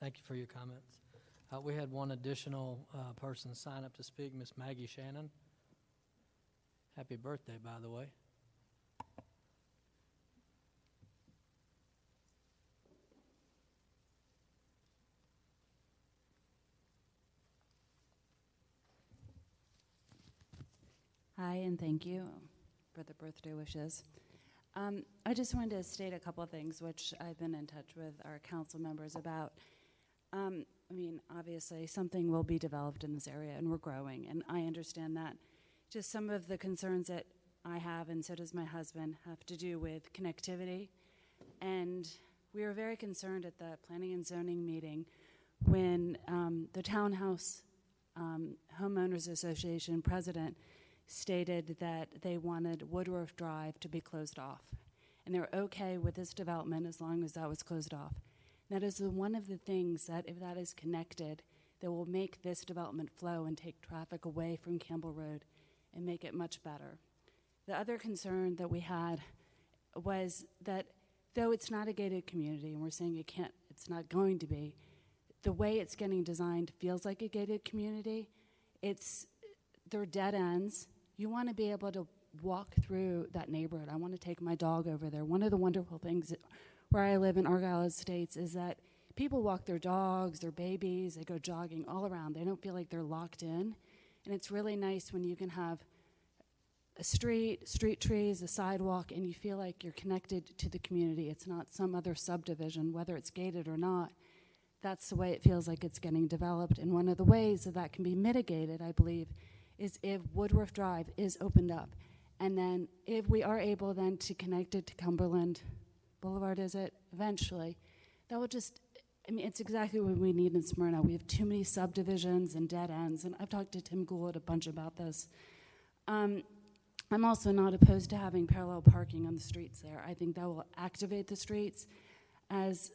Thank you for your comments. We had one additional person sign up to speak, Miss Maggie Shannon. Happy birthday, by the way. Hi, and thank you for the birthday wishes. I just wanted to state a couple of things which I've been in touch with our council members about. I mean, obviously, something will be developed in this area, and we're growing, and I understand that. Just some of the concerns that I have, and so does my husband, have to do with connectivity. And we were very concerned at the Planning and Zoning meeting when the Townhouse Homeowners Association president stated that they wanted Woodruff Drive to be closed off. And they were okay with this development as long as that was closed off. That is one of the things that, if that is connected, that will make this development flow and take traffic away from Campbell Road and make it much better. The other concern that we had was that though it's not a gated community, and we're saying it's not going to be, the way it's getting designed feels like a gated community. They're dead ends. You want to be able to walk through that neighborhood. I want to take my dog over there. One of the wonderful things where I live in Argyle Estates is that people walk their dogs, their babies, they go jogging all around. They don't feel like they're locked in. And it's really nice when you can have a street trees, a sidewalk, and you feel like you're connected to the community. It's not some other subdivision, whether it's gated or not. That's the way it feels like it's getting developed. And one of the ways that can be mitigated, I believe, is if Woodruff Drive is opened up. And then if we are able then to connect it to Cumberland Boulevard, is it, eventually, that will just, I mean, it's exactly what we need in Smyrna. We have too many subdivisions and dead ends, and I've talked to Tim Gould a bunch about this. I'm also not opposed to having parallel parking on the streets there. I think that will activate the streets. As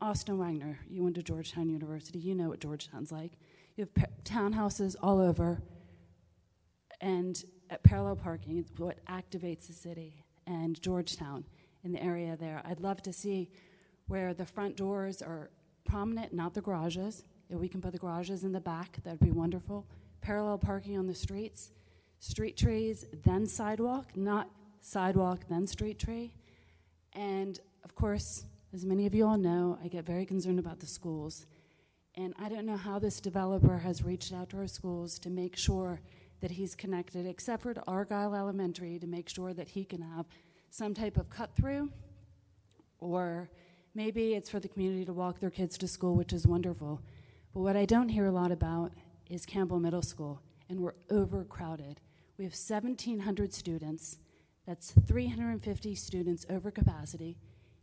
Austin Wagner, you went to Georgetown University, you know what Georgetown's like. You have townhouses all over, and parallel parking is what activates the city and Georgetown in the area there. I'd love to see where the front doors are prominent, not the garages. If we can put the garages in the back, that would be wonderful. Parallel parking on the streets, street trees, then sidewalk, not sidewalk, then street tree. And of course, as many of you all know, I get very concerned about the schools. And I don't know how this developer has reached out to our schools to make sure that he's connected, except for to Argyle Elementary, to make sure that he can have some type of cut-through, or maybe it's for the community to walk their kids to school, which is wonderful. But what I don't hear a lot about is Campbell Middle School, and we're overcrowded. We have 1,700 students. That's 350 students over capacity.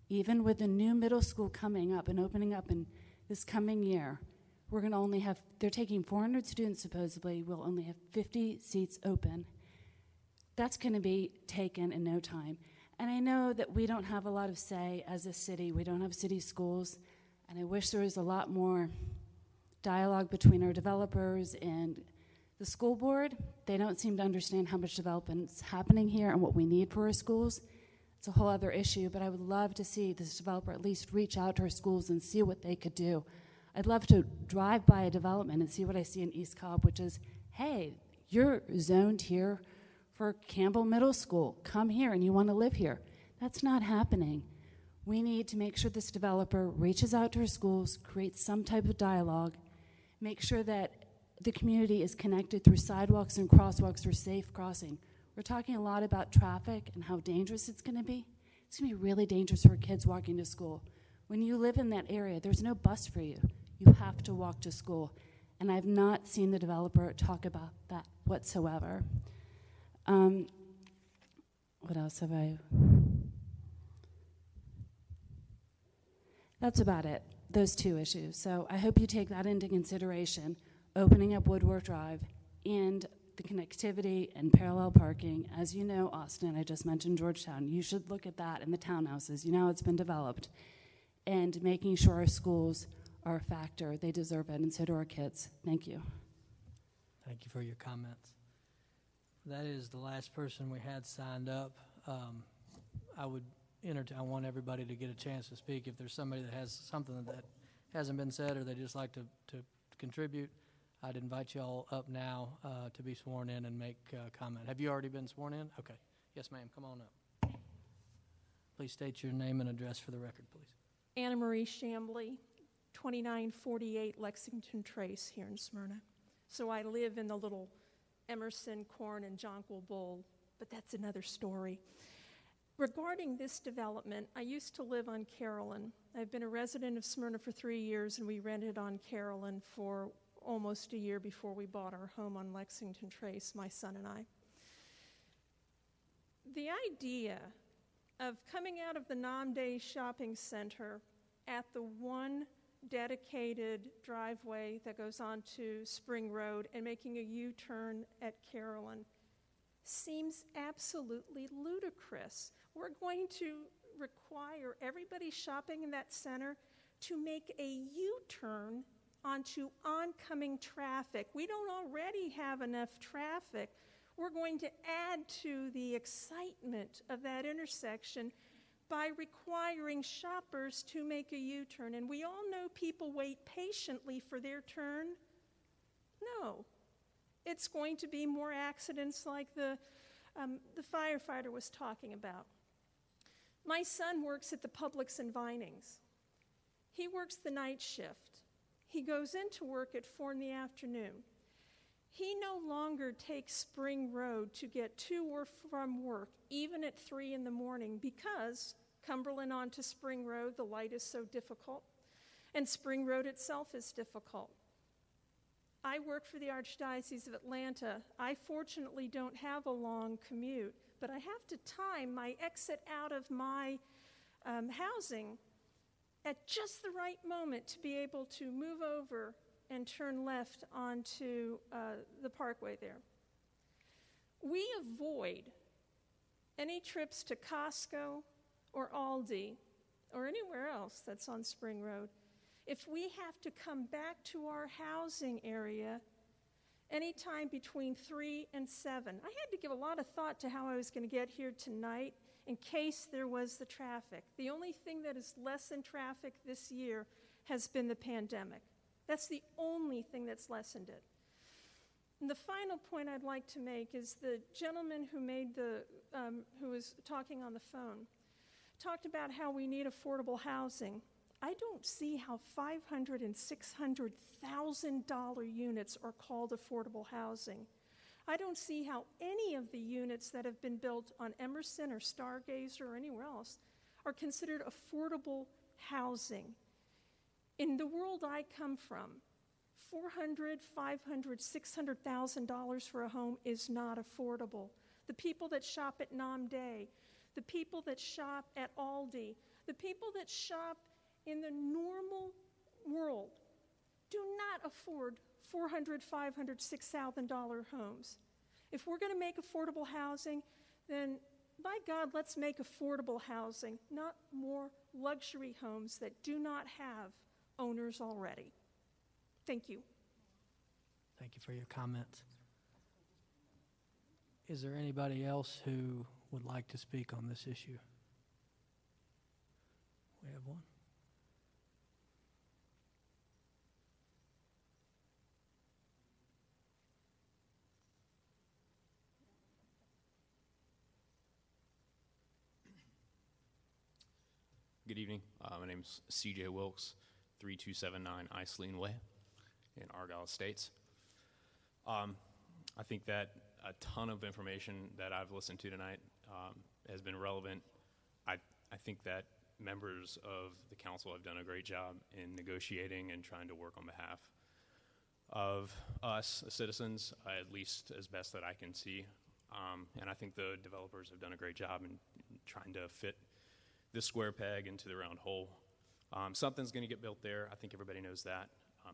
Even with the new middle school coming up and opening up in this coming year, we're going to only have, they're taking 400 students supposedly, we'll only have 50 seats open. That's going to be taken in no time. And I know that we don't have a lot of say as a city. We don't have city schools, and I wish there was a lot more dialogue between our developers and the school board. They don't seem to understand how much development is happening here and what we need for our schools. It's a whole other issue, but I would love to see this developer at least reach out to our schools and see what they could do. I'd love to drive by a development and see what I see in East Cobb, which is, hey, you're zoned here for Campbell Middle School. Come here and you want to live here. That's not happening. We need to make sure this developer reaches out to our schools, creates some type of dialogue, make sure that the community is connected through sidewalks and crosswalks for safe crossing. We're talking a lot about traffic and how dangerous it's going to be. It's going to be really dangerous for kids walking to school. When you live in that area, there's no bus for you. You have to walk to school. And I've not seen the developer talk about that whatsoever. What else have I? That's about it, those two issues. So I hope you take that into consideration, opening up Woodworth Drive and the connectivity and parallel parking. As you know, Austin, I just mentioned Georgetown. You should look at that in the townhouses. You know how it's been developed. And making sure our schools are a factor. They deserve it, and so do our kids. Thank you. Thank you for your comments. That is the last person we had signed up. I want everybody to get a chance to speak. If there's somebody that has something that hasn't been said or they just like to contribute, I'd invite you all up now to be sworn in and make comment. Have you already been sworn in? Okay. Yes, ma'am. Come on up. Please state your name and address for the record, please. Anna Marie Chambly, 2948 Lexington Trace here in Smyrna. So I live in the little Emerson, Corn, and Jonquil Bowl, but that's another story. Regarding this development, I used to live on Carolyn. I've been a resident of Smyrna for 3 years, and we rented on Carolyn for almost a year before we bought our home on Lexington Trace, my son and I. The idea of coming out of the Namday Shopping Center at the one dedicated driveway that goes onto Spring Road and making a U-turn at Carolyn seems absolutely ludicrous. We're going to require everybody shopping in that center to make a U-turn onto oncoming traffic. We don't already have enough traffic. We're going to add to the excitement of that intersection by requiring shoppers to make a U-turn. And we all know people wait patiently for their turn. No. It's going to be more accidents like the firefighter was talking about. My son works at the Publix in Vinings. He works the night shift. He goes into work at 4 in the afternoon. He no longer takes Spring Road to get to or from work, even at 3 in the morning, because Cumberland onto Spring Road, the light is so difficult, and Spring Road itself is difficult. I work for the Archdiocese of Atlanta. I fortunately don't have a long commute, but I have to time my exit out of my housing at just the right moment to be able to move over and turn left onto the parkway there. We avoid any trips to Costco or Aldi or anywhere else that's on Spring Road if we have to come back to our housing area anytime between 3 and 7. I had to give a lot of thought to how I was going to get here tonight in case there was the traffic. The only thing that has lessened traffic this year has been the pandemic. That's the only thing that's lessened it. And the final point I'd like to make is the gentleman who was talking on the phone talked about how we need affordable housing. I don't see how $500,000 and $600,000 units are called affordable housing. I don't see how any of the units that have been built on Emerson or Stargazer or anywhere else are considered affordable housing. In the world I come from, $400,000, $500,000, $600,000 for a home is not affordable. The people that shop at Namday, the people that shop at Aldi, the people that shop in the normal world do not afford $400,000, $500,000, $6,000 homes. If we're going to make affordable housing, then by God, let's make affordable housing, not more luxury homes that do not have owners already. Thank you. Thank you for your comments. Is there anybody else who would like to speak on this issue? We have one. Good evening. My name is C.J. Wilkes, 3279 Iceland Way in Argyle Estates. I think that a ton of information that I've listened to tonight has been relevant. I think that members of the council have done a great job in negotiating and trying to work on behalf of us, the citizens, at least as best that I can see. And I think the developers have done a great job in trying to fit this square peg into the round hole. Something's going to get built there. I think everybody knows that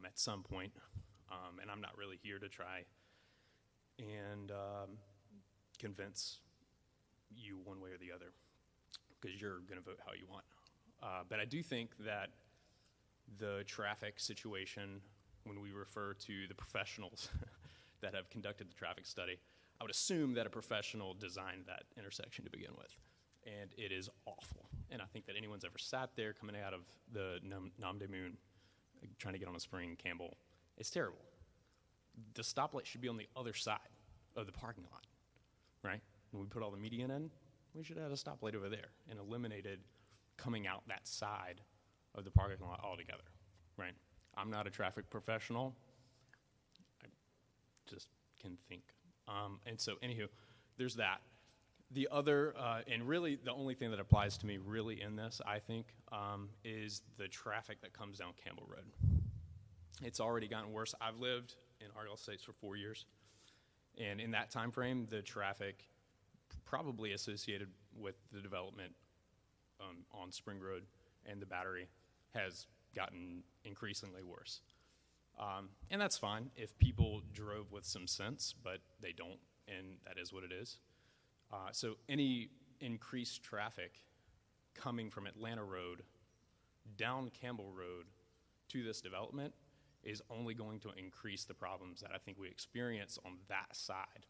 at some point. And I'm not really here to try and convince you one way or the other, because you're going to vote how you want. But I do think that the traffic situation, when we refer to the professionals that have conducted the traffic study, I would assume that a professional designed that intersection to begin with. And it is awful. And I think that anyone's ever sat there coming out of the Nam de Moon, trying to get on a spring Campbell, it's terrible. The stoplight should be on the other side of the parking lot, right? When we put all the median in, we should have a stoplight over there and eliminated coming out that side of the parking lot altogether, right? I'm not a traffic professional. I just can think. And so, anywho, there's that. The other, and really the only thing that applies to me really in this, I think, is the traffic that comes down Campbell Road. It's already gotten worse. I've lived in Argyle Estates for 4 years, and in that time frame, the traffic probably associated with the development on Spring Road and the Battery has gotten increasingly worse. And that's fine if people drove with some sense, but they don't, and that is what it is. So any increased traffic coming from Atlanta Road down Campbell Road to this development is only going to increase the problems that I think we experience on that side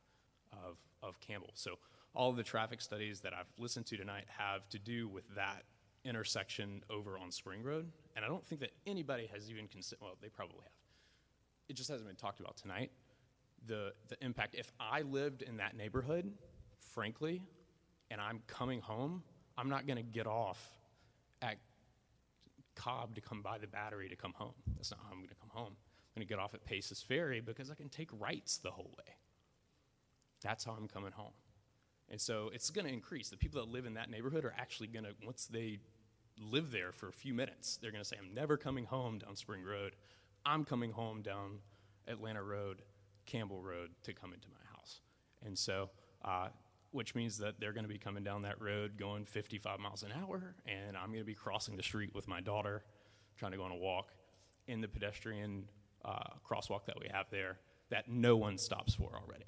of Campbell. So all of the traffic studies that I've listened to tonight have to do with that intersection over on Spring Road, and I don't think that anybody has even considered, well, they probably have. It just hasn't been talked about tonight. The impact, if I lived in that neighborhood, frankly, and I'm coming home, I'm not going to get off at Cobb to come by the Battery to come home. That's not how I'm going to come home. going to get off at Paces Ferry because I can take rights the whole way. That's how I'm coming home. And so it's going to increase. The people that live in that neighborhood are actually going to, once they live there for a few minutes, they're going to say, I'm never coming home down Spring Road. I'm coming home down Atlanta Road, Campbell Road to come into my house. And so, which means that they're going to be coming down that road going 55 miles an hour, and I'm going to be crossing the street with my daughter, trying to go on a walk in the pedestrian crosswalk that we have there that no one stops for already.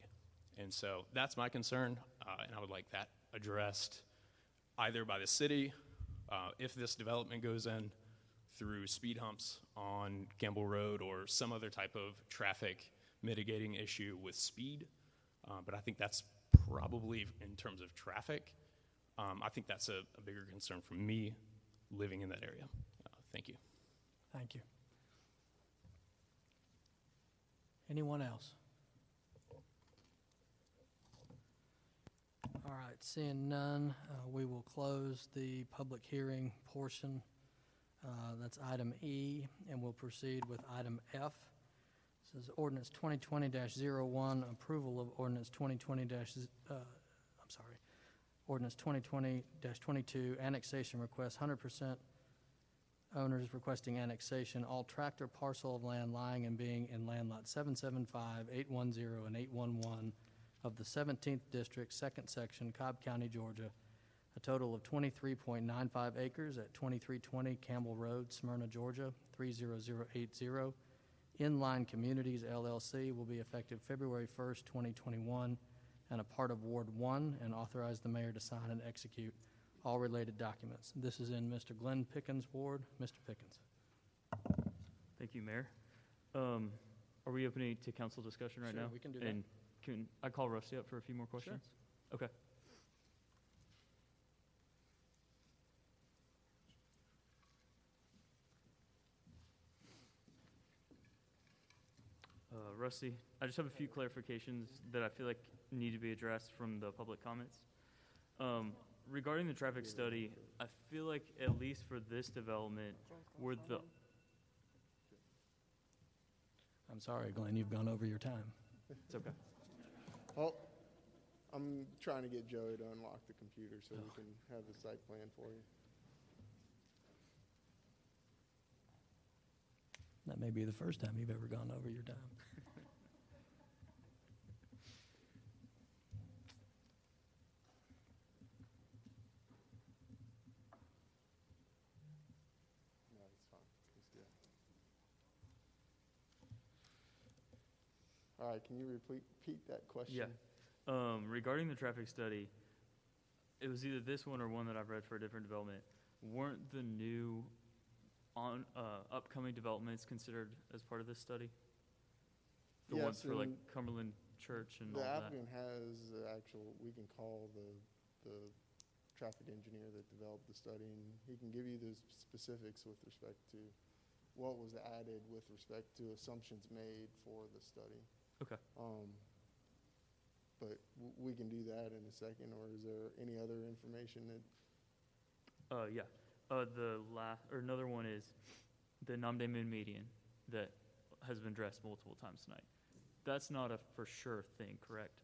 And so that's my concern, and I would like that addressed either by the city, if this development goes in, through speed humps on Campbell Road or some other type of traffic mitigating issue with speed. But I think that's probably, in terms of traffic, I think that's a bigger concern for me living in that area. Thank you. Thank you. Anyone else? All right, seeing none, we will close the public hearing portion. That's item E, and we'll proceed with item F. This is ordinance 2020-01, approval of ordinance 2020-22, annexation request, 100% owners requesting annexation, all tractor parcel of land lying and being in land lot 775, 810, and 811 of the 17th District, 2nd Section, Cobb County, Georgia, a total of 23.95 acres at 2320 Campbell Road, Smyrna, Georgia, 30080. Inline Communities, LLC, will be effective February 1st, 2021, and a part of Ward 1, and authorize the mayor to sign and execute all related documents. This is in Mr. Glenn Pickens' ward. Mr. Pickens. Thank you, Mayor. Are we opening to council discussion right Sure, now? we can do and can I call Rusty up for a few more questions? Sure. Okay. Rusty, I just have a few clarifications that I feel like need to be addressed from the public comments. Regarding the traffic study, I feel like at least for this development, where the... I'm sorry, Glenn, you've gone over your time. It's okay. Well, I'm trying to get Joey to unlock the computer so we can have the site plan for you. That may be the first time you've ever gone over your time. No, it's fine. Let's do it. All right, can you repeat that question? Yeah. Regarding the traffic study, it was either this one or one that I've read for a different development. Weren't the new upcoming developments considered as part of this study? The ones for like Cumberland Church and all that? The applicant has the actual, we can call the traffic engineer that developed the study, and he can give you the specifics with respect to what was added with respect to assumptions made for the study. Okay. But we can do that in a second, or is there any other information that? Yeah. Another one is the Namde Moon median that has been addressed multiple times tonight. That's not a for sure thing, correct?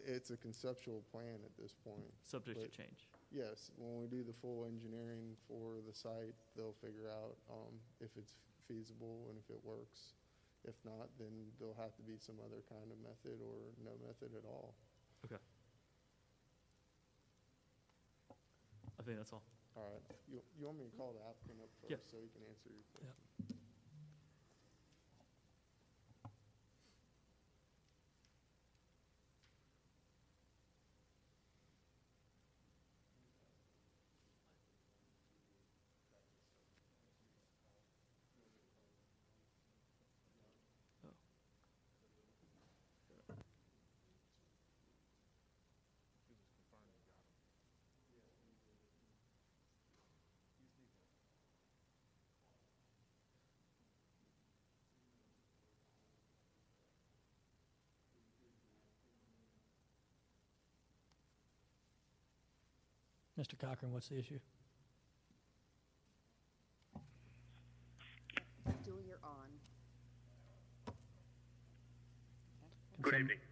It's a conceptual plan at this point. Subject to change. Yes, when we do the full engineering for the site, they'll figure out if it's feasible and if it works. If not, then there'll have to be some other kind of method or no method at all. Okay. I think that's all. All right. You want me to call the applicant up first so he can answer your question? Yep. Mr. Cochran, what's the issue? Do your Good evening.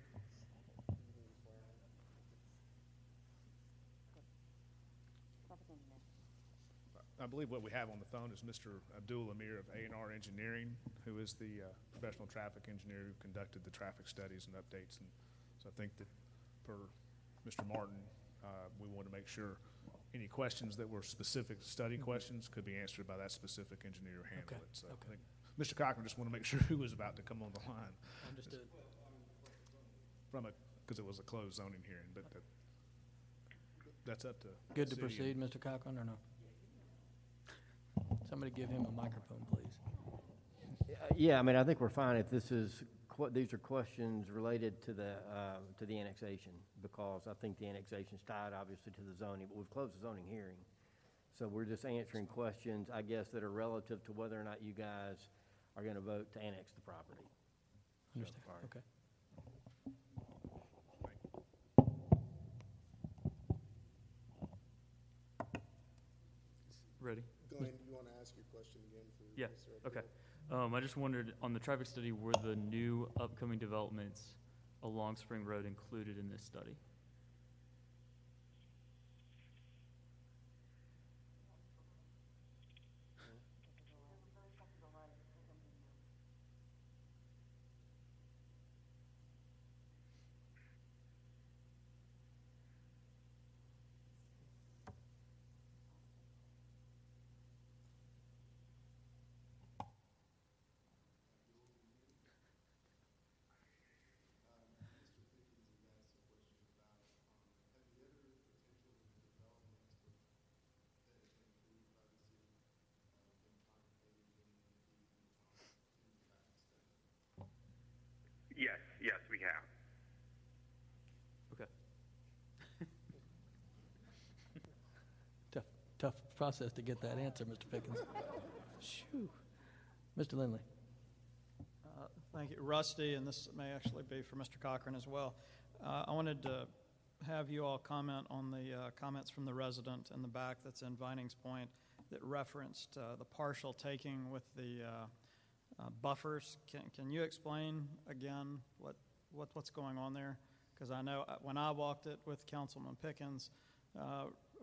I believe what we have on the phone is Mr. Abdul Amir of A&R Engineering, who is the professional traffic engineer who conducted the traffic studies and updates. And so I think that per Mr. Martin, we want to make sure any questions that were specific study questions could be answered by that specific engineer who handled it. So I think Mr. Cochran just want to make sure who was about to come on the line. Understood. Because it was a closed zoning hearing, but that's up to Good to city proceed, Mr. Cochran, or no? Somebody give him a microphone, please. Yeah, I mean, I think we're fine if this is, these are questions related to the annexation, because I think the annexation's tied obviously to the zoning, but we've closed the zoning hearing. So we're just answering questions, I guess, that are relative to whether or not you guys are going to vote to annex the property. Understand, okay. Ready? Glenn, you want to ask your question again for Yeah, Mr. okay. Abdul? I just wondered, on the traffic study, were the new upcoming developments along Spring Road included in this study? Yes, we have. Okay. Tough process to get that answer, Mr. Pickens. Shoo. Mr. Lindley. Thank you. Rusty, and this may actually be for Mr. Cochran as well. I wanted to have you all comment on the comments from the resident in the back that's in Vinings Point that referenced the partial taking with the buffers. Can you explain again what's going on there? Because I know when I walked it with Councilman Pickens,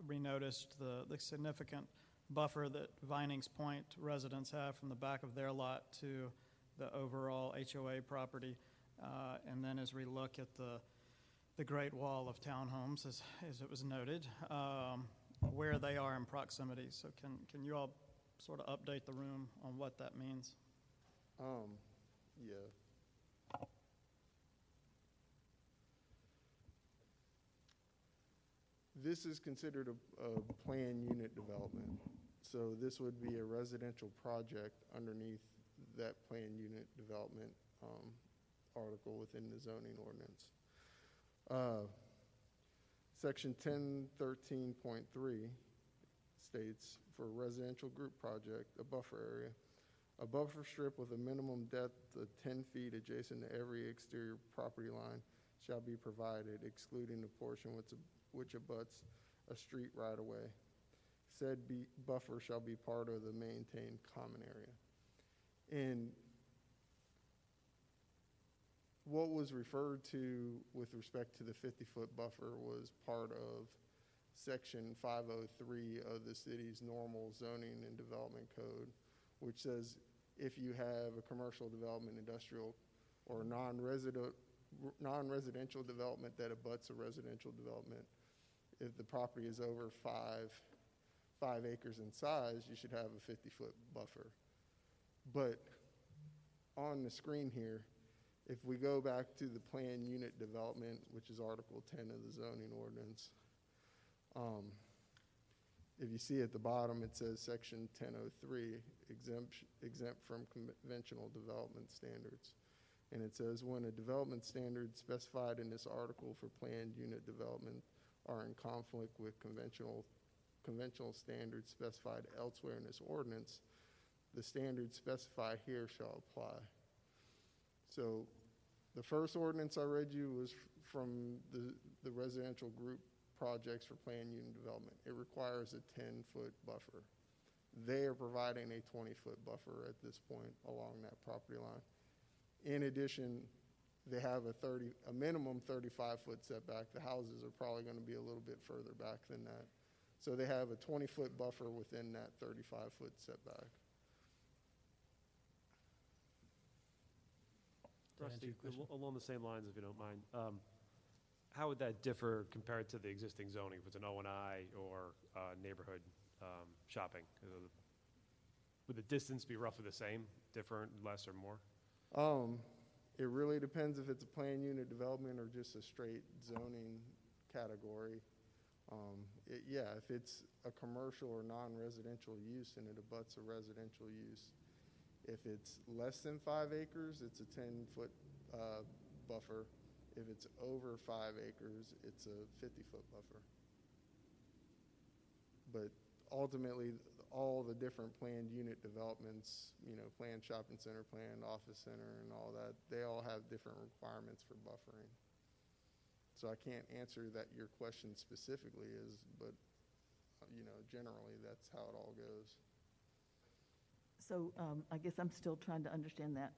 we noticed the significant buffer that Vinings Point residents have from the back of their lot to the overall HOA property. And then as we look at the Great Wall of townhomes, as it was noted, where they are in proximity. So can you all sort of update the room on what that means? Yeah. This is considered a planned unit development. So this would be a residential project underneath that planned unit development article within the zoning ordinance. Section 1013.3 states, for a residential group project, a buffer area, a buffer strip with a minimum depth of 10 feet adjacent to every exterior property line shall be provided, excluding the portion which abuts a street right-of-way. Said buffer shall be part of the maintained common area. And what was referred to with respect to the 50-foot buffer was part of Section 503 of the city's normal zoning and development code, which says if you have a commercial development, industrial, or non-residential development that abuts a residential development, if the property is over 5 acres in size, you should have a 50-foot buffer. But on the screen here, if we go back to the planned unit development, which is Article 10 of the zoning ordinance, if you see at the bottom, it says Section 1003, exempt from conventional development standards. And it says, when a development standard specified in this article for planned unit development are in conflict with conventional standards specified elsewhere in this ordinance, the standards specified here shall apply. So the first ordinance I read you was from the residential group projects for planned unit development. It requires a 10-foot buffer. They are providing a 20-foot buffer at this point along that property line. In addition, they have a minimum 35-foot setback. The houses are probably going to be a little bit further back than that. So they have a 20-foot buffer within that 35-foot setback. Rusty, along the same lines, if you don't mind, how would that differ compared to the existing zoning, if it's an O&I or neighborhood shopping? Would the distance be roughly the same, different, less, or more? It really depends if it's a planned unit development or just a straight zoning category. If it's a commercial or non-residential use and it abuts a residential use, if it's less than 5 acres, it's a 10-foot buffer. If it's over 5 acres, it's a 50-foot buffer. But ultimately, all the different planned unit developments, planned shopping center, planned office center, and all that, they all have different requirements for buffering. So I can't answer that your question specifically is, but generally that's how it all goes. So I guess I'm still trying to understand that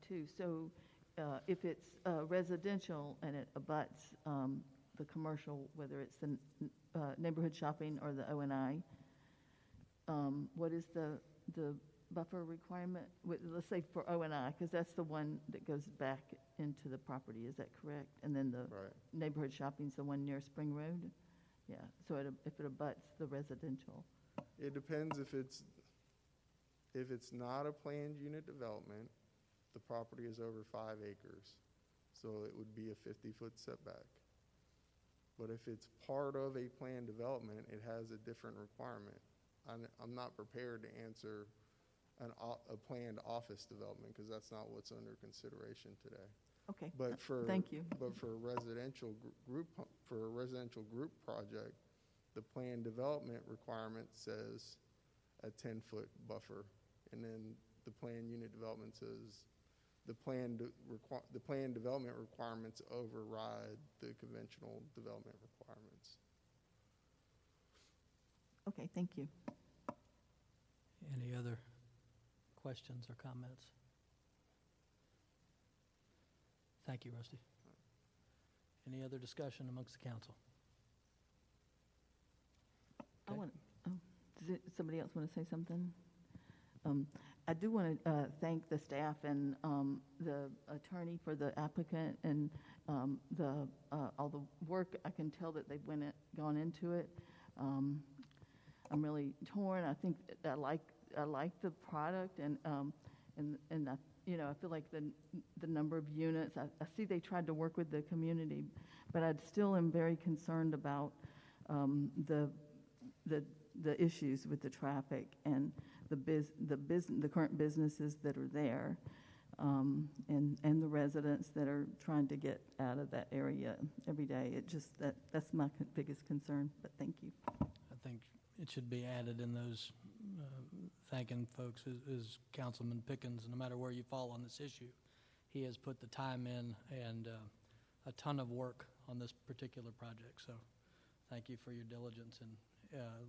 too. So if it's residential and it abuts the commercial, whether it's the neighborhood shopping or the O&I, what is the buffer requirement? Let's say for O&I, because that's the one that goes back into the property. Is that correct? And then the neighborhood shopping's the one near Spring Road? Yeah. So if it abuts the residential. It depends if it's not a planned unit development, the property is over 5 acres. So it would be a 50-foot setback. But if it's part of a planned development, it has a different requirement. I'm not prepared to answer a planned office development because that's not what's under consideration today. Okay. But thank you. But for a residential group project, the planned development requirement says a 10-foot buffer, and then the planned unit development says the planned development requirements override the conventional development requirements. Okay, thank you. Any other questions or comments? Thank you, Rusty. Any other discussion amongst the council? Okay. Does somebody else want to say something? I do want to thank the staff and the attorney for the applicant and all the work. I can tell that they've gone into it. I'm really torn. I think I like the product and I feel like the number of units. I see they tried to work with the community, but I still am very concerned about the issues with the traffic and the current businesses that are there, and the residents that are trying to get out of that area every day. That's my biggest concern. But thank you. I think it should be added in those. Thanking folks is Councilman Pickens. No matter where you fall on this issue, he has put the time in and a ton of work on this particular project. So, thank you for your diligence in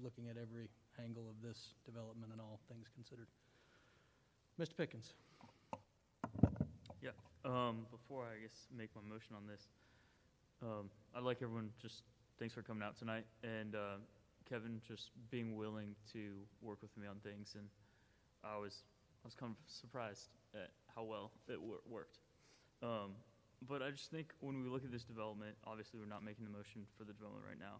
looking at every angle of this development and all things considered. Mr. Pickens. Yeah. Before I guess make my motion on this, I'd like everyone just thanks for coming out tonight, and Kevin just being willing to work with me on things, and I was kind of surprised at how well it worked. But I just think when we look at this development, obviously we're not making the motion for the development right now.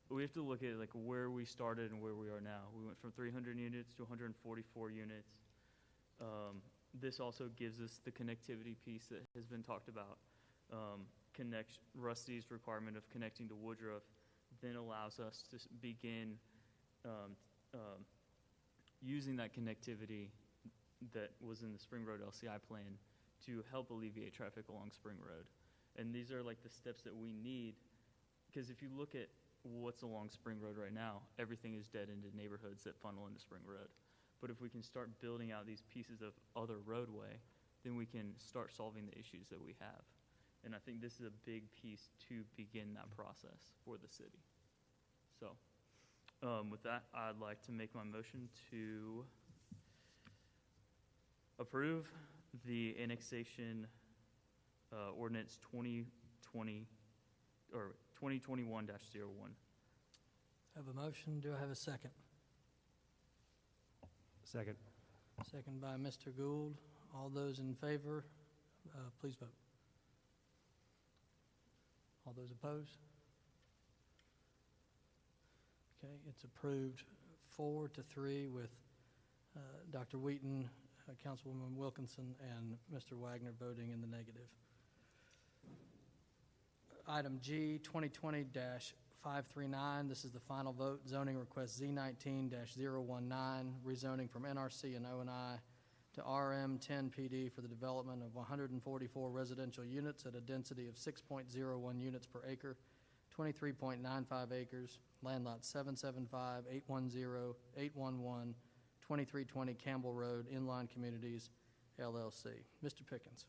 But we have to look at like where we started and where we are now. We went from 300 units to 144 units. This also gives us the connectivity piece that has been talked about. Rusty's requirement of connecting to Woodruff then allows us to begin using that connectivity that was in the Spring Road LCI plan to help alleviate traffic along Spring Road. And these are like the steps that we need, because if you look at what's along Spring Road right now, everything is dead-ended neighborhoods that funnel into Spring Road. But if we can start building out these pieces of other roadway, then we can start solving the issues that we have. And I think this is a big piece to begin that process for the city. So with that, I'd like to make my motion to approve the annexation ordinance 2020 or 2021-01. Have a motion. Do I have a second? Second. Second by Mr. Gould. All those in favor, please vote. All those opposed? Okay, it's approved 4-3 with Dr. Wheaton, Councilwoman Wilkinson, and Mr. Wagner voting in the negative. Item G, 2020-539. This is the final vote. Zoning request Z19-019, rezoning from NRC and O&I to RM10 PD for the development of 144 residential units at a density of 6.01 units per acre, 23.95 acres, land lot 775, 810, 811, 2320 Campbell Road, Inline Communities, LLC. Mr. Pickens.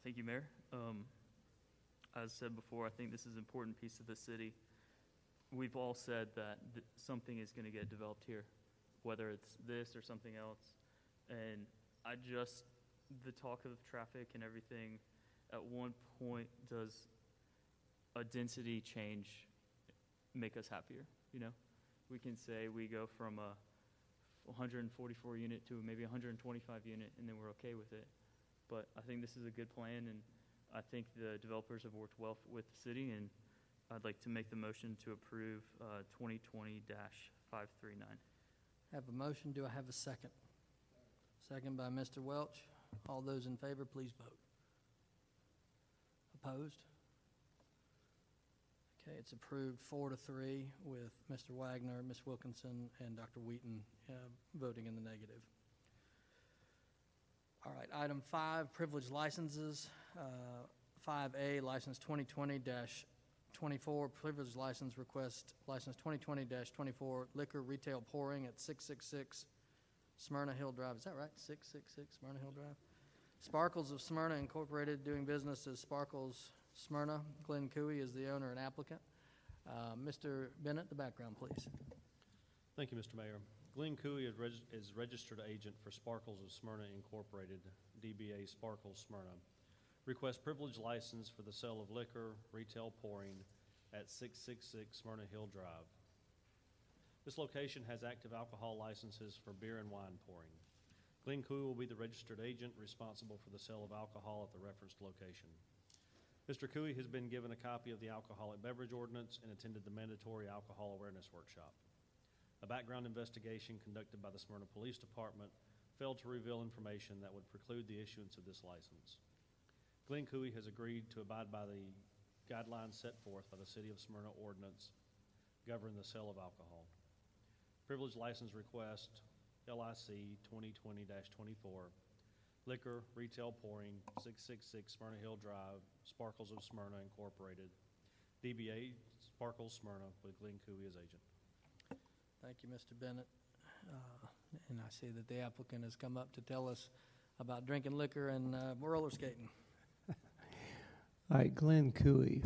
Thank you, Mayor. As said before, I think this is an important piece of the city. We've all said that something is going to get developed here, whether it's this or something else. And the talk of traffic and everything, at one point, does a density change make us happier? You know, we can say we go from a 144 unit to maybe 125 unit, and then we're okay with it. But I think this is a good plan, and I think the developers have worked well with the city, and I'd like to make the motion to approve 2020-539. Have a motion. Do I have a second? Second by Mr. Welch. All those in favor, please vote. Opposed? Okay, it's approved 4-3 with Mr. Wagner, Ms. Wilkinson, and Dr. Wheaton voting in the negative. All right, item 5, privilege licenses. 5A, license 2020-24, privilege license request, license 2020-24, liquor retail pouring at 666 Smyrna Hill Drive. Is that right? 666 Smyrna Hill Drive? Sparkles of Smyrna Incorporated, doing business as Sparkles Smyrna. Glenn Cooey is the owner and applicant. Mr. Bennett, the background, please. Thank you, Mr. Mayor. Glenn Cooey is registered agent for Sparkles of Smyrna Incorporated, DBA Sparkles Smyrna. Request privilege license for the sale of liquor, retail pouring at 666 Smyrna Hill Drive. This location has active alcohol licenses for beer and wine pouring. Glenn Cooey will be the registered agent responsible for the sale of alcohol at the referenced location. Mr. Cooey has been given a copy of the alcoholic beverage ordinance and attended the mandatory alcohol awareness workshop. A background investigation conducted by the Smyrna Police Department failed to reveal information that would preclude the issuance of this license. Glenn Cooey has agreed to abide by the guidelines set forth by the City of Smyrna ordinance governing the sale of alcohol. Privilege license request, LIC 2020-24, liquor, retail pouring, 666 Smyrna Hill Drive, Sparkles of Smyrna Incorporated, DBA Sparkles Smyrna, with Glenn Cooey as agent. Thank you, Mr. Bennett. And I see that the applicant has come up to tell us about drinking liquor and roller skating. All right, Glenn Cooey,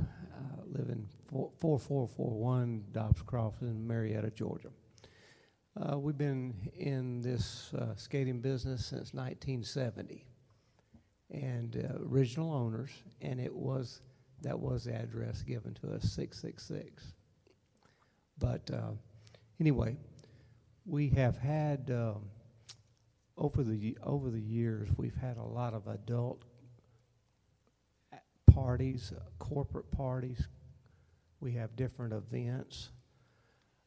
live in 4441 Dobbs Crossing in Marietta, Georgia. We've been in this skating business since 1970, and original owners, and that was the address given to us, 666. But anyway, we have had over the years, we've had a lot of adult parties, corporate parties. We have different events,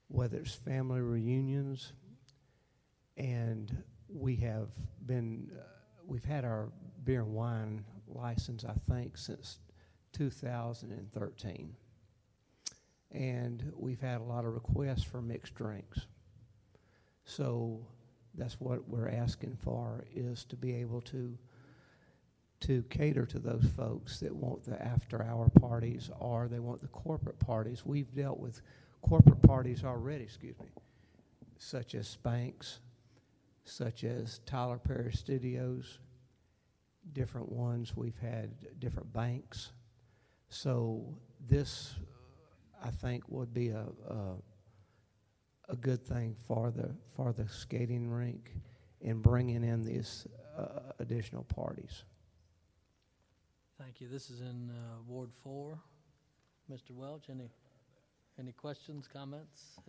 whether it's family reunions, and we have been, we've had our beer and wine license, I think, since 2013. And we've had a lot of requests for mixed drinks. So that's what we're asking for, is to be able to cater to those folks that want the after-hour parties or they want the corporate parties. We've dealt with corporate parties already, such as Spanx, such as Tyler Perry Studios, different ones. We've had different banks. So this, I think, would be a good thing for the skating rink in bringing in these additional parties. Thank you. This is in Ward 4. Mr. Welch, any questions, comments?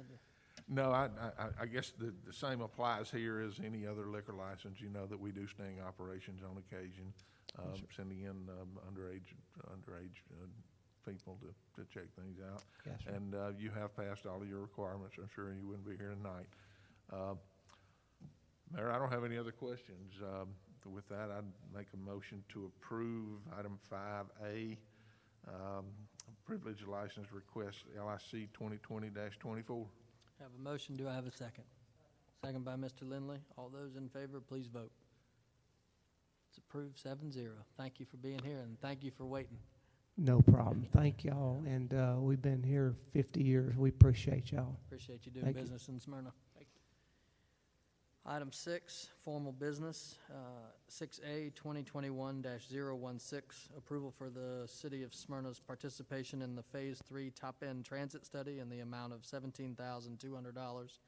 No, I guess the same applies here as any other liquor license. You know that we do sting operations on occasion, sending in underage people to check things out. Yes, sir. And you have passed all of your requirements. I'm sure you wouldn't be here tonight. Mayor, I don't have any other questions. With that, I'd make a motion to approve item 5A, privilege license request LIC 2020-24. Have a motion. Do I have a second? Second by Mr. Lindley. All those in favor, please vote. It's approved 7-0. Thank you for being here, and thank you for waiting. No problem. Thank y'all. And we've been here 50 years. We appreciate y'all. Appreciate you doing Thank you. business in Smyrna. Thank you. Item 6, formal business. 6A 2021-016, approval for the City of Smyrna's participation in the Phase 3 Top-End Transit Study in the amount of $17,200,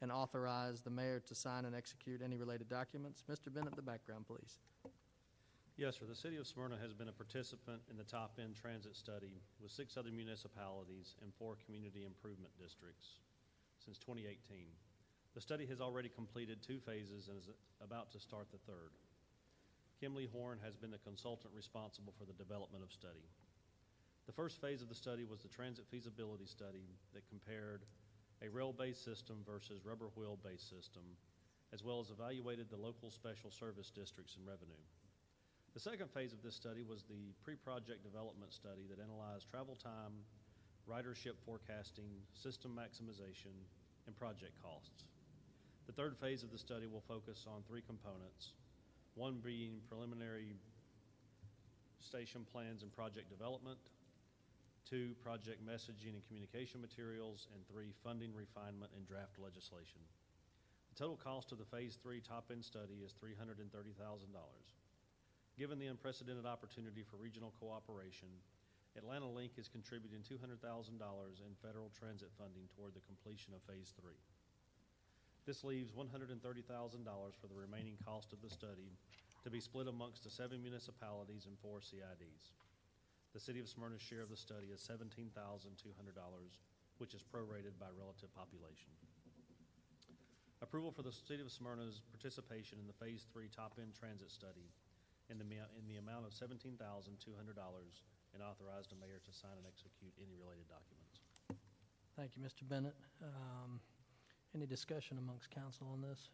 and authorize the mayor to sign and execute any related documents. Mr. Bennett, the background, please. Yes, sir. The City of Smyrna has been a participant in the Top-End Transit Study with 6 other municipalities and 4 community improvement districts since 2018. The study has already completed 2 phases and is about to start the 3rd. Kimley Horn has been the consultant responsible for the development of study. The first phase of the study was the transit feasibility study that compared a rail-based system versus rubber wheel-based system, as well as evaluated the local special service districts and revenue. The second phase of this study was the pre-project development study that analyzed travel time, ridership forecasting, system maximization, and project costs. The third phase of the study will focus on 3 components, one being preliminary station plans and project development, 2, project messaging and communication materials, and 3, funding refinement and draft legislation. The total cost of the Phase 3 top-end study is $330,000. Given the unprecedented opportunity for regional cooperation, Atlanta Link is contributing $200,000 in federal transit funding toward the completion of Phase 3. This leaves $130,000 for the remaining cost of the study to be split amongst the 7 municipalities and 4 CIDs. The City of Smyrna's share of the study is $17,200, which is prorated by relative population. Approval for the City of Smyrna's participation in the Phase 3 top-end transit study in the amount of $17,200, and authorize the mayor to sign and execute any related documents. Thank you, Mr. Bennett. Any discussion amongst council on this?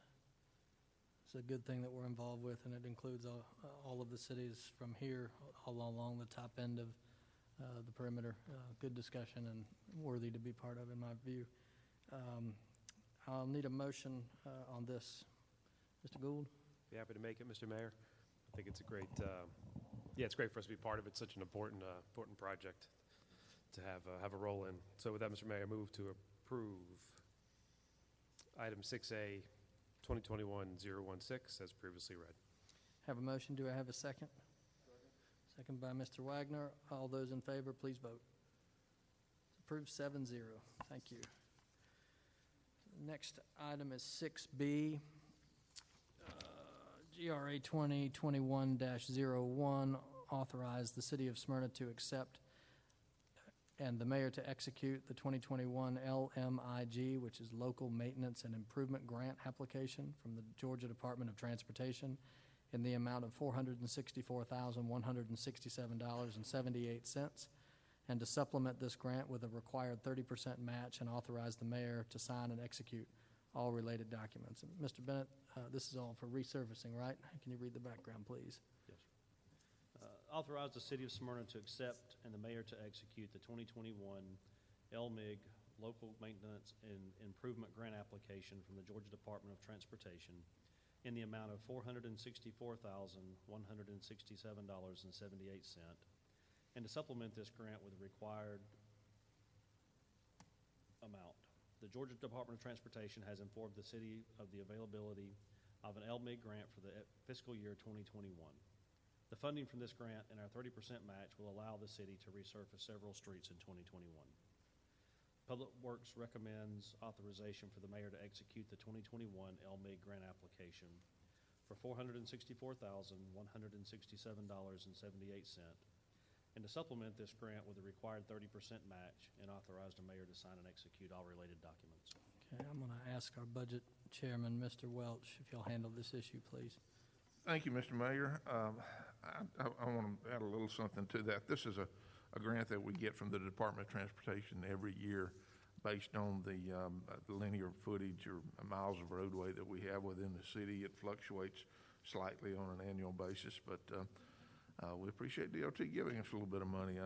It's a good thing that we're involved with, and it includes all of the cities from here all along the top end of the perimeter. Good discussion and worthy to be part of, in my view. I'll need a motion on this. Mr. Gould? Be happy to make it, Mr. Mayor. I think it's a great, it's great for us to be part of it. It's such an important project to have a role in. So with that, Mr. Mayor, I move to approve item 6A, 2021-016, as previously read. Have a motion. Do I have a second? Second by Mr. Wagner. All those in favor, please vote. It's approved 7-0. Thank you. Next item is 6B, GRA 2021-01, authorize the City of Smyrna to accept and the mayor to execute the 2021 LMIG, which is Local Maintenance and Improvement Grant application from the Georgia Department of Transportation in the amount of $464,167.78, and to supplement this grant with a required 30% match, and authorize the mayor to sign and execute all related documents. And Mr. Bennett, this is all for resurfacing, right? Can you read the background, please? Yes. Authorize the City of Smyrna to accept and the mayor to execute the 2021 LMIG Local Maintenance and Improvement Grant application from the Georgia Department of Transportation in the amount of $464,167.78, and to supplement this grant with a required amount. The Georgia Department of Transportation has informed the city of the availability of an LMIG grant for the fiscal year 2021. The funding from this grant and our 30% match will allow the city to resurface several streets in 2021. Public Works recommends authorization for the mayor to execute the 2021 LMIG grant application for $464,167.78 and to supplement this grant with a required 30% match, and authorize the mayor to sign and execute all related documents. Okay, I'm going to ask our budget chairman, Mr. Welch, if you'll handle this issue, please. Thank you, Mr. Mayor. I want to add a little something to that. This is a grant that we get from the Department of Transportation every year based on the linear footage or miles of roadway that we have within the city. It fluctuates slightly on an annual basis, but we appreciate DOT giving us a little bit of money.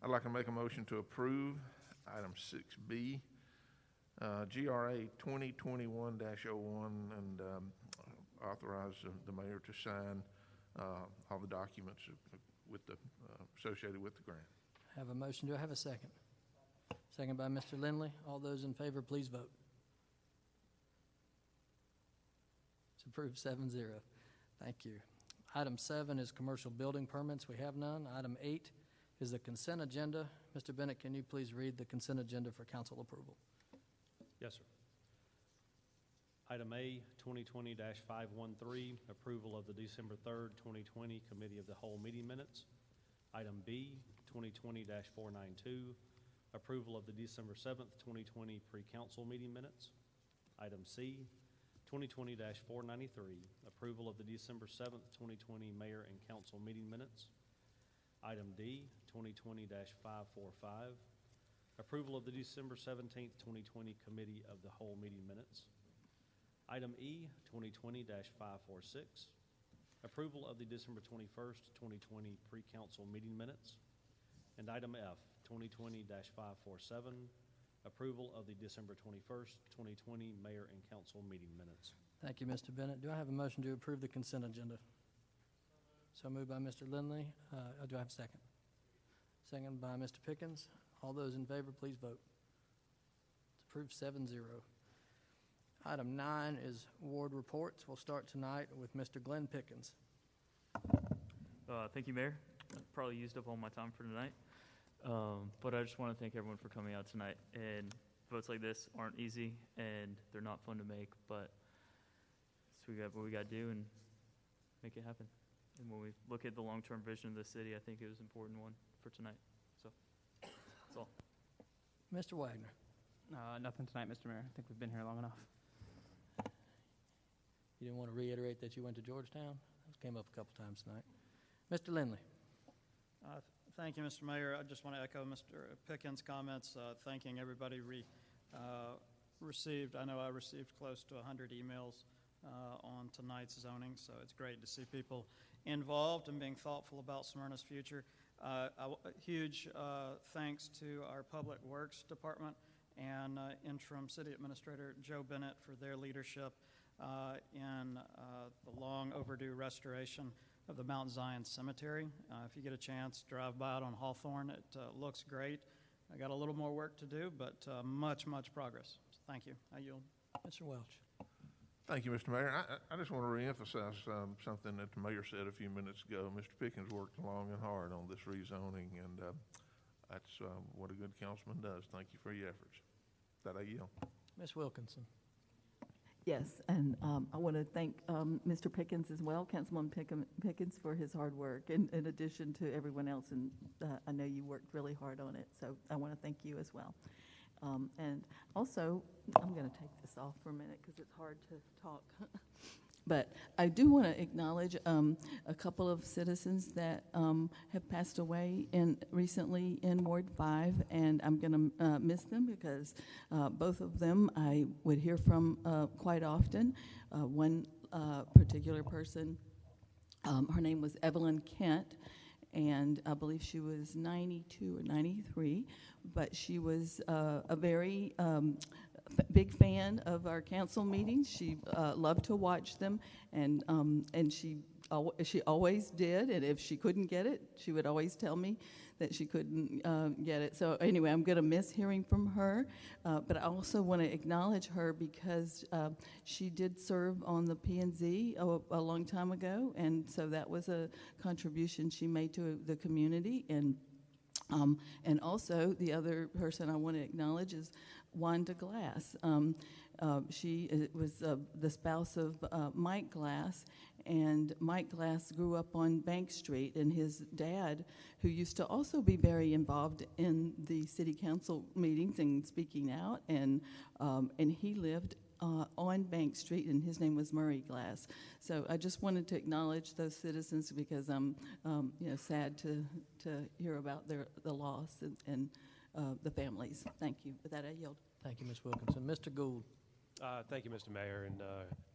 I'd like to make a motion to approve item 6B, GRA 2021-01, and authorize the mayor to sign all the documents with the associated with the grant. Have a motion. Do I have a second? Second by Mr. Lindley. All those in favor, please vote. It's approved 7-0. Thank you. Item 7 is commercial building permits. We have none. Item 8 is the consent agenda. Mr. Bennett, can you please read the consent agenda for council approval? Yes, sir. Item A, 2020-513, approval of the December 3rd, 2020 Committee of the Whole meeting minutes. Item B, 2020-492, approval of the December 7th, 2020 pre-council meeting minutes. Item C, 2020-493, approval of the December 7th, 2020 mayor and council meeting minutes. Item D, 2020-545, approval of the December 17th, 2020 committee of the whole meeting minutes. Item E, 2020-546, approval of the December 21st, 2020 pre-council meeting minutes. And item F, 2020-547, approval of the December 21st, 2020 mayor and council meeting minutes. Thank you, Mr. Bennett. Do I have a motion to approve the consent agenda? So moved by Mr. Lindley. Do I have a second? Second by Mr. Pickens. All those in favor, please vote. It's approved 7-0. Item 9 is ward reports. We'll start tonight with Mr. Glenn Pickens. Thank you, Mayor. I've probably used up all my time for tonight. But I just want to thank everyone for coming out tonight. And votes like this aren't easy, and they're not fun to make, but so we got what we got to do and make it happen. And when we look at the long-term vision of the city, I think it was an important one for tonight. So that's all. Mr. Wagner. Nothing tonight, Mr. Mayor. I think we've been here long enough. You didn't want to reiterate that you went to Georgetown? That came up a couple times tonight. Mr. Lindley. Thank you, Mr. Mayor. I just want to echo Mr. Pickens' comments, thanking everybody received. I know I received close to 100 emails on tonight's zoning, so it's great to see people involved and being thoughtful about Smyrna's future. A huge thanks to our Public Works Department and Interim City Administrator Joe Bennett for their leadership in the long overdue restoration of the Mount Zion Cemetery. If you get a chance, drive by it on Hawthorne. It looks great. I got a little more work to do, but much progress. So thank you. I yield. Mr. Welch. Thank you, Mr. Mayor. I just want to reemphasize something that the mayor said a few minutes ago. Mr. Pickens worked long and hard on this rezoning, and that's what a good councilman does. Thank you for your efforts. That I yield. Ms. Wilkinson. Yes, and I want to thank Mr. Pickens as well, Councilman Pickens, for his hard work, in addition to everyone else. And I know you worked really hard on it, so I want to thank you as well. And also, I'm going to take this off for a minute because it's hard to talk. But I do want to acknowledge a couple of citizens that have passed away recently in Ward 5, and I'm going to miss them because both of them I would hear from quite often. One particular person, her name was Evelyn Kent, and I believe she was 92 or 93, but she was a very big fan of our council meetings. She loved to watch them, and she always did. And if she couldn't get it, she would always tell me that she couldn't get it. So anyway, I'm going to miss hearing from her, but I also want to acknowledge her because she did serve on the P&Z a long time ago, and so that was a contribution she made to the community. And also, the other person I want to acknowledge is Wanda Glass. She was the spouse of Mike Glass, and Mike Glass grew up on Bank Street, and his dad, who used to also be very involved in the city council meetings and speaking out, and he lived on Bank Street, and his name was Murray Glass. So I just wanted to acknowledge those citizens because I'm sad to hear about the loss and the families. Thank you. With that, I yield. Thank you, Ms. Wilkinson. Mr. Gould. Thank you, Mr. Mayor, and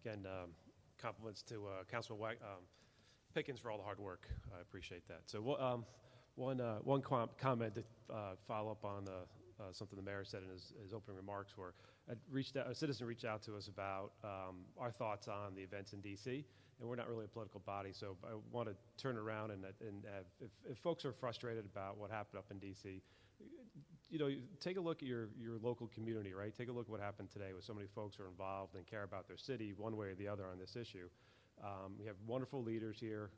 again, compliments to Councilman Pickens for all the hard work. I appreciate that. So one comment to follow up on something the mayor said in his opening remarks were, a citizen reached out to us about our thoughts on the events in D.C., and we're not really a political body, so I want to turn around and have, if folks are frustrated about what happened up in D.C., take a look at your local community, right? Take a look at what happened today with so many folks who are involved and care about their city one way or the other on this issue. We have wonderful leaders here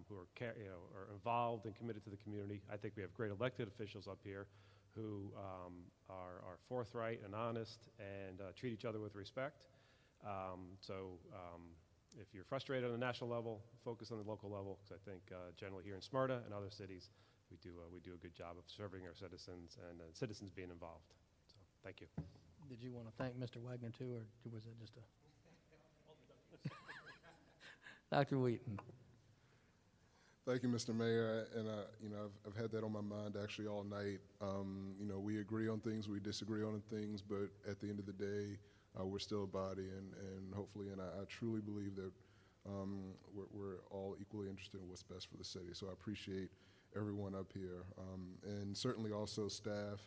who are involved and committed to the community. I think we have great elected officials up here who are forthright and honest and treat each other with respect. If you're frustrated on the national level, focus on the local level, because I think generally here in Smyrna and other cities, we do a good job of serving our citizens and citizens being involved. So, thank you. Did you want to thank Mr. Wagner too, or was it just a... Dr. Wheaton. Thank you, Mr. Mayor. And I've had that on my mind actually all night. We agree on things, we disagree on things, but at the end of the day, we're still a body, and hopefully, and I truly believe that we're all equally interested in what's best for the city. So I appreciate everyone up here, and certainly also staff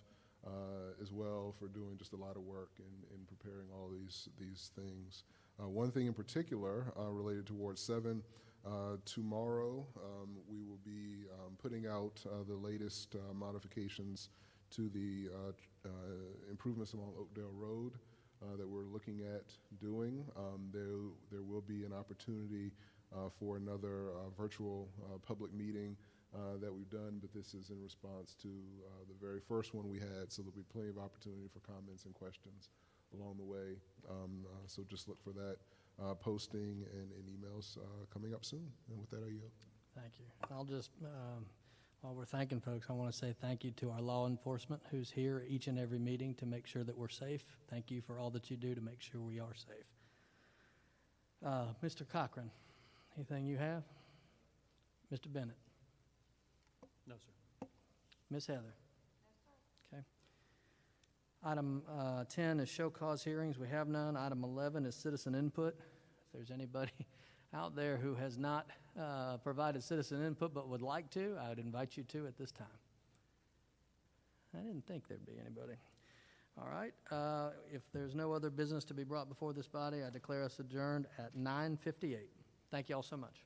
as well for doing just a lot of work in preparing all these things. One thing in particular related to Ward 7, tomorrow we will be putting out the latest modifications to the improvements along Oakdale Road that we're looking at doing. There will be an opportunity for another virtual public meeting that we've done, but this is in response to the very first one we had, so there'll be plenty of opportunity for comments and questions along the way. So just look for that posting and emails coming up soon. And with that, I yield. Thank you. I'll just, while we're thanking folks, I want to say thank you to our law enforcement who's here each and every meeting to make sure that we're safe. Thank you for all that you do to make sure we are safe. Mr. Cochran, anything you have? Mr. Bennett? No, sir. Ms. Heather? Okay. Item 10 is show cause hearings. We have none. Item 11 is citizen input. If there's anybody out there who has not provided citizen input but would like to, I would invite you to at this time. I didn't think there'd be anybody. All right. If there's no other business to be brought before this body, I declare us adjourned at 9:58. Thank you all so much.